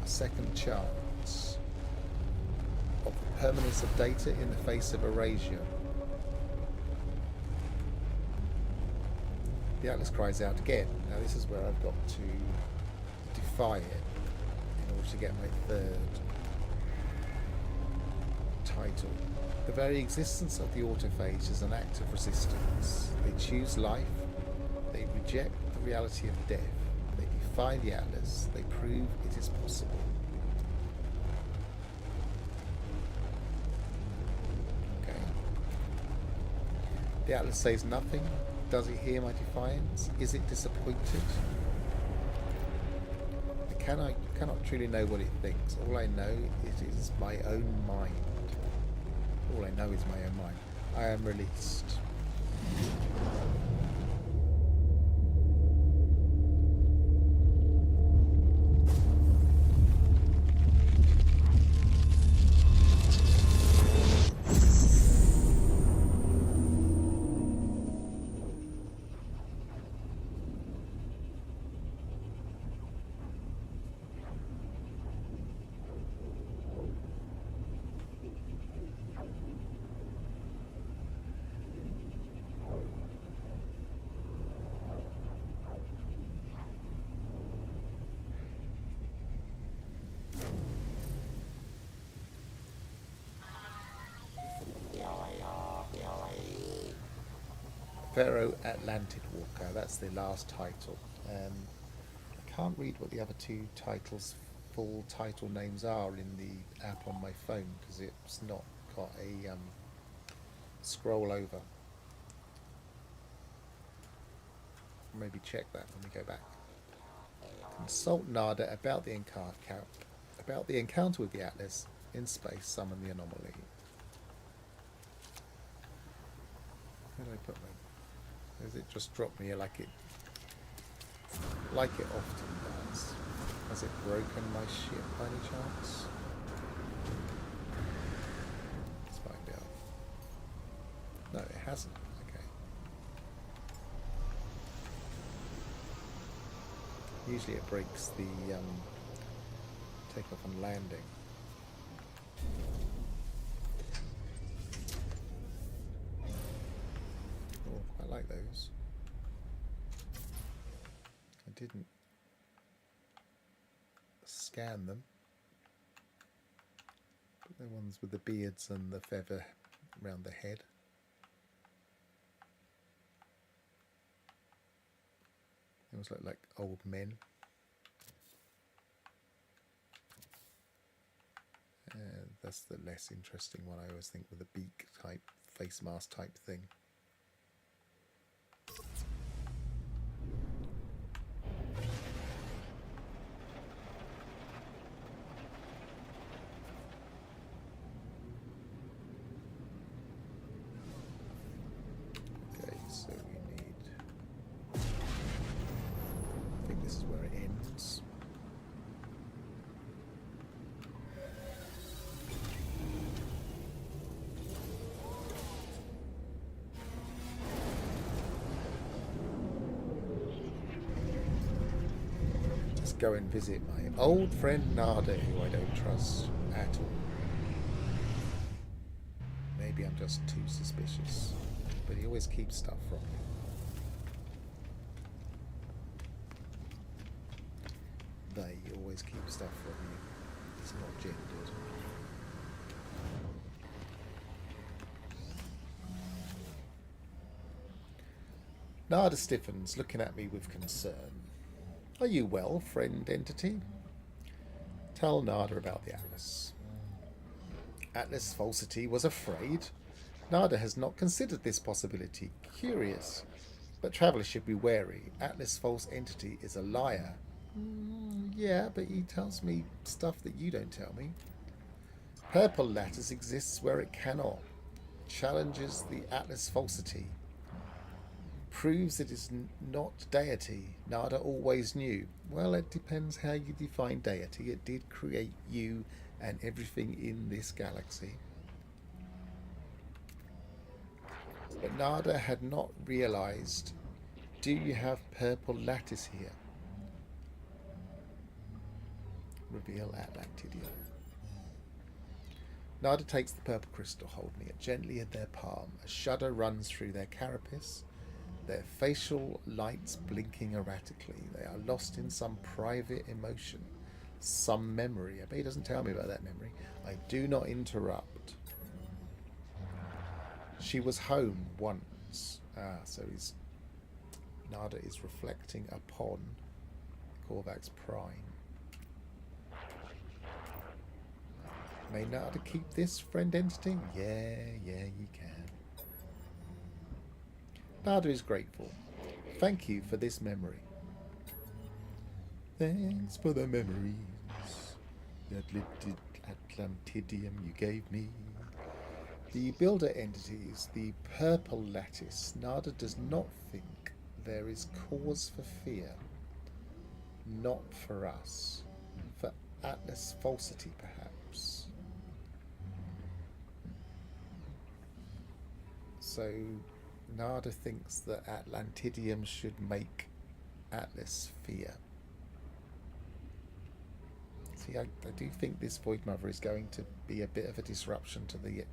a second chance, of the permanence of data in the face of erasure. The Atlas cries out again. Now this is where I've got to defy it in order to get my third title. The very existence of the autophage is an act of resistance. They choose life, they reject the reality of death, they defy the Atlas, they prove it is possible. The Atlas says nothing. Does it hear my defiance? Is it disappointed? I cannot truly know what it thinks. All I know it is my own mind. All I know is my own mind. I am released. Pharaoh Atlantic Walker, that's the last title. I can't read what the other two titles, full title names are in the app on my phone because it's not got a scroll over. Maybe check that when we go back. Consult Nada about the encounter with the Atlas in space. Summon the anomaly. Where did I put my? Does it just drop me like it often does? Has it broken my ship by any chance? Let's find out. No, it hasn't. Okay. Usually it breaks the takeoff and landing. Oh, I like those. I didn't scan them. But they're ones with the beards and the feather around the head. They almost look like old men. That's the less interesting one, I always think, with a beak type, face mask type thing. Okay, so we need... I think this is where it ends. Go and visit my old friend Nada, who I don't trust at all. Maybe I'm just too suspicious, but he always keeps stuff from me. They always keep stuff from you. It's not gendered. Nada stiffens, looking at me with concern. Are you well, friend entity? Tell Nada about the Atlas. Atlas Falsity was afraid. Nada has not considered this possibility. Curious. But travellers should be wary. Atlas False Entity is a liar. Yeah, but he tells me stuff that you don't tell me. Purple Lattice exists where it cannot. Challenges the Atlas Falsity. Proves it is not deity. Nada always knew. Well, it depends how you define deity. It did create you and everything in this galaxy. But Nada had not realized. Do you have purple lattice here? Reveal Atlantidium. Nada takes the purple crystal, holding it gently in their palm. A shudder runs through their carapace. Their facial lights blinking erratically. They are lost in some private emotion, some memory. I bet he doesn't tell me about that memory. I do not interrupt. She was home once. So Nada is reflecting upon Korvac's prime. May Nada keep this, friend entity? Yeah, you can. Nada is grateful. Thank you for this memory. Thanks for the memories. That Atlantidium you gave me. The builder entities, the purple lattice. Nada does not think there is cause for fear. Not for us. For Atlas falsity, perhaps. So Nada thinks that Atlantidium should make Atlas fear. See, I do think this Void Mother is going to be a bit of a disruption to the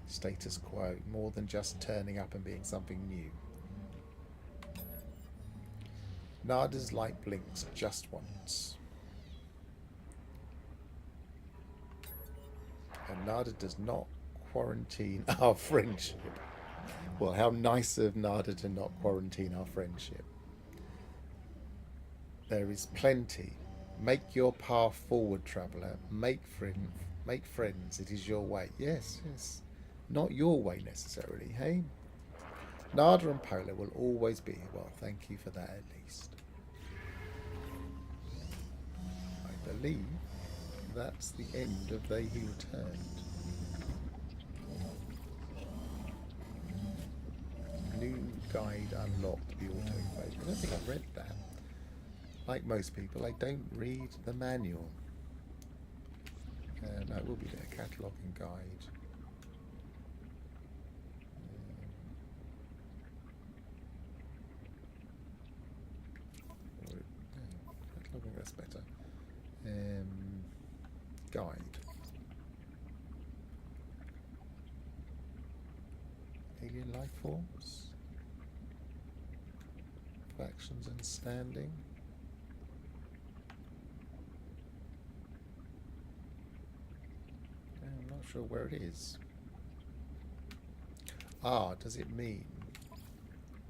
status quo, more than just turning up and being something new. Nada's light blinks just once. And Nada does not quarantine our friendship. Well, how nice of Nada to not quarantine our friendship. There is plenty. Make your path forward, traveller. Make friends. It is your way. Yes, yes. Not your way necessarily, hey? Nada and Polar will always be here. Well, thank you for that at least. I believe that's the end of They He Returned. New guide unlocked the autophage. I don't think I've read that. Like most people, I don't read the manual. No, it will be there. Catalogue and guide. Catalogue, that's better. Guide. Alien life forms. Factions and standing. I'm not sure where it is. Ah, does it mean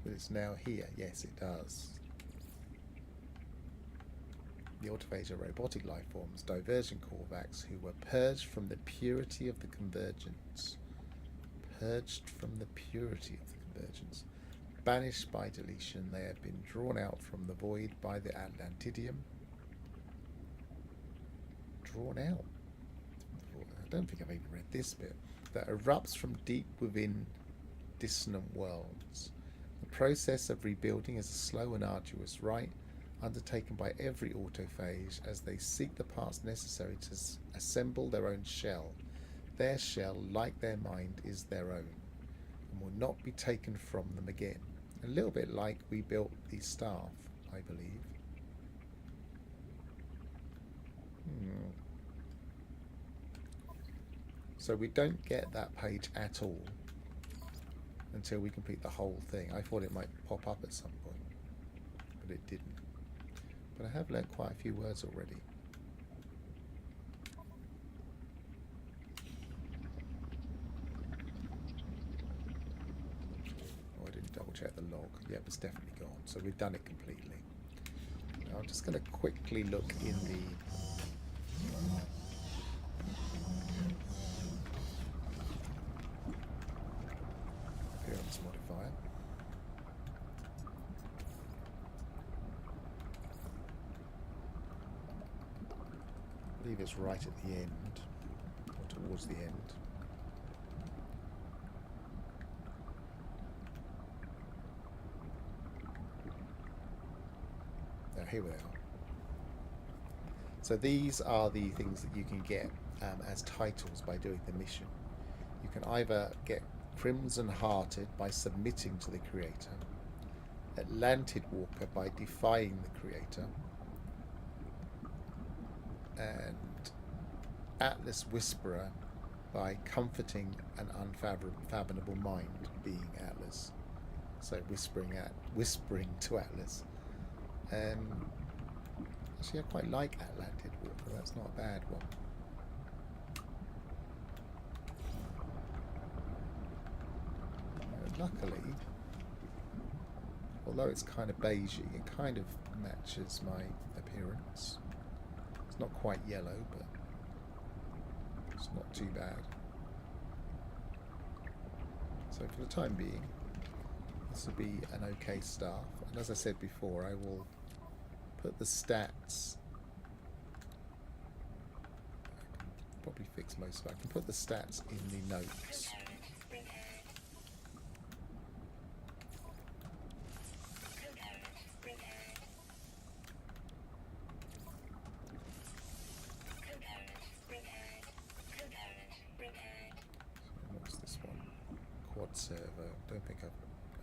that it's now here? Yes, it does. The autophage are robotic life forms, divergent Korvax, who were purged from the purity of the convergence. Purged from the purity of the convergence. Banished by deletion, they have been drawn out from the void by the Atlantidium. Drawn out? I don't think I've even read this bit. That erupts from deep within dissonant worlds. The process of rebuilding is a slow and arduous rite, undertaken by every autophage as they seek the parts necessary to assemble their own shell. Their shell, like their mind, is their own and will not be taken from them again. A little bit like we built the staff, I believe. So we don't get that page at all until we complete the whole thing. I thought it might pop up at some point, but it didn't. But I have learnt quite a few words already. Oh, I didn't double check the log. Yep, it's definitely gone. So we've done it completely. Now I'm just going to quickly look in the... appearance modifier. I believe it's right at the end, or towards the end. Now here we are. So these are the things that you can get as titles by doing the mission. You can either get Crimson Hearted by submitting to the Creator, Atlantid Walker by defying the Creator, and Atlas Whisperer by comforting an unfathomable mind, being Atlas. So whispering to Atlas. Actually, I quite like Atlantid Walker. That's not a bad one. Luckily, although it's kind of beigey, it kind of matches my appearance. It's not quite yellow, but it's not too bad. So for the time being, this will be an okay staff. And as I said before, I will put the stats. Probably fix most of it. I can put the stats in the notes. What's this one? Quad servo. Don't think I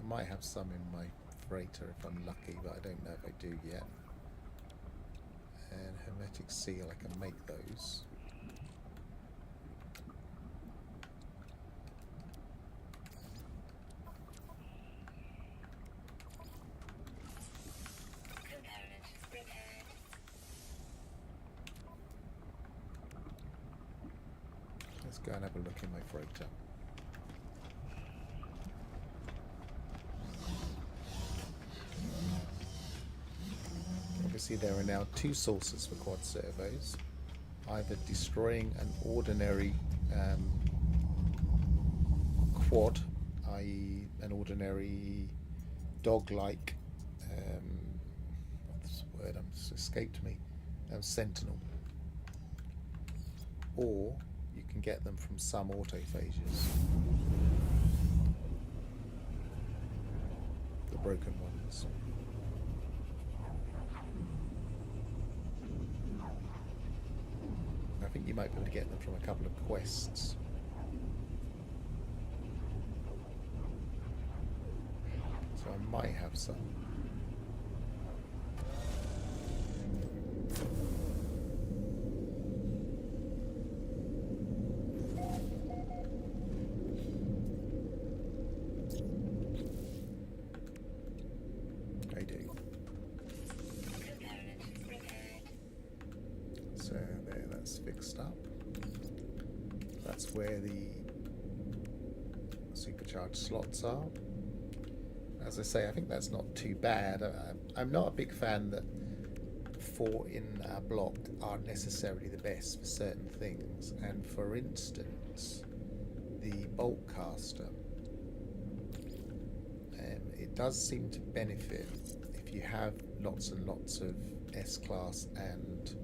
might have some in my freighter if I'm lucky, but I don't know if I do yet. And hermetic seal, I can make those. Let's go and have a look in my freighter. Obviously there are now two sources for quad servos, either destroying an ordinary quad, i.e. an ordinary dog-like, what's the word, it's escaped me, sentinel, or you can get them from some autophages, the broken ones. I think you might be able to get them from a couple of quests. So I might have some. I do. So there, that's fixed up. That's where the supercharged slots are. As I say, I think that's not too bad. I'm not a big fan that 4 in a block are necessarily the best for certain things. And for instance, the bolt caster, it does seem to benefit if you have lots and lots of S-Class and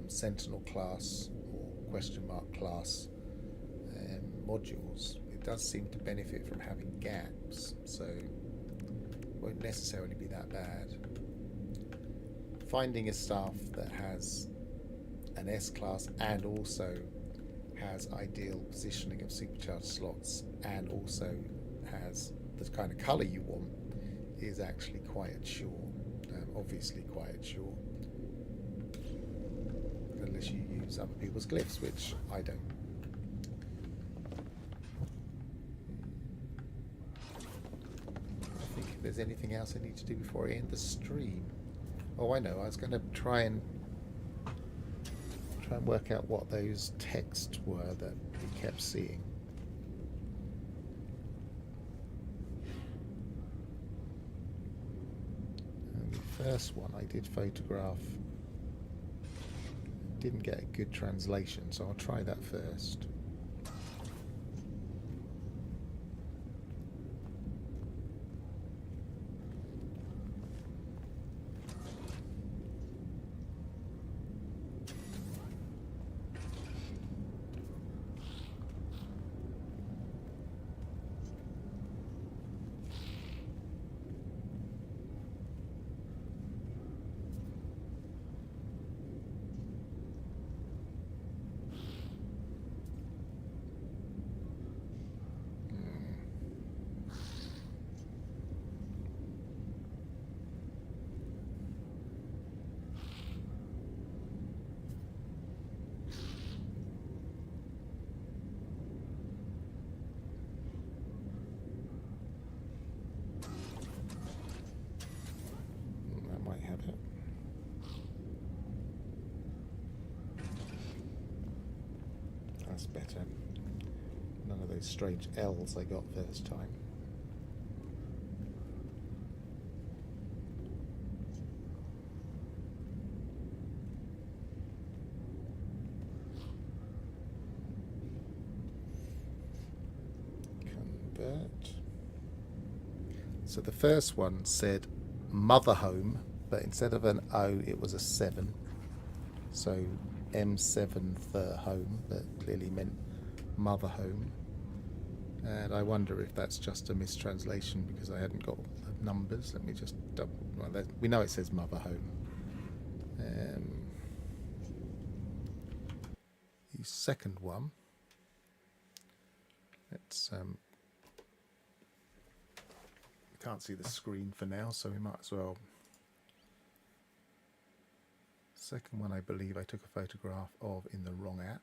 Sentinel class or question mark class modules. It does seem to benefit from having gaps, so it won't necessarily be that bad. Finding a staff that has an S-Class and also has ideal positioning of supercharged slots and also has the kind of colour you want is actually quite a chore, obviously quite a chore, unless you use other people's glyphs, which I don't. I think if there's anything else I need to do before I end the stream. Oh, I know, I was going to try and work out what those texts were that we kept seeing. And the first one I did photograph, didn't get a good translation, so I'll try that first. That's better. None of those strange L's I got first time. Convert. So the first one said mother home, but instead of an O, it was a 7. So M7 for home, but clearly meant mother home. And I wonder if that's just a mistranslation because I hadn't got the numbers. Let me just double. Well, we know it says mother home. The second one. Let's. We can't see the screen for now, so we might as well. Second one, I believe I took a photograph of in the wrong app.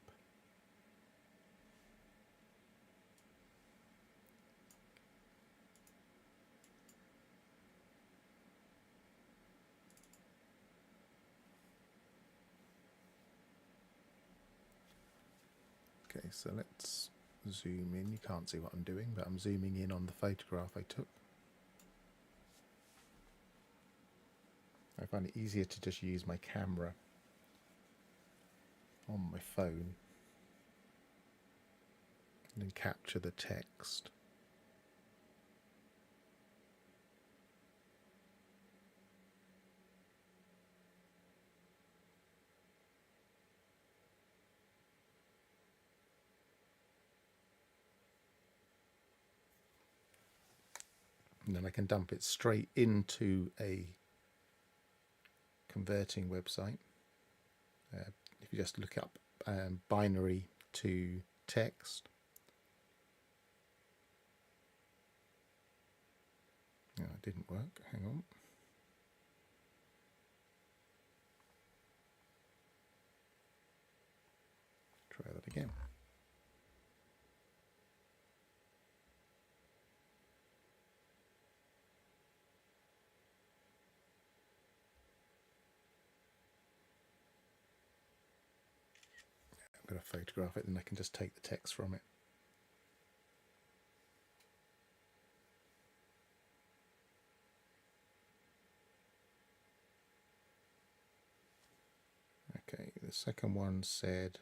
Okay, so let's zoom in. You can't see what I'm doing, but I'm zooming in on the photograph I took. I find it easier to just use my camera on my phone and then capture the text. And then I can dump it straight into a converting website. If you just look up binary to text. No, it didn't work. Hang on. Try that again. I'm going to photograph it, and I can just take the text from it. Okay, the second one said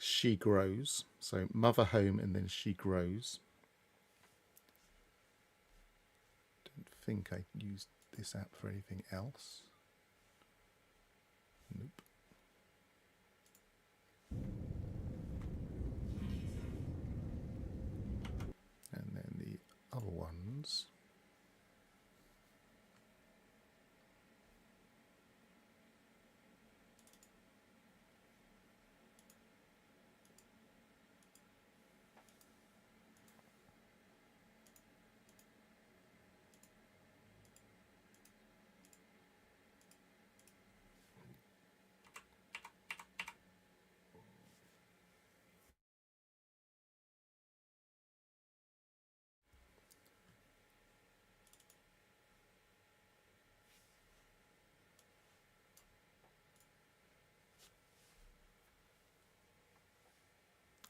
she grows. So mother home and then she grows. Don't think I used this app for anything else. Nope. And then the other ones.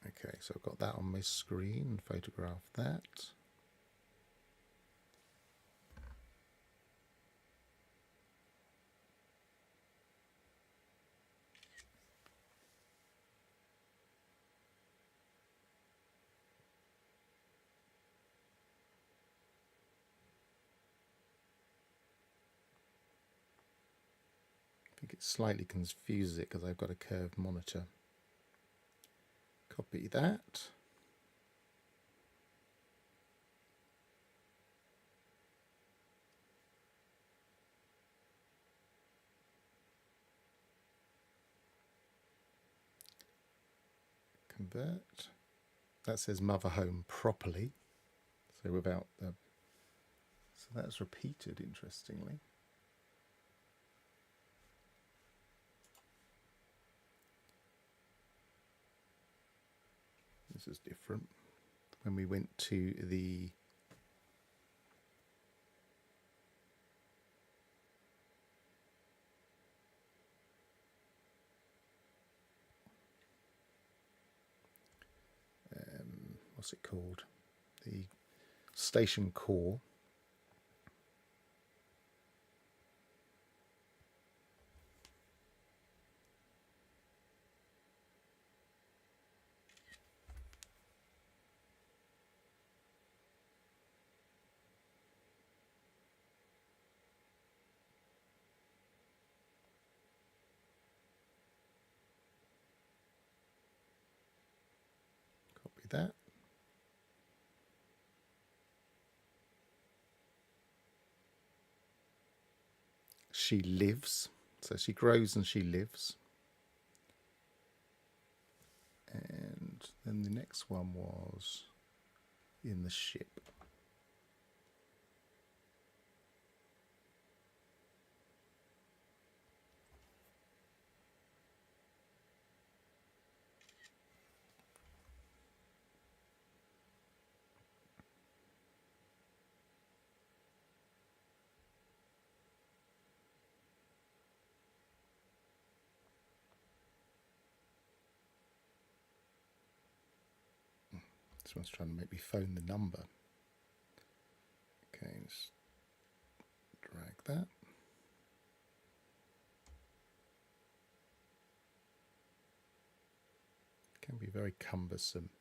Okay, so I've got that on my screen, photograph that. I think it slightly confuses it because I've got a curved monitor. Copy that. Convert. That says mother home properly. So without the... So that's repeated, interestingly. This is different. When we went to the what's it called? The station core. Copy that. She lives. So she grows and she lives. And then the next one was in the ship. This one's trying to make me phone the number. Okay, let's drag that. Can be very cumbersome.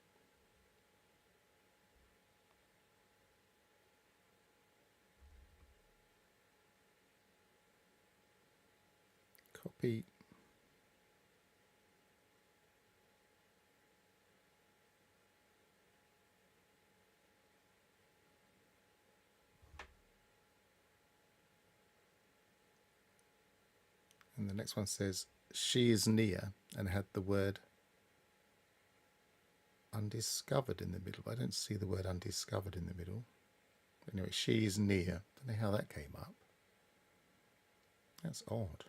Copy. And the next one says, she is near, and had the word undiscovered in the middle. I don't see the word undiscovered in the middle. Anyway, she is near. Don't know how that came up. That's odd.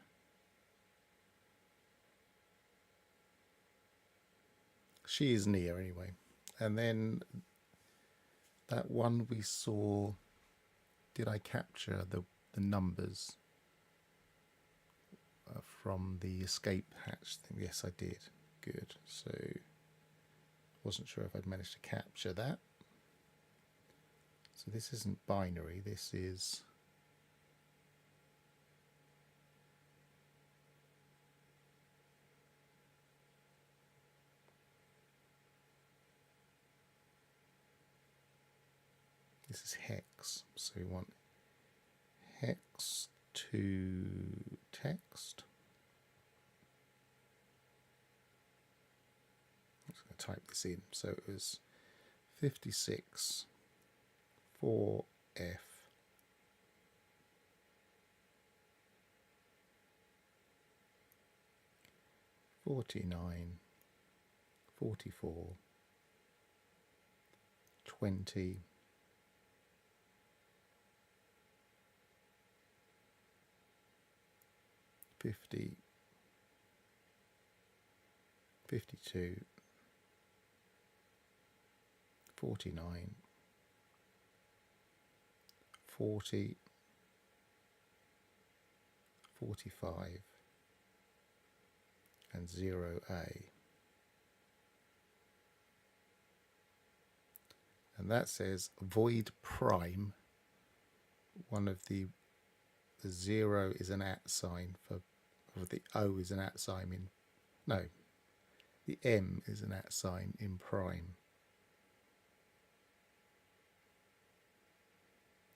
She is near anyway. And then that one we saw, did I capture the numbers from the escape hatch thing? Yes, I did. Good. So wasn't sure if I'd managed to capture that. So this isn't binary, this is hex. So we want hex to text. I'm just going to type this in. So it was 56 4F 49 44 20 50 52 49 40 45 and 0A. And that says void prime. One of the 0 is an @ sign for, or the O is an @ sign in, no, the M is an @ sign in prime.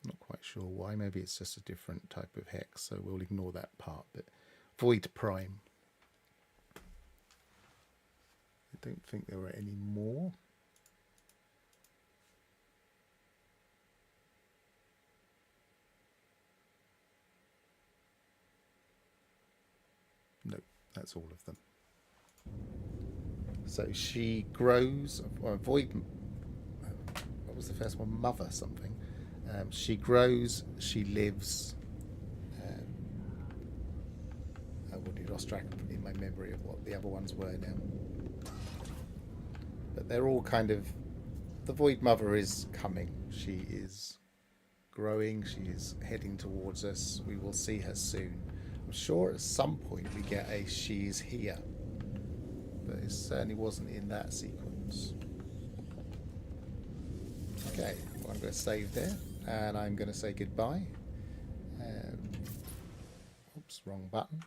Not quite sure why, maybe it's just a different type of hex, so we'll ignore that part, but void prime. I don't think there were any more. No, that's all of them. So she grows, void, what was the first one? Mother something. She grows, she lives. I already lost track in my memory of what the other ones were now. But they're all kind of, the Void Mother is coming. She is growing, she is heading towards us. We will see her soon. I'm sure at some point we get a she's here, but it certainly wasn't in that sequence. Okay, well, I'm going to save there, and I'm going to say goodbye. Oops, wrong button.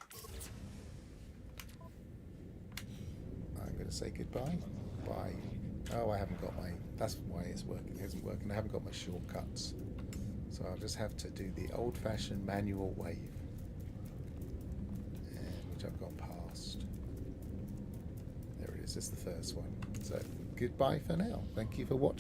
I'm going to say goodbye. Bye. Oh, I haven't got my... That's why it's working. It isn't working. I haven't got my shortcuts. So I'll just have to do the old-fashioned manual wave. Which I've gone past. There it is. It's the first one. So goodbye for now. Thank you for watching.